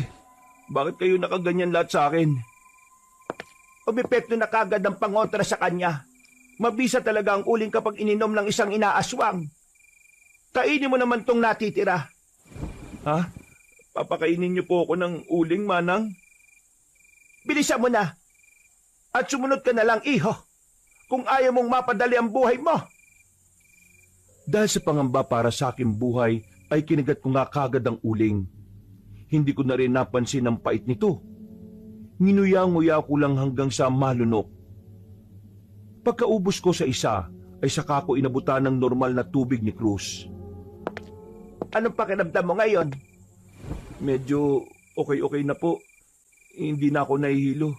Bakit kayo nakaganyan lahat sa akin? Umepekto na kagad ang pangontra sa kanya. Mabisa talaga ang uling kapag ininom ng isang inaaswang. Kainin mo naman tong natitira. Ha? Papakainin niyo po ako ng uling, Manang? Bilisan mo na. At sumunod ka na lang, iho. Kung ayaw mong mapadali ang buhay mo. Dahil sa pangamba para sa aking buhay, ay kinagat ko nga kagad ang uling. Hindi ko na rin napansin ang pait nito. Nginuya-nguya ko lang hanggang sa malunok. Pagkaubos ko sa isa, ay saka ko inabutan ng normal na tubig ni Cruz. Anong pakiramdam mo ngayon? Medyo okay na po. Hindi na ako nahihilo.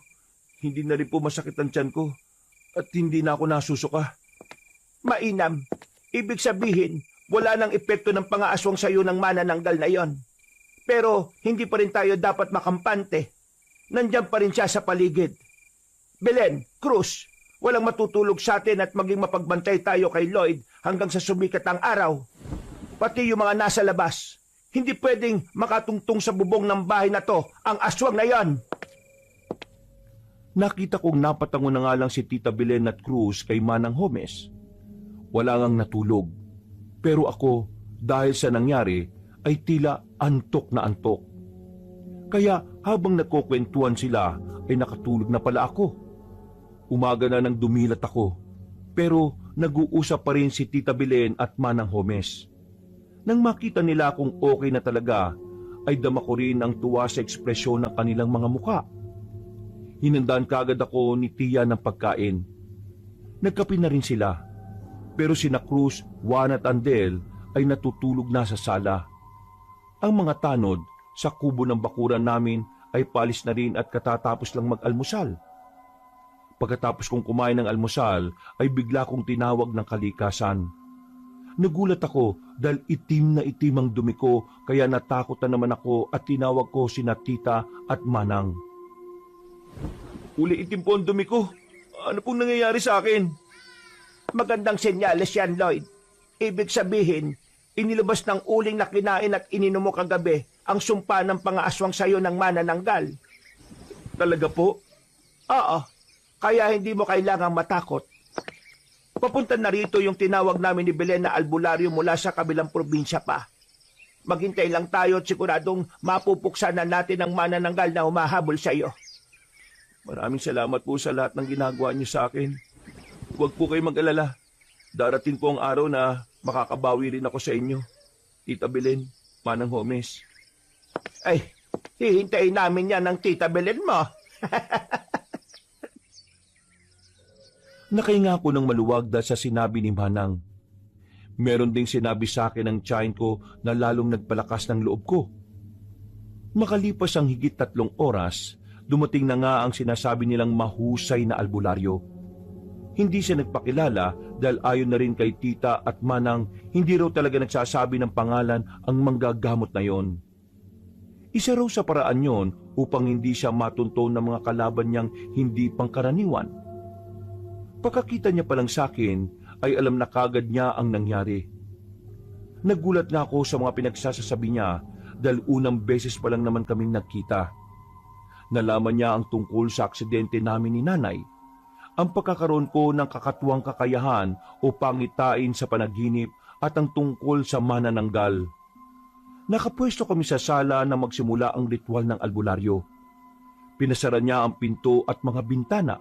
Hindi na rin po masakit ang tiyan ko. At hindi na ako nasusuka. Mainam. Ibig sabihin, wala nang epekto ng pangaaswang sayo ng manananggal na yon. Pero hindi pa rin tayo dapat makampante. Nandiyan pa rin siya sa paligid. Belen, Cruz, walang matutulog sa atin at maging mapagbantay tayo kay Lloyd hanggang sa sumikat ang araw. Pati yung mga nasa labas. Hindi pwedeng makatungtong sa bubong ng bahay na to ang aswang na yon. Nakita kong napatango na nga lang si Tita Belen at Cruz kay Manang Homes. Wala ngang natulog. Pero ako, dahil sa nangyari, ay tila antok na antok. Kaya habang nagkukwentuhan sila, ay nakatulog na pala ako. Umaga na nang dumilat ako, pero nag-uusap pa rin si Tita Belen at Manang Homes. Nang makita nila kung okay na talaga, ay dama ko rin ang tuwa sa ekspresyon ng kanilang mga muka. Hinandaan kaagad ako ni Tia ng pagkain. Nagkape na rin sila, pero sina Cruz, Juan at Andel ay natutulog na sa sala. Ang mga tanod sa kubo ng bakuran namin ay palis na rin at katatapos lang mag-almusal. Pagkatapos kong kumain ng almusal ay bigla kong tinawag ng kalikasan. Nagulat ako dahil itim na itim ang dumi ko, kaya natakot na naman ako at tinawag ko sina Tita at Manang. Uli itim po ang dumi ko. Ano pong nangyayari sa akin? Magandang senyales yan, Lloyd. Ibig sabihin, inilabas ng uling na kinain at ininom mo kagabi ang sumpa ng pangaaswang sayo ng manananggal. Talaga po? Oo, kaya hindi mo kailangang matakot. Papunta na rito yung tinawag namin ni Belen na albularyo mula sa kabilang probinsya pa. Maghintay lang tayo at siguradong mapupuksan na natin ang manananggal na humahabol sa iyo. Maraming salamat po sa lahat ng ginagawa niyo sa akin. Huwag po kayo mag-alala. Darating po ang araw na makakabawi rin ako sa inyo. Tita Belen, Manang Homes. Ay, hihintayin namin yan ng Tita Belen mo. Nakahinga ako ng maluwag dahil sa sinabi ni Manang. Meron ding sinabi sa akin ng tiyahin ko na lalong nagpalakas ng loob ko. Makalipas ang higit 3 oras, dumating na nga ang sinasabi nilang mahusay na albularyo. Hindi siya nagpakilala dahil ayon na rin kay Tita at Manang, hindi raw talaga nagsasabi ng pangalan ang manggagamot na yon. Isa raw sa paraan yon upang hindi siya matunton ng mga kalaban niyang hindi pangkaraniwan. Pagkakita niya palang sa akin, ay alam na kagad niya ang nangyari. Nagulat na ako sa mga pinagsasasabi niya dahil unang beses pa lang naman kaming nagkita. Nalaman niya ang tungkol sa aksidente namin ni Nanay, ang pagkakaroon ko ng kakatuwang kakayahan o pangitain sa panaginip at ang tungkol sa manananggal. Nakapwesto kami sa sala na magsimula ang ritual ng albularyo. Pinasara niya ang pinto at mga bintana.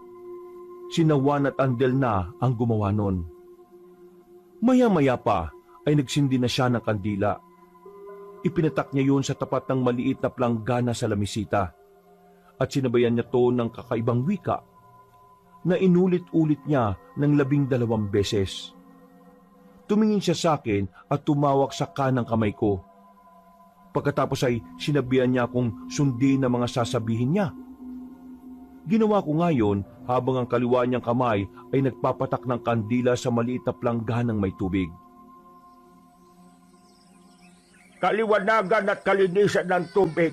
Sina Juan at Andel na ang gumawa nun. Maya-maya pa ay nagsindi na siya ng kandila. Ipinatak niya yun sa tapat ng maliit na planggana sa lamisita at sinabayan niya to ng kakaibang wika na inulit-ulit niya ng 12 beses. Tumingin siya sa akin at tumawak sa kanang kamay ko. Pagkatapos ay sinabihan niya akong sundin ang mga sasabihin niya. Ginawa ko ngayon habang ang kaliwa niyang kamay ay nagpapatak ng kandila sa maliit na plangganang may tubig. Kaliwanagan at kalinisan ng tubig,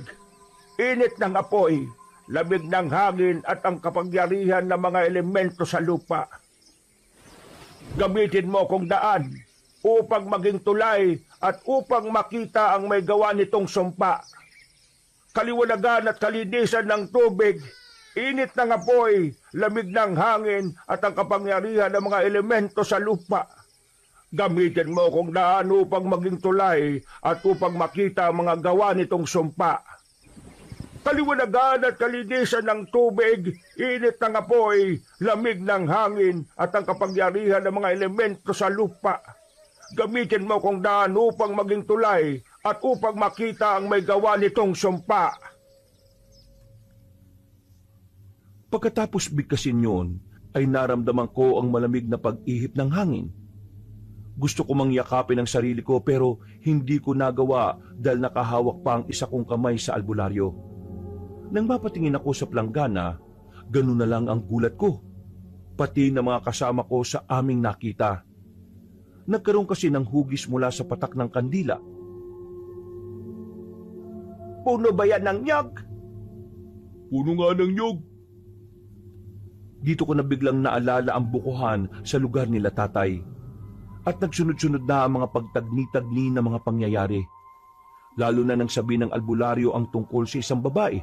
init ng apoy, lamig ng hangin at ang kapangyarihan ng mga elemento sa lupa. Gamitin mo kung daan upang maging tulay at upang makita ang may gawa nitong sumpa. Kaliwanagan at kalinisan ng tubig, init ng apoy, lamig ng hangin at ang kapangyarihan ng mga elemento sa lupa. Gamitin mo kung daan upang maging tulay at upang makita ang mga gawa nitong sumpa. Kaliwanagan at kalinisan ng tubig, init ng apoy, lamig ng hangin at ang kapangyarihan ng mga elemento sa lupa. Gamitin mo kung daan upang maging tulay at upang makita ang may gawa nitong sumpa. Pagkatapos bigkasin yun, ay naramdaman ko ang malamig na pag-ihip ng hangin. Gusto ko mangyakapin ang sarili ko pero hindi ko nagawa dahil nakahawak pa ang isa kong kamay sa albularyo. Nang mapatingin ako sa planggana, ganun na lang ang gulat ko. Pati na mga kasama ko sa aming nakita. Nagkaroon kasi ng hugis mula sa patak ng kandila. Puno ba yan ng nyog? Puno nga ng nyog. Dito ko na biglang naalala ang bukuhan sa lugar nila tatay. At nagsunod-sunod na ang mga pagtagni-tagni na mga pangyayari. Lalo na nang sabi ng albularyo ang tungkol sa isang babae.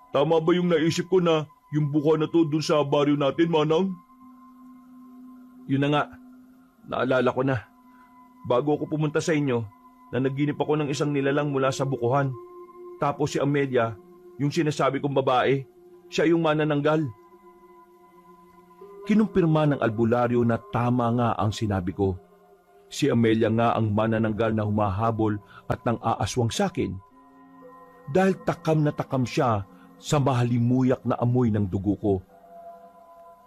Tama ba yung naisip ko na yung buka na to dun sa baryo natin, Manang? Yun na nga, naalala ko na. Bago ako pumunta sa inyo, na naginip ako ng isang nilalang mula sa bukuhan. Tapos si Amelia, yung sinasabi kong babae, siya yung manananggal. Kinumpirma ng albularyo na tama nga ang sinabi ko. Si Amelia nga ang manananggal na humahabol at nang aaswang sa akin. Dahil takam na takam siya sa mahalimuyak na amoy ng dugo ko.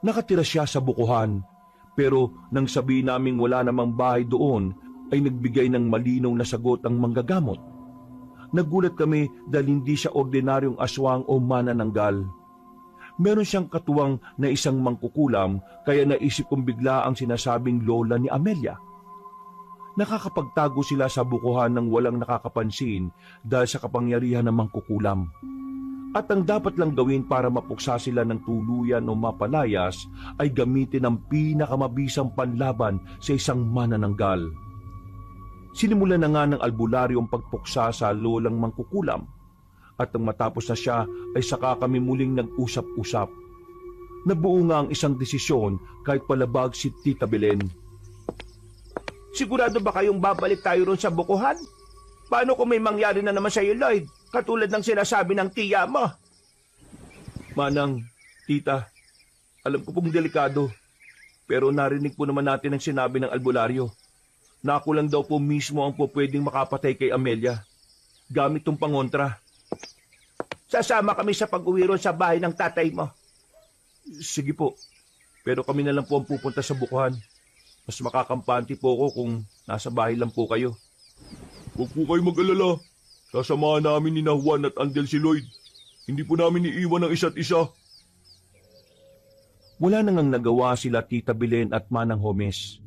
Nakatira siya sa bukuhan, pero nang sabihin naming wala namang bahay doon, ay nagbigay ng malinaw na sagot ang manggagamot. Nagulat kami dahil hindi siya ordinaryong aswang o manananggal. Meron siyang katuwang na isang mangkukulam, kaya naisip kong bigla ang sinasabing lola ni Amelia. Nakakapagtago sila sa bukuhan ng walang nakakapansin dahil sa kapangyarihan ng mangkukulam. At ang dapat lang gawin para mapuksa sila ng tuluyan o mapalayas ay gamitin ang pinakamabisang panlaban sa isang manananggal. Sinimulan na nga ng albularyo ang pagpuksa sa lolang mangkukulam. At nang matapos na siya ay saka kami muling nag-usap-usap. Nabuo nga ang isang desisyon kahit palabag si Tita Belen. Sigurado ba kayong babalik tayo ron sa bukuhan? Paano kung may mangyari na naman sa iyo, Lloyd? Katulad ng sinasabi ng tiya mo. Manang, tita, alam ko pong delikado. Pero narinig po naman natin ang sinabi ng albularyo. Na ako lang daw po mismo ang po pwedeng makapatay kay Amelia. Gamit tong pangontra. Sasama kami sa pag-uwi ron sa bahay ng tatay mo. Sige po, pero kami na lang po ang pupunta sa bukuhan. Mas makakampante po ako kung nasa bahay lang po kayo. Huwag po kayo mag-alala. Sasamahan namin ni Juan at Andel si Lloyd. Hindi po namin iiwan ang isa't isa. Wala nang nagawa sila Tita Belen at Manang Homes.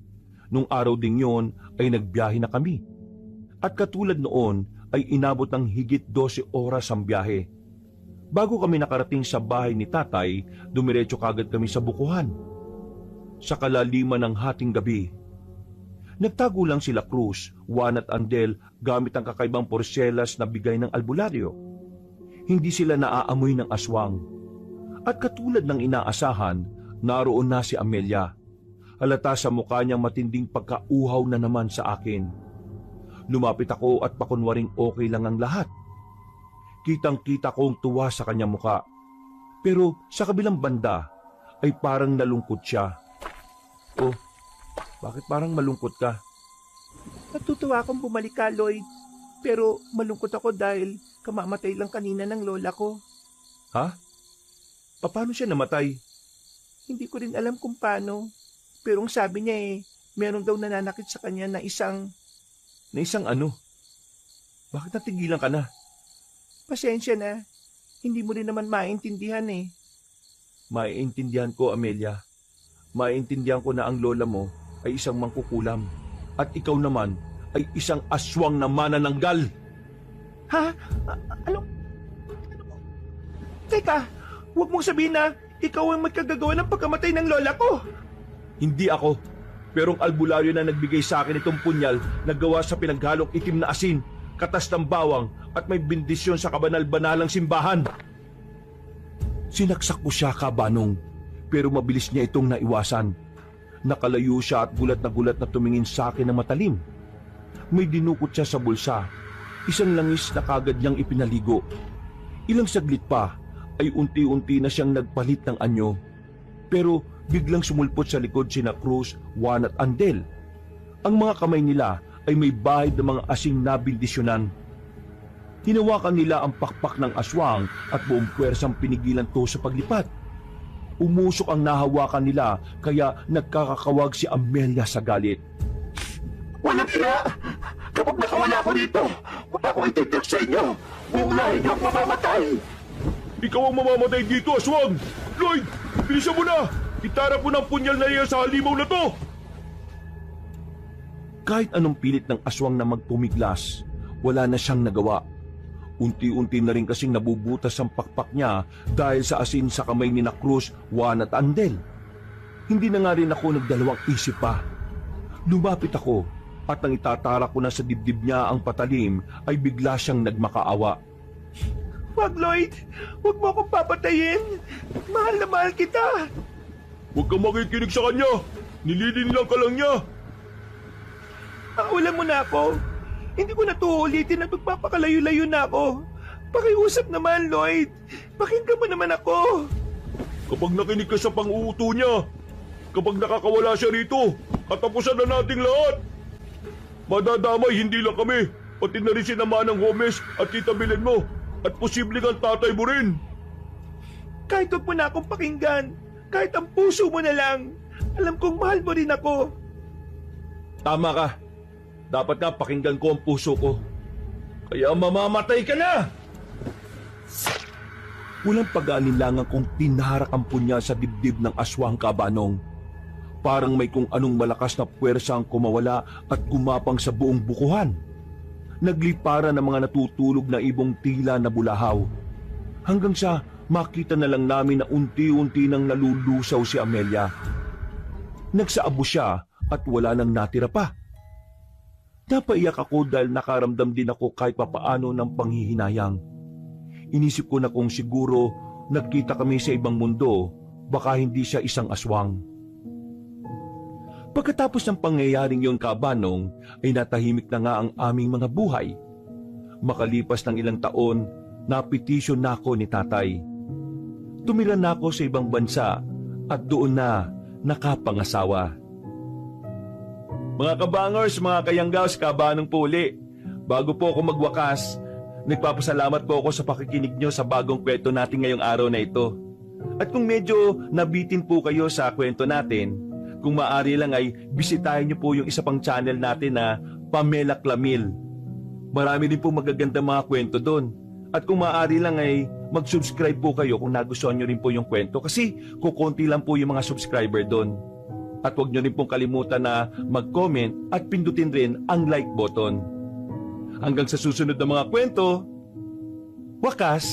Nung araw ding yon ay nagbiyahe na kami. At katulad noon ay inabot ng higit 12 oras ang biyahe. Bago kami nakarating sa bahay ni tatay, dumiretso kagad kami sa bukuhan. Sa kalaliman ng hating gabi, nagtago lang sila Cruz, Juan at Andel gamit ang kakaibang porselas na bigay ng albularyo. Hindi sila naaamoy ng aswang. At katulad ng inaasahan, naroon na si Amelia. Halata sa mukha niyang matinding pagkauhaw na naman sa akin. Lumapit ako at pakunwaring okay lang ang lahat. Kitang-kita kong tuwa sa kanyang muka. Pero sa kabilang banda ay parang nalungkot siya. Oh, bakit parang malungkot ka? Natutuwa akong bumalik ka, Lloyd. Pero malungkot ako dahil kamamatay lang kanina ng lola ko. Ha? Paano siya namatay? Hindi ko rin alam kung paano. Pero ang sabi niya meron daw nananakit sa kanya na isang... Na isang ano? Bakit natigilan ka na? Pasensya na. Hindi mo rin naman maintindihan Maiintindihan ko, Amelia. Maiintindihan ko na ang lola mo ay isang mangkukulam. At ikaw naman ay isang aswang na manananggal. Ha? Ano? Teka, huwag mong sabihin na ikaw ang magkagagawa ng pagkamatay ng lola ko. Hindi ako. Pero ang albularyo na nagbigay sa akin itong punyal na gawa sa pinaghalong itim na asin, katas ng bawang at may bendisyon sa kabanal-banalang simbahan. Sinaksak ko siya, Kabanong, pero mabilis niya itong naiwasan. Nakalayo siya at gulat na tumingin sa akin ng matalim. May dinukot siya sa bulsa. Isang langis na kagad niyang ipinaligo. Ilang saglit pa ay unti-unti na siyang nagpalit ng anyo. Pero biglang sumulpot sa likod sina Cruz, Juan at Andel. Ang mga kamay nila ay may bahid ng mga asing nabindisyonan. Hinawakan nila ang pakpak ng aswang at buong puwersang pinigilan to sa paglipat. Umusok ang nahawakan nila kaya nagkakakawag si Amelia sa galit. Walang ina! Kapag nakawala ako dito, wala akong ititik sa inyo! Buong lahi niyo ang mamamatay! Ikaw ang mamamatay dito, aswang! Lloyd, bilisan mo na! Itarap mo ng punyal na iyan sa halimaw na to! Kahit anong pilit ng aswang na magpumiglas, wala na siyang nagawa. Unti-unti na rin kasing nabubutas ang pakpak niya dahil sa asin sa kamay ni na Cruz, Juan at Andel. Hindi na nga rin ako nagdalawang isip pa. Lumapit ako at nang itatara ko na sa dibdib niya ang patalim ay bigla siyang nagmakaawa. Wag, Lloyd! Wag mo akong papatayin! Mahal na mahal kita! Huwag kang makikinig sa kanya! Nililin lang ka lang niya! Paulan mo na ako. Hindi ko na to ulitin at magpapakalayo-layo na ako. Pakiusap naman, Lloyd. Pakinggan mo naman ako. Kapag nakinig ka sa pang-uuto niya, Kapag nakakawala siya rito, katapusan na nating lahat. Madadamay hindi lang kami, pati na rin si Manang Gomez at Tita Belen mo. At posible kang tatay mo rin. Kahit huwag mo na akong pakinggan, kahit ang puso mo na lang, alam kong mahal mo rin ako. Tama ka. Dapat nga pakinggan ko ang puso ko. Kaya mamamatay ka na! Walang pag-aalinlangan kung tinaharak ang punya sa dibdib ng aswang Kabanong. Parang may kung anong malakas na puwersa ang kumawala at gumapang sa buong bukuhan. Nagliparan ng mga natutulog na ibong tila na bulahaw. Hanggang sa makita na lang namin na unti-unti nang nalulusaw si Amelia. Nagsaabo siya at wala nang natira pa. Napaiyak ako dahil nakaramdam din ako kahit papaano ng panghihinayang. Inisip ko na kung siguro nagkita kami sa ibang mundo, baka hindi siya isang aswang. Pagkatapos ng pangyayaring yon, Kabanong, ay natahimik na nga ang aming mga buhay. Makalipas ng ilang taon, napetisyon na ako ni tatay. Tumira na ako sa ibang bansa at doon na nakapangasawa. Mga kabangers, mga kayanggaws, Kabanong po uli. Bago po ako magwakas, nagpapasalamat po ako sa pakikinig nyo sa bagong kwento natin ngayong araw na ito. At kung medyo nabitin po kayo sa kwento natin, kung maaari lang ay bisitahin nyo po yung isa pang channel natin na Pamela Clamil. Marami din po magagandang mga kwento doon. At kung maaari lang ay mag-subscribe po kayo kung nagustuhan nyo rin po yung kwento kasi kukunti lang po yung mga subscriber doon. At huwag nyo rin pong kalimutan na mag-comment at pindutin rin ang like button. Hanggang sa susunod na mga kwento, wakas!